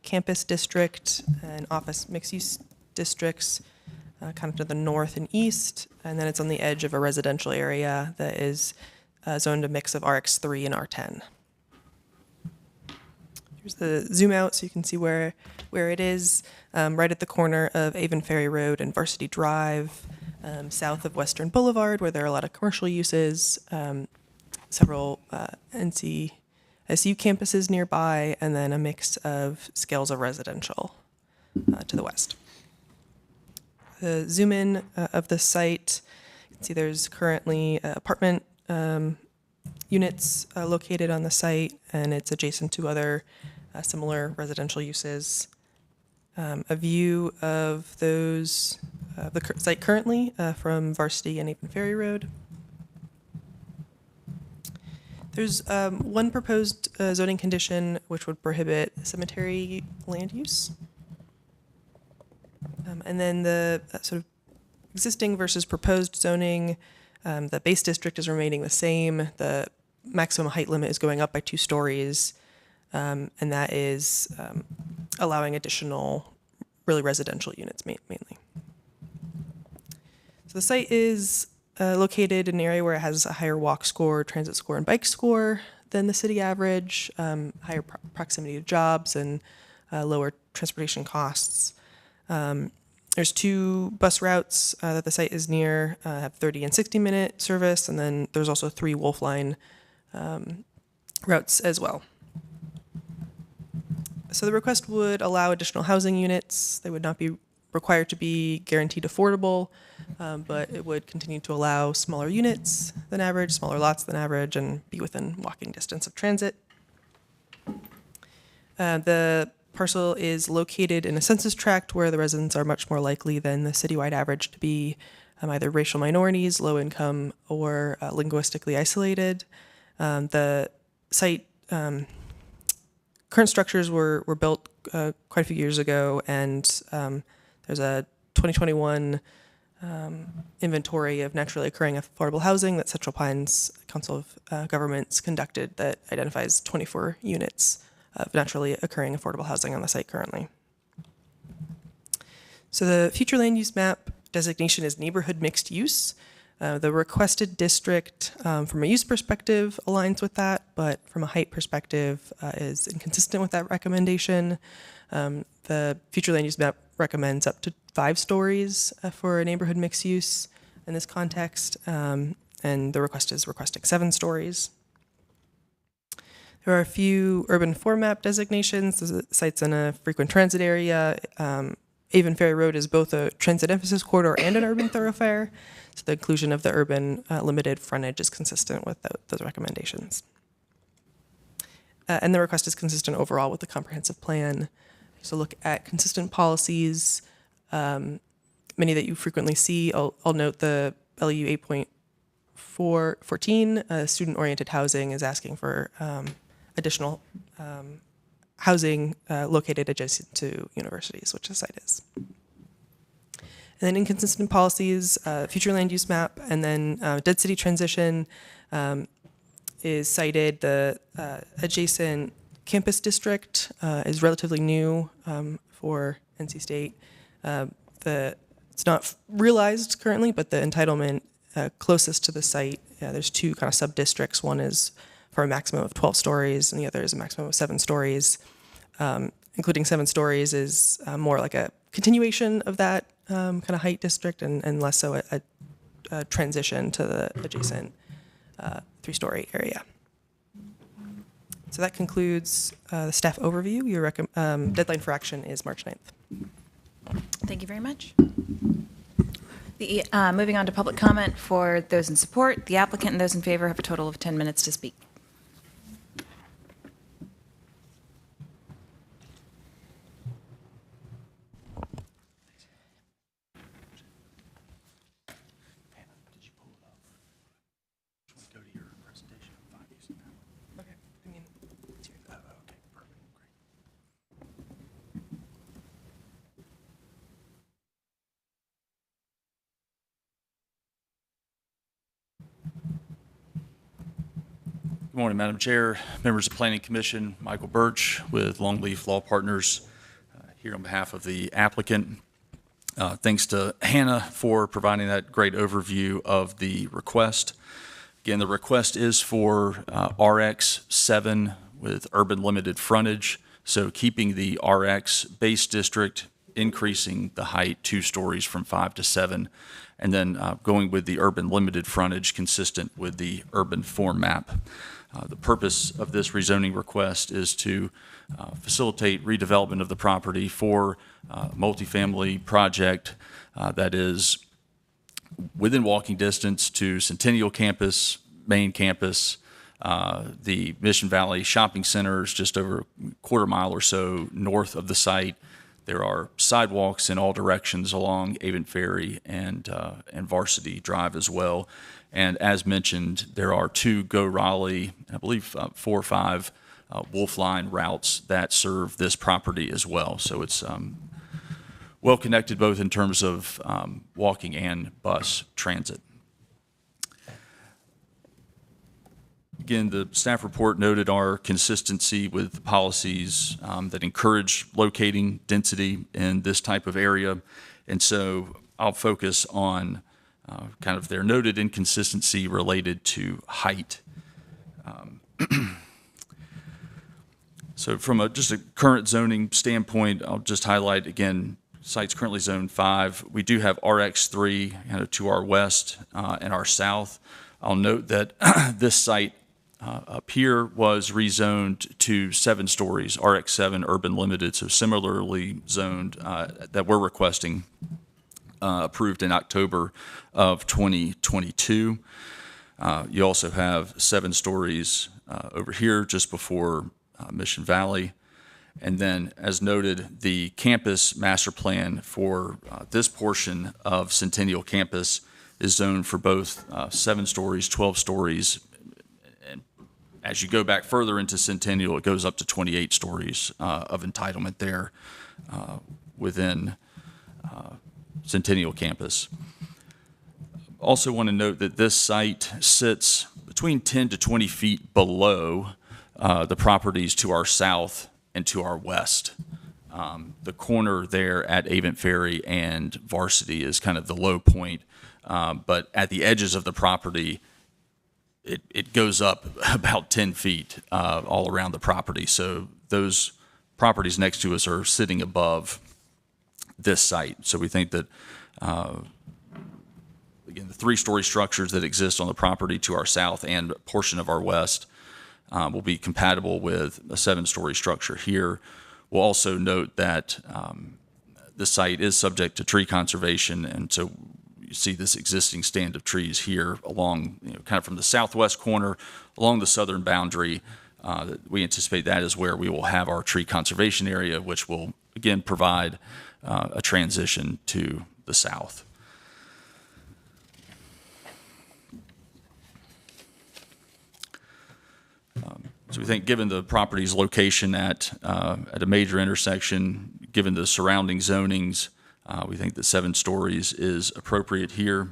campus district and office mixed-use districts, kind of to the north and east, and then it's on the edge of a residential area that is zoned a mix of RX3 and R10. Here's the zoom out so you can see where it is, right at the corner of Avon Ferry Road and Varsity Drive, south of Western Boulevard, where there are a lot of commercial uses, several NCSU campuses nearby, and then a mix of scales of residential to the west. The zoom in of the site, you can see there's currently apartment units located on the site, and it's adjacent to other similar residential uses. A view of those, the site currently from Varsity and Avon Ferry Road. There's one proposed zoning condition which would prohibit cemetery land use. And then the sort of existing versus proposed zoning, the base district is remaining the same. The maximum height limit is going up by 2 stories, and that is allowing additional really residential units mainly. So the site is located in an area where it has a higher walk score, transit score, and bike score than the city average, higher proximity to jobs, and lower transportation costs. There's 2 bus routes that the site is near, have 30 and 60-minute service, and then there's also 3 Wolf Line routes as well. So the request would allow additional housing units. They would not be required to be guaranteed affordable, but it would continue to allow smaller units than average, smaller lots than average, and be within walking distance of transit. The parcel is located in a census tract where the residents are much more likely than the citywide average to be either racial minorities, low income, or linguistically isolated. The site current structures were built quite a few years ago, and there's a 2021 inventory of naturally occurring affordable housing that Central Pines Council of Governments conducted that identifies 24 units of naturally occurring affordable housing on the site currently. So the future land use map designation is neighborhood mixed use. The requested district, from a use perspective, aligns with that, but from a height perspective, is inconsistent with that recommendation. The future land use map recommends up to 5 stories for a neighborhood mixed use in this context, and the request is requesting 7 stories. There are a few urban form map designations. The site's in a frequent transit area. Avon Ferry Road is both a transit emphasis corridor and an urban thoroughfare, so the inclusion of the urban limited frontage is consistent with those recommendations. And the request is consistent overall with the comprehensive plan. So look at consistent policies, many that you frequently see. I'll note the LU 8.14, student-oriented housing, is asking for additional housing located adjacent to universities, which the site is. And then inconsistent policies, future land use map, and then dead city transition is cited. The adjacent campus district is relatively new for NC State. It's not realized currently, but the entitlement closest to the site, there's 2 kind of sub-districts. One is for a maximum of 12 stories, and the other is a maximum of 7 stories. Including 7 stories is more like a continuation of that kind of height district, and less so a transition to the adjacent 3-story area. So that concludes the staff overview. Your deadline for action is March 9th. Thank you very much. Moving on to public comment for those in support. The applicant and those in favor have a total of 10 minutes to speak. Good morning, Madam Chair, members of the Planning Commission. Michael Birch with Longleaf Law Partners here on behalf of the applicant. Thanks to Hannah for providing that great overview of the request. Again, the request is for RX7 with urban limited frontage. So keeping the RX base district, increasing the height 2 stories from 5 to 7, and then going with the urban limited frontage consistent with the urban form map. The purpose of this rezoning request is to facilitate redevelopment of the property for multifamily project that is within walking distance to Centennial Campus, main campus, the Mission Valley Shopping Center is just over a quarter mile or so north of the site. There are sidewalks in all directions along Avon Ferry and Varsity Drive as well. And as mentioned, there are 2 Go Raleigh, I believe 4 or 5 Wolf Line routes that serve this property as well. So it's well connected both in terms of walking and bus transit. Again, the staff report noted our consistency with policies that encourage locating density in this type of area. And so I'll focus on kind of their noted inconsistency related to height. So from just a current zoning standpoint, I'll just highlight again, site's currently zone 5. We do have RX3 kind of to our west and our south. I'll note that this site up here was rezoned to 7 stories, RX7 urban limited, so similarly zoned that we're requesting approved in October of 2022. You also have 7 stories over here just before Mission Valley. And then, as noted, the campus master plan for this portion of Centennial Campus is zoned for both 7 stories, 12 stories. And as you go back further into Centennial, it goes up to 28 stories of entitlement there within Centennial Campus. Also want to note that this site sits between 10 to 20 feet below the properties to our south and to our west. The corner there at Avent Ferry and Varsity is kind of the low point, but at the edges of the property, it goes up about 10 feet all around the property. So those properties next to us are sitting above this site. So we think that, again, the 3-story structures that exist on the property to our south and a portion of our west will be compatible with a 7-story structure here. We'll also note that the site is subject to tree conservation, and so you see this existing stand of trees here along, kind of from the southwest corner along the southern boundary. We anticipate that is where we will have our tree conservation area, which will, again, provide a transition to the south. So we think, given the property's location at a major intersection, given the surrounding zonings, we think that 7 stories is appropriate here.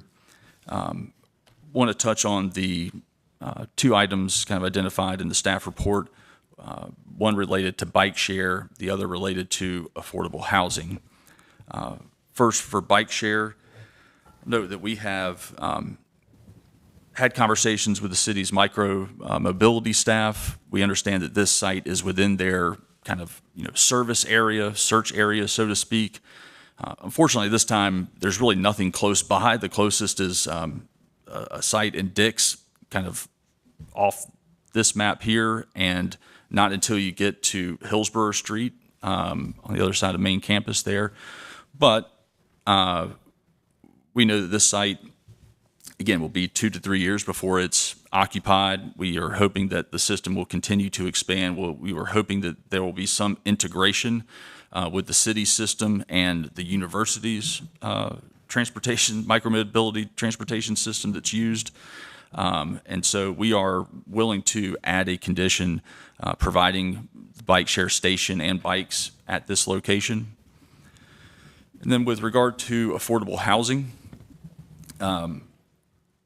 Want to touch on the 2 items kind of identified in the staff report, one related to bike share, the other related to affordable housing. First, for bike share, note that we have had conversations with the city's micro mobility staff. We understand that this site is within their kind of service area, search area, so to speak. Unfortunately, this time there's really nothing close by. The closest is a site in Dix, kind of off this map here, and not until you get to Hillsborough Street on the other side of main campus there. But we know that this site, again, will be 2 to 3 years before it's occupied. We are hoping that the system will continue to expand. We were hoping that there will be some integration with the city system and the university's transportation, micromobility transportation system that's used. And so we are willing to add a condition providing the bike share station and bikes at this location. And then with regard to affordable housing,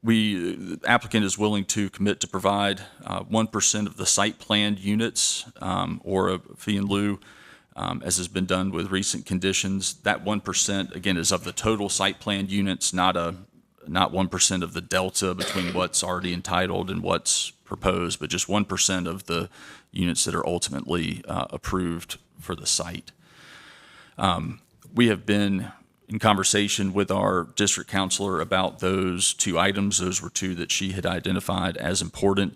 the applicant is willing to commit to provide 1% of the site planned units or a fee in lieu, as has been done with recent conditions. That 1%, again, is of the total site planned units, not 1% of the delta between what's already entitled and what's proposed, but just 1% of the units that are ultimately approved for the site. We have been in conversation with our district counselor about those 2 items. Those were 2 that she had identified as important.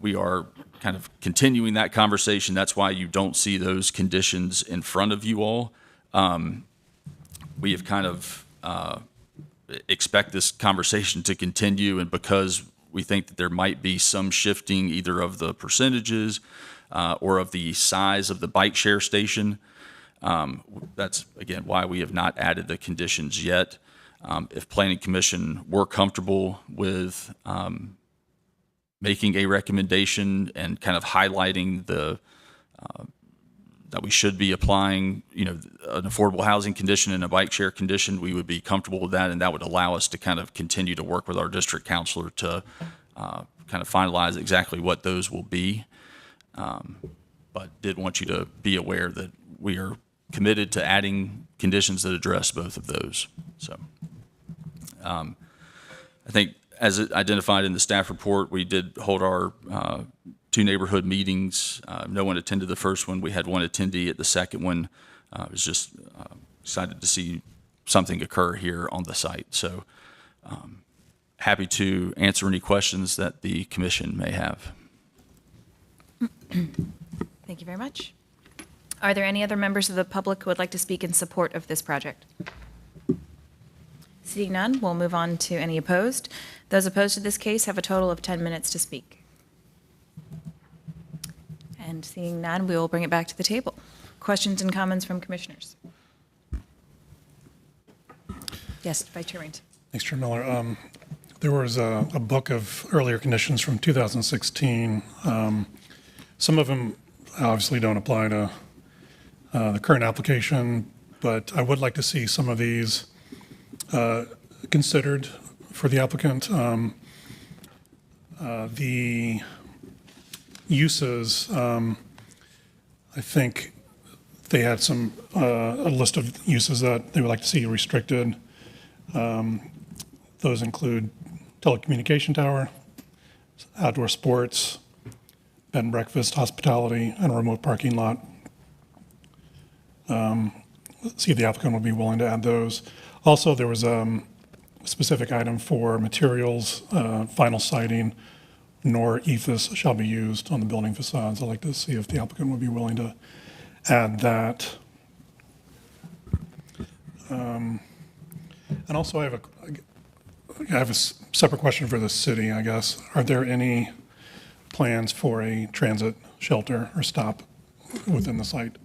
We are kind of continuing that conversation. That's why you don't see those conditions in front of you all. We have kind of expect this conversation to continue, and because we think that there might be some shifting either of the percentages or of the size of the bike share station, that's, again, why we have not added the conditions yet. If Planning Commission were comfortable with making a recommendation and kind of highlighting that we should be applying, an affordable housing condition and a bike share condition, we would be comfortable with that, and that would allow us to kind of continue to work with our district counselor to kind of finalize exactly what those will be. But did want you to be aware that we are committed to adding conditions that address both of those. So I think, as identified in the staff report, we did hold our 2 neighborhood meetings. No one attended the first one. We had 1 attendee at the second one. I was just excited to see something occur here on the site. So happy to answer any questions that the commission may have. Thank you very much. Are there any other members of the public who would like to speak in support of this project? Seeing none, we'll move on to any opposed. Those opposed to this case have a total of 10 minutes to speak. And seeing none, we will bring it back to the table. Questions and comments from commissioners? Yes, Vice Chair Raines. Thanks, Chair Miller. There was a book of earlier conditions from 2016. Some of them obviously don't apply to the current application, but I would like to see some of these considered for the applicant. The uses, I think they had a list of uses that they would like to see restricted. Those include telecommunication tower, outdoor sports, bed and breakfast, hospitality, and a remote parking lot. See if the applicant would be willing to add those. Also, there was a specific item for materials, vinyl siding, nor ethos shall be used on the building facades. I'd like to see if the applicant would be willing to add that. And also, I have a separate question for the city, I guess. Are there any plans for a transit shelter or stop within the site?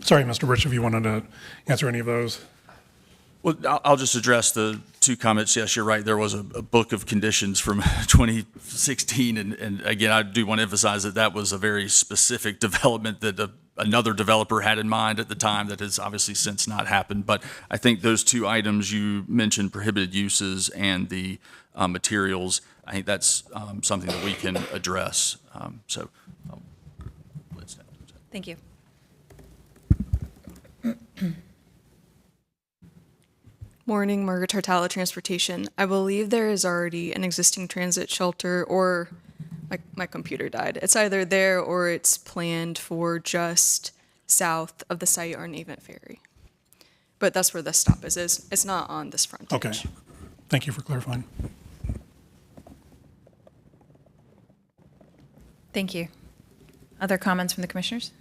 Sorry, Mr. Rich, if you wanted to answer any of those. Well, I'll just address the two comments. Yes, you're right. There was a book of conditions from 2016. And again, I do want to emphasize that that was a very specific development that another developer had in mind at the time that has obviously since not happened. But I think those two items you mentioned, prohibited uses and the materials, I think that's something that we can address. Thank you. Morning, Margaret Tartalla, Transportation. I believe there is already an existing transit shelter, or my computer died. It's either there or it's planned for just south of the site or an Avent Ferry. But that's where the stop is. It's not on this frontage. Okay. Thank you for clarifying. Thank you. Other comments from the commissioners?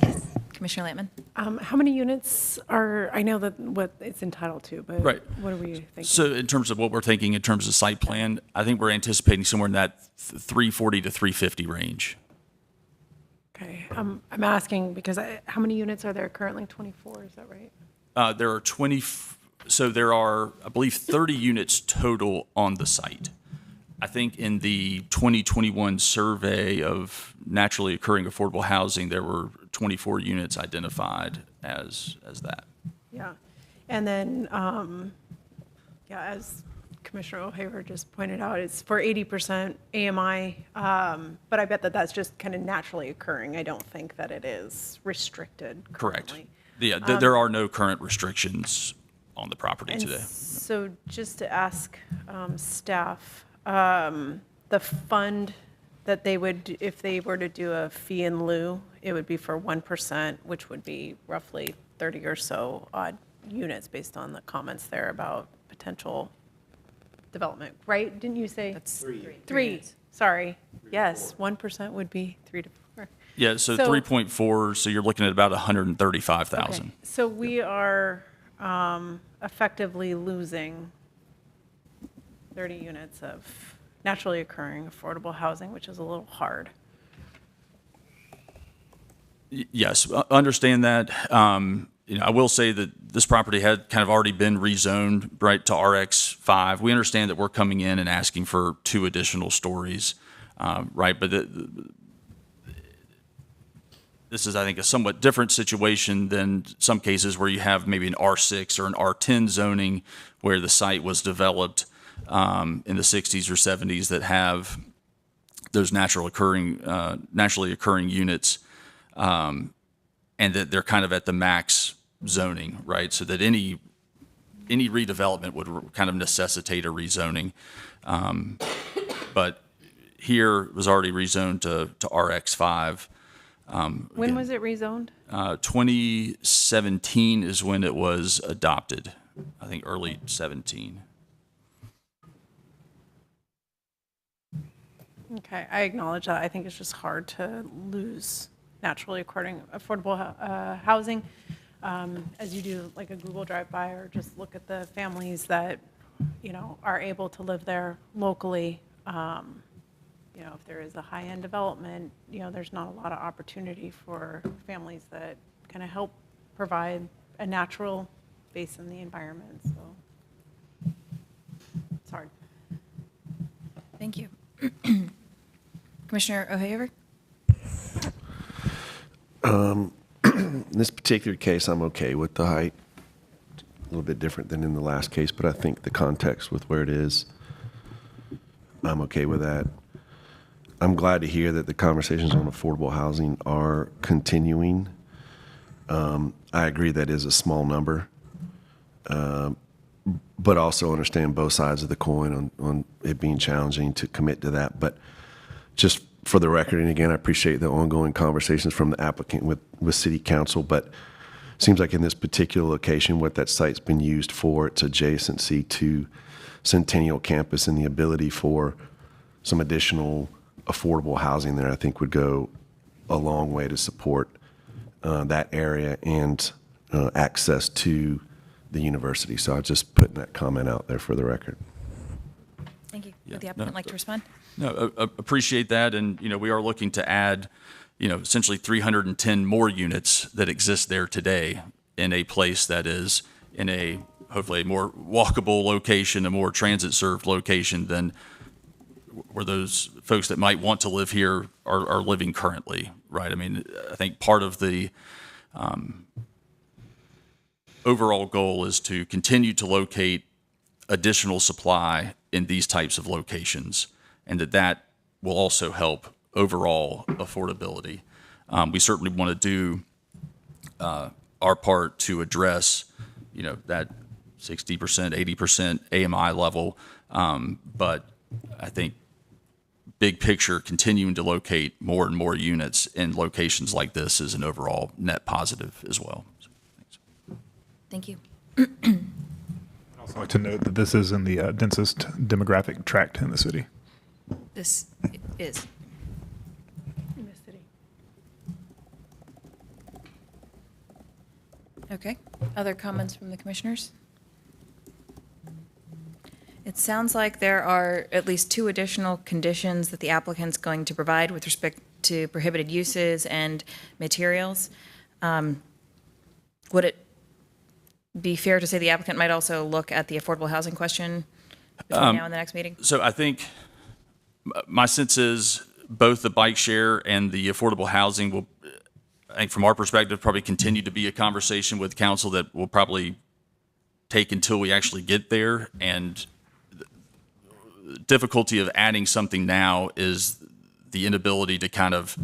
Yes, Commissioner Lampman. How many units are, I know that what it's entitled to, but Right. what are we thinking? So in terms of what we're thinking in terms of site plan, I think we're anticipating somewhere in that 340 to 350 range. Okay, I'm asking because how many units are there currently? 24, is that right? There are 20, so there are, I believe, 30 units total on the site. I think in the 2021 survey of naturally occurring affordable housing, there were 24 units identified as that. Yeah, and then, as Commissioner O'Haver just pointed out, it's for 80% AMI, but I bet that that's just kind of naturally occurring. I don't think that it is restricted currently. Correct. Yeah, there are no current restrictions on the property today. So just to ask staff, the fund that they would, if they were to do a fee in lieu, it would be for 1%, which would be roughly 30 or so odd units based on the comments there about potential development, right? Didn't you say? That's three. Sorry. Yes, 1% would be 3 to 4. Yeah, so 3.4, so you're looking at about 135,000. Okay. So we are effectively losing 30 units of naturally occurring affordable housing, which is a little hard. Yes, understand that. I will say that this property had kind of already been rezoned right to RX5. We understand that we're coming in and asking for 2 additional stories, right? But this is, I think, a somewhat different situation than some cases where you have maybe an R6 or an R10 zoning where the site was developed in the 60s or 70s that have those naturally occurring units, and that they're kind of at the max zoning, right? So that any redevelopment would kind of necessitate a rezoning. But here it was already rezoned to RX5. When was it rezoned? 2017 is when it was adopted. I think early 17. Okay, I acknowledge that. I think it's just hard to lose naturally occurring affordable housing. As you do like a Google drive-by or just look at the families that, are able to live there locally. If there is a high-end development, there's not a lot of opportunity for families that kind of help provide a natural base in the environment, so it's hard. Thank you. Commissioner O'Haver? In this particular case, I'm okay with the height. A little bit different than in the last case, but I think the context with where it is, I'm okay with that. I'm glad to hear that the conversations on affordable housing are continuing. I agree that is a small number, but also understand both sides of the coin on it being challenging to commit to that. But just for the record, and again, I appreciate the ongoing conversations from the applicant with City Council, but seems like in this particular location, what that site's been used for, its adjacency to Centennial Campus and the ability for some additional affordable housing there, I think would go a long way to support that area and access to the university. So I'm just putting that comment out there for the record. Thank you. Would the applicant like to respond? No, appreciate that. And, we are looking to add, essentially 310 more units that exist there today in a place that is in a, hopefully a more walkable location, a more transit-served location than where those folks that might want to live here are living currently, right? I mean, I think part of the overall goal is to continue to locate additional supply in these types of locations, and that will also help overall affordability. We certainly want to do our part to address, that 60%, 80% AMI level, but I think big picture, continuing to locate more and more units in locations like this is an overall net positive as well. So, thanks. Thank you. I'd also like to note that this is in the densest demographic tract in the city. This is. In the city. Okay. Other comments from the commissioners? It sounds like there are at least 2 additional conditions that the applicant's going to provide with respect to prohibited uses and materials. Would it be fair to say the applicant might also look at the affordable housing question between now and the next meeting? So I think my sense is both the bike share and the affordable housing will, I think from our perspective, probably continue to be a conversation with council that will probably take until we actually get there. And the difficulty of adding something now is the inability to kind of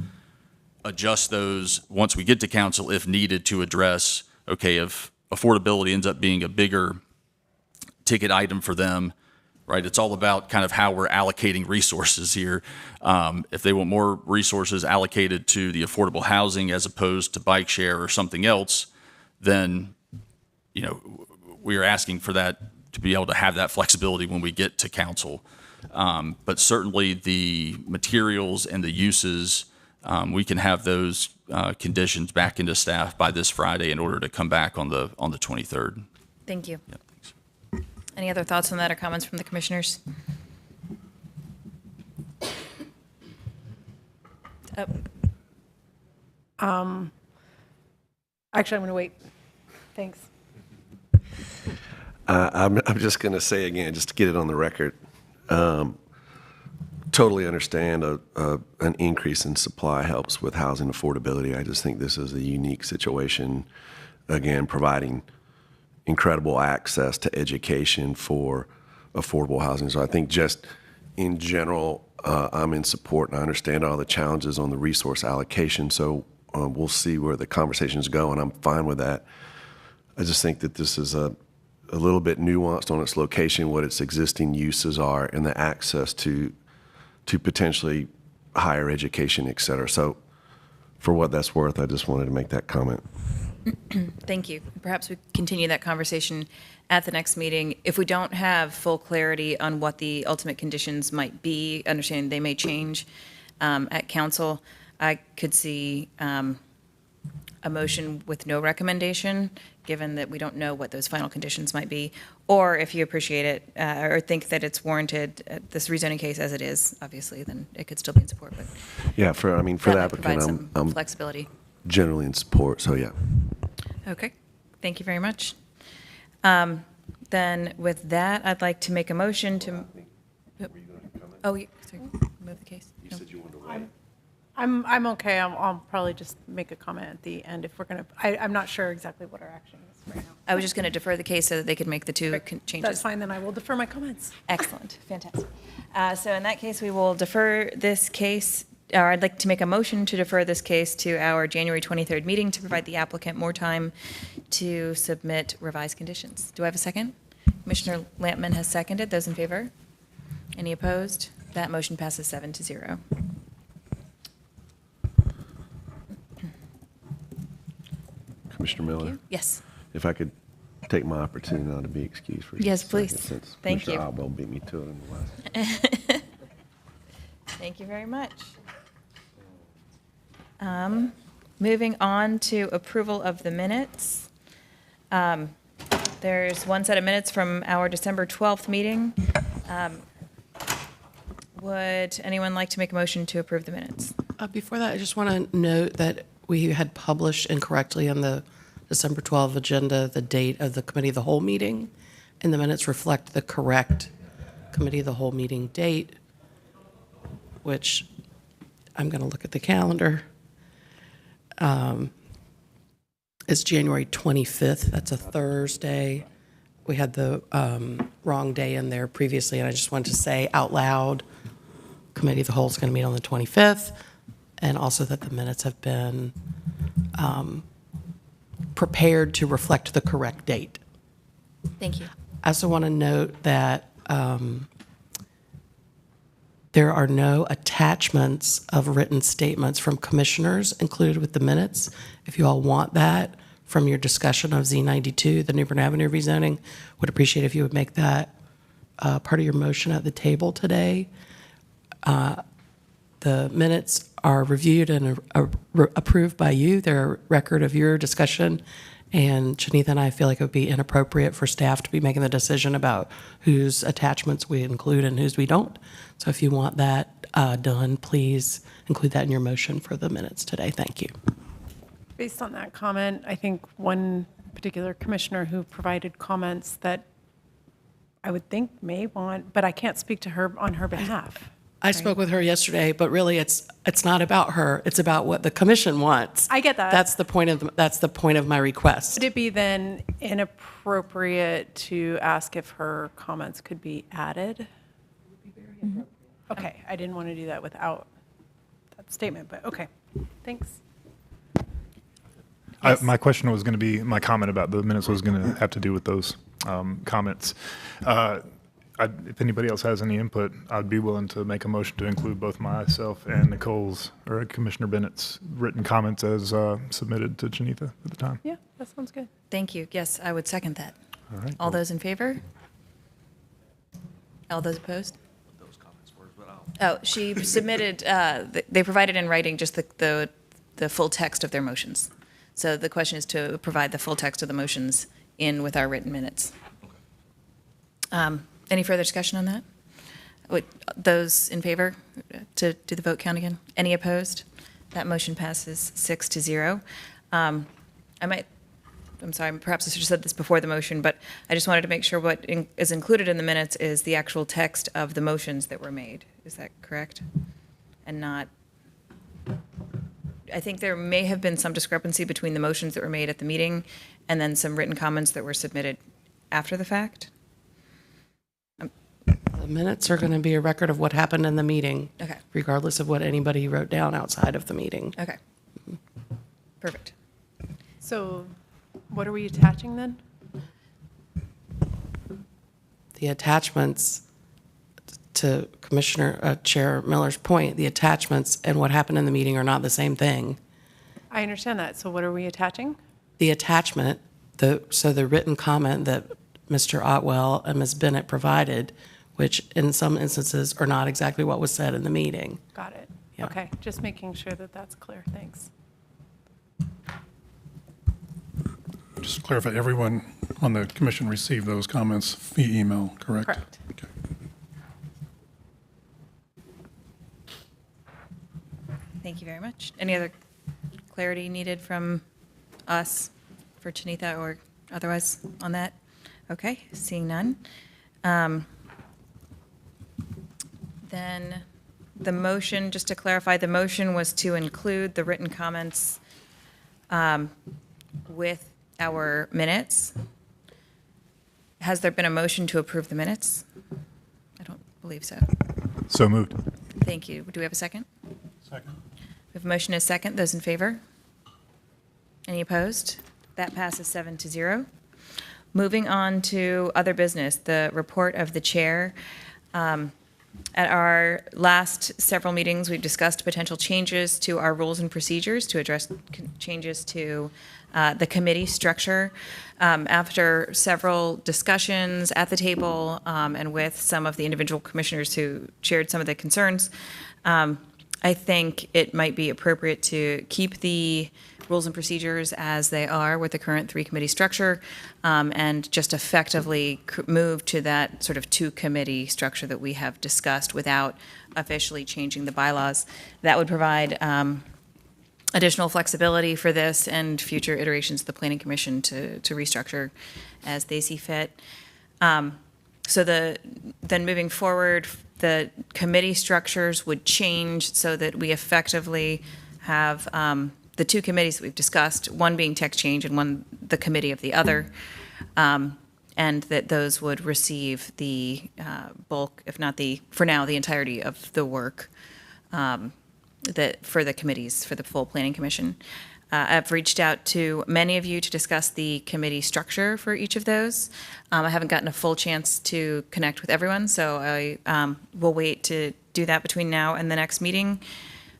adjust those once we get to council if needed to address, okay, if affordability ends up being a bigger ticket item for them, right? It's all about kind of how we're allocating resources here. If they want more resources allocated to the affordable housing as opposed to bike share or something else, then, we are asking for that to be able to have that flexibility when we get to council. But certainly the materials and the uses, we can have those conditions back into staff by this Friday in order to come back on the 23rd. Thank you. Yeah, thanks. Any other thoughts on that or comments from the commissioners? Actually, I'm going to wait. Thanks. I'm just going to say again, just to get it on the record, totally understand an increase in supply helps with housing affordability. I just think this is a unique situation, again, providing incredible access to education for affordable housing. So I think just in general, I'm in support and I understand all the challenges on the resource allocation. So we'll see where the conversations go, and I'm fine with that. I just think that this is a little bit nuanced on its location, what its existing uses are, and the access to potentially higher education, et cetera. So for what that's worth, I just wanted to make that comment. Thank you. Perhaps we continue that conversation at the next meeting. If we don't have full clarity on what the ultimate conditions might be, understanding they may change at council, I could see a motion with no recommendation, given that we don't know what those final conditions might be. Or if you appreciate it or think that it's warranted, this rezoning case as it is, obviously, then it could still be in support. But Yeah, for the that might applicant, provide some I'm flexibility. generally in support, so yeah. Okay, thank you very much. Then with that, I'd like to make a motion to. Oh, sorry, move the case. You No. said you wanted to I'm okay. I'll probably just make a comment at the end if we're going to, I'm not sure exactly what our action is right now. I was just going to defer the case so that they could make the two changes. That's fine, then I will defer my comments. Excellent, fantastic. So in that case, we will defer this case, or I'd like to make a motion to defer this case to our January 23rd meeting to provide the applicant more time to submit revised conditions. Do I have a second? Commissioner Lampman has seconded. Those in favor? Any opposed? That motion passes 7-0. Commissioner Miller? Yes. If I could take my opportunity now to be excused for just Yes, a second, please. since Thank Commissioner you. Otwell beat me to it in the last. Thank you very much. Moving on to approval of the minutes. There's one set of minutes from our December 12th meeting. Would anyone like to make a motion to approve the minutes? Before that, I just want to note that we had published incorrectly on the December 12 agenda the date of the Committee of the Whole meeting, and the minutes reflect the correct Committee of the Whole meeting date, which I'm going to look at the calendar. It's January 25th. That's a Thursday. We had the wrong day in there previously, and I just wanted to say out loud, Committee of the Whole is going to meet on the 25th, and also that the minutes have been prepared to reflect the correct date. Thank you. I also want to note that there are no attachments of written statements from commissioners included with the minutes. If you all want that from your discussion of Z92, the Newbern Avenue rezoning, would appreciate if you would make that part of your motion at the table today. The minutes are reviewed and approved by you. They're a record of your discussion. And Shanitha and I feel like it would be inappropriate for staff to be making the decision about whose attachments we include and whose we don't. So if you want that done, please include that in your motion for the minutes today. Thank you. Based on that comment, I think one particular commissioner who provided comments that I would think may want, but I can't speak to her on her behalf. I spoke with her yesterday, but really it's not about her. It's about what the commission wants. I get that. That's the point of my request. Would it be then inappropriate to ask if her comments could be added? Okay, I didn't want to do that without that statement, but okay, thanks. My question was going to be, my comment about the minutes was going to have to do with those comments. If anybody else has any input, I'd be willing to make a motion to include both myself and Nicole's, or Commissioner Bennett's written comments as submitted to Shanitha at the time. Yeah, that sounds good. Thank you. Yes, I would second that. All right. All those in favor? All those opposed? Oh, she submitted, they provided in writing just the full text of their motions. So the question is to provide the full text of the motions in with our written minutes. Any further discussion on that? Those in favor, to do the vote count again? Any opposed? That motion passes 6-0. I'm sorry, perhaps I should have said this before the motion, but I just wanted to make sure what is included in the minutes is the actual text of the motions that were made. Is that correct? And not, I think there may have been some discrepancy between the motions that were made at the meeting and then some written comments that were submitted after the fact. The minutes are going to be a record of what happened in the meeting, Okay. regardless of what anybody wrote down outside of the meeting. Okay. Perfect. So what are we attaching then? The attachments, to Commissioner Chair Miller's point, the attachments and what happened in the meeting are not the same thing. I understand that. So what are we attaching? The attachment, the written comment that Mr. Otwell and Ms. Bennett provided, which in some instances are not exactly what was said in the meeting. Got it. Yeah. Okay, just making sure that that's clear. Thanks. Just to clarify, everyone on the commission received those comments via email, correct? Correct. Okay. Thank you very much. Any other clarity needed from us for Shanitha or otherwise on that? Okay, seeing none. Then the motion, just to clarify, the motion was to include the written comments with our minutes. Has there been a motion to approve the minutes? I don't believe so. So moved. Thank you. Do we have a second? Second. We have a motion and a second. Those in favor? Any opposed? That passes 7-0. Moving on to other business, the report of the chair. At our last several meetings, we've discussed potential changes to our rules and procedures to address changes to the committee structure. After several discussions at the table and with some of the individual commissioners who shared some of the concerns, I think it might be appropriate to keep the rules and procedures as they are with the current three-committee structure, and just effectively move to that sort of two-committee structure that we have discussed without officially changing the bylaws. That would provide additional flexibility for this and future iterations of the Planning Commission to restructure as they see fit. So then moving forward, the committee structures would change so that we effectively have the two committees that we've discussed, one being text change and one the committee of the other, and that those would receive the bulk, if not for now, the entirety of the work for the committees, for the full Planning Commission. I've reached out to many of you to discuss the committee structure for each of those. I haven't gotten a full chance to connect with everyone, so I will wait to do that between now and the next meeting.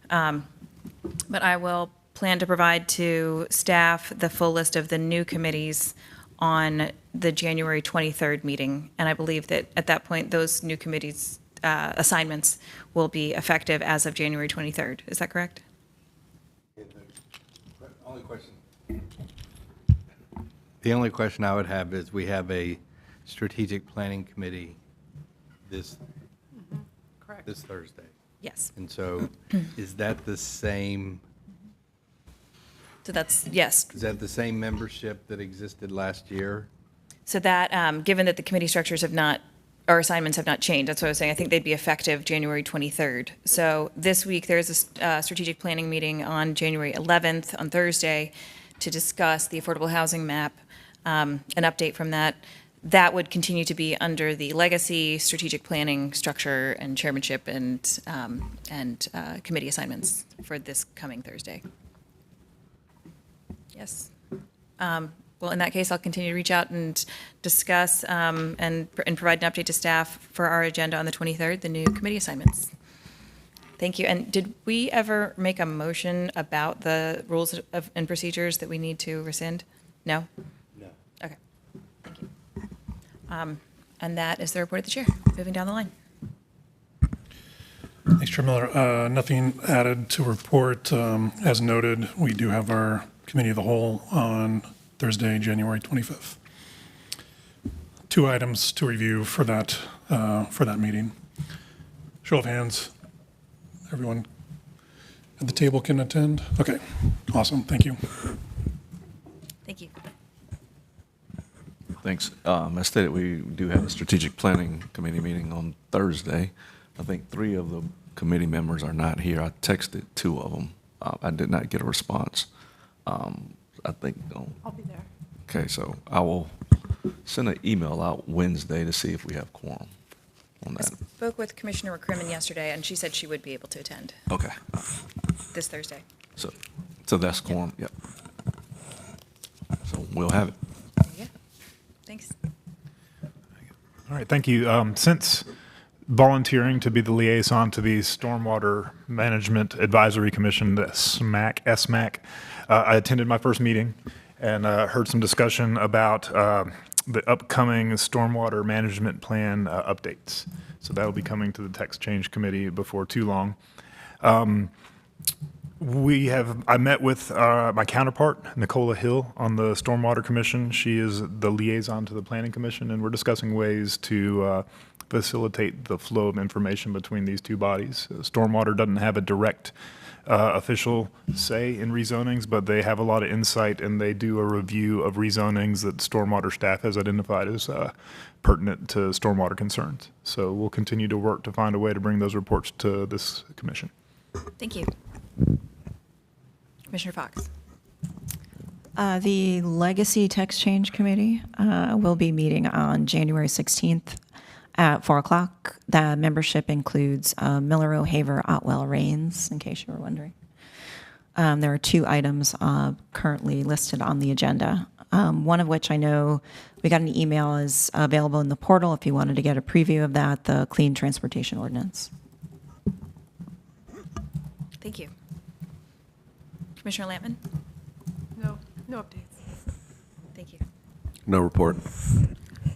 But I will plan to provide to staff the full list of the new committees on the January 23rd meeting. And I believe that at that point, those new committees' assignments will be effective as of January 23rd. Is that correct? The only question I would have is we have a strategic planning committee this Thursday. Yes. And so is that the same? So that's, yes. Is that the same membership that existed last year? So that, given that the committee structures have not, our assignments have not changed, that's what I was saying, I think they'd be effective January 23rd. So this week, there's a strategic planning meeting on January 11th, on Thursday, to discuss the affordable housing map, an update from that. That would continue to be under the legacy strategic planning structure and chairmanship and committee assignments for this coming Thursday. Yes. Well, in that case, I'll continue to reach out and discuss and provide an update to staff for our agenda on the 23rd, the new committee assignments. Thank you. And did we ever make a motion about the rules and procedures that we need to rescind? No? No. Okay. Thank you. And that is the report of the chair. Moving down the line. Thanks, Chair Miller. Nothing added to report. As noted, we do have our committee of the whole on Thursday, January 25th. 2 items to review for that meeting. Show of hands. Everyone at the table can attend? Okay, awesome, thank you. Thank you. Thanks. As stated, we do have a strategic planning committee meeting on Thursday. I think 3 of the committee members are not here. I texted 2 of them. I did not get a response. I think. I'll be there. Okay, so I will send an email out Wednesday to see if we have quorum on I that. spoke with Commissioner McCrimmon yesterday, and she said she would be able to attend Okay. this Thursday. So that's quorum. Yep. So we'll have it. Yeah. Thanks. All right, thank you. Since volunteering to be the liaison to the Stormwater Management Advisory Commission, the SMAC, I attended my first meeting and heard some discussion about the upcoming Stormwater Management Plan updates. So that will be coming to the Text Change Committee before too long. I met with my counterpart, Nicola Hill, on the Stormwater Commission. She is the liaison to the Planning Commission, and we're discussing ways to facilitate the flow of information between these 2 bodies. Stormwater doesn't have a direct official say in rezonings, but they have a lot of insight, and they do a review of rezonings that stormwater staff has identified as pertinent to stormwater concerns. So we'll continue to work to find a way to bring those reports to this commission. Thank you. Commissioner Fox. The Legacy Text Change Committee will be meeting on January 16th at 4 o'clock. The membership includes Miller, O'Haver, Otwell, Rains, in case you were wondering. There are 2 items currently listed on the agenda, one of which I know we got an email is available in the portal if you wanted to get a preview of that, the Clean Transportation Ordinance. Thank you. Commissioner Lampman? No updates. Thank you. No report.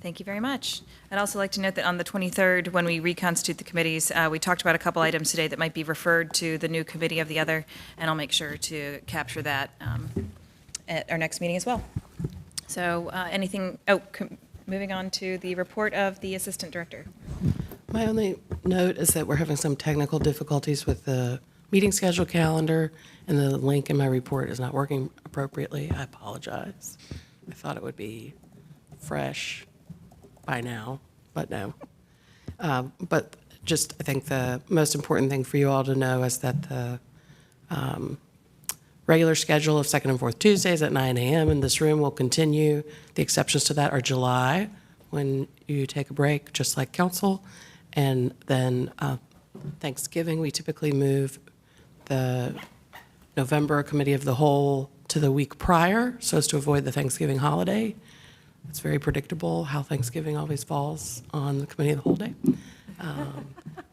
Thank you very much. I'd also like to note that on the 23rd, when we reconstitute the committees, we talked about a couple items today that might be referred to the new committee of the other, and I'll make sure to capture that at our next meeting as well. So moving on to the report of the Assistant Director. My only note is that we're having some technical difficulties with the meeting schedule calendar, and the link in my report is not working appropriately. I apologize. I thought it would be fresh by now, but no. But just, I think the most important thing for you all to know is that the regular schedule of second and fourth Tuesdays at 9 a.m. in this room will continue. The exceptions to that are July, when you take a break, just like council, and then Thanksgiving, we typically move the November Committee of the Whole to the week prior, so as to avoid the Thanksgiving holiday. It's very predictable how Thanksgiving always falls on the Committee of the Whole day.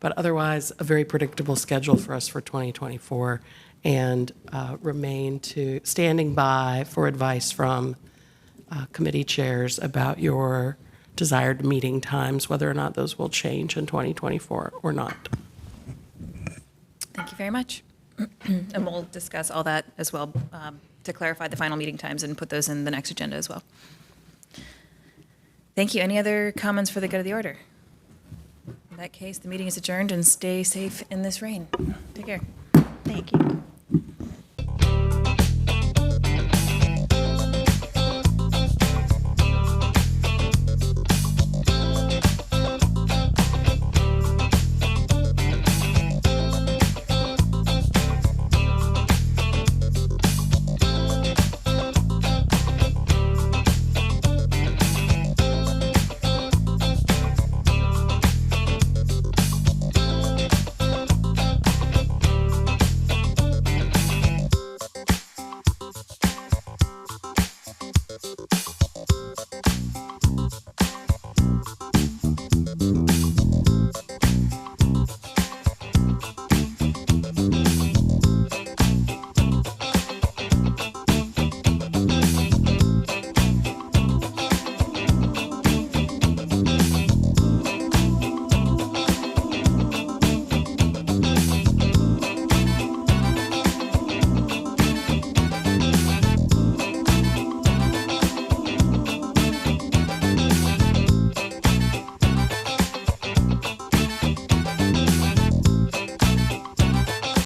But otherwise, a very predictable schedule for us for 2024, and remain to standing by for advice from committee chairs about your desired meeting times, whether or not those will change in 2024 or not. Thank you very much. And we'll discuss all that as well to clarify the final meeting times and put those in the next agenda as well. Thank you. Any other comments for the good of the order? In that case, the meeting is adjourned, and stay safe in this rain. Take care. Thank you.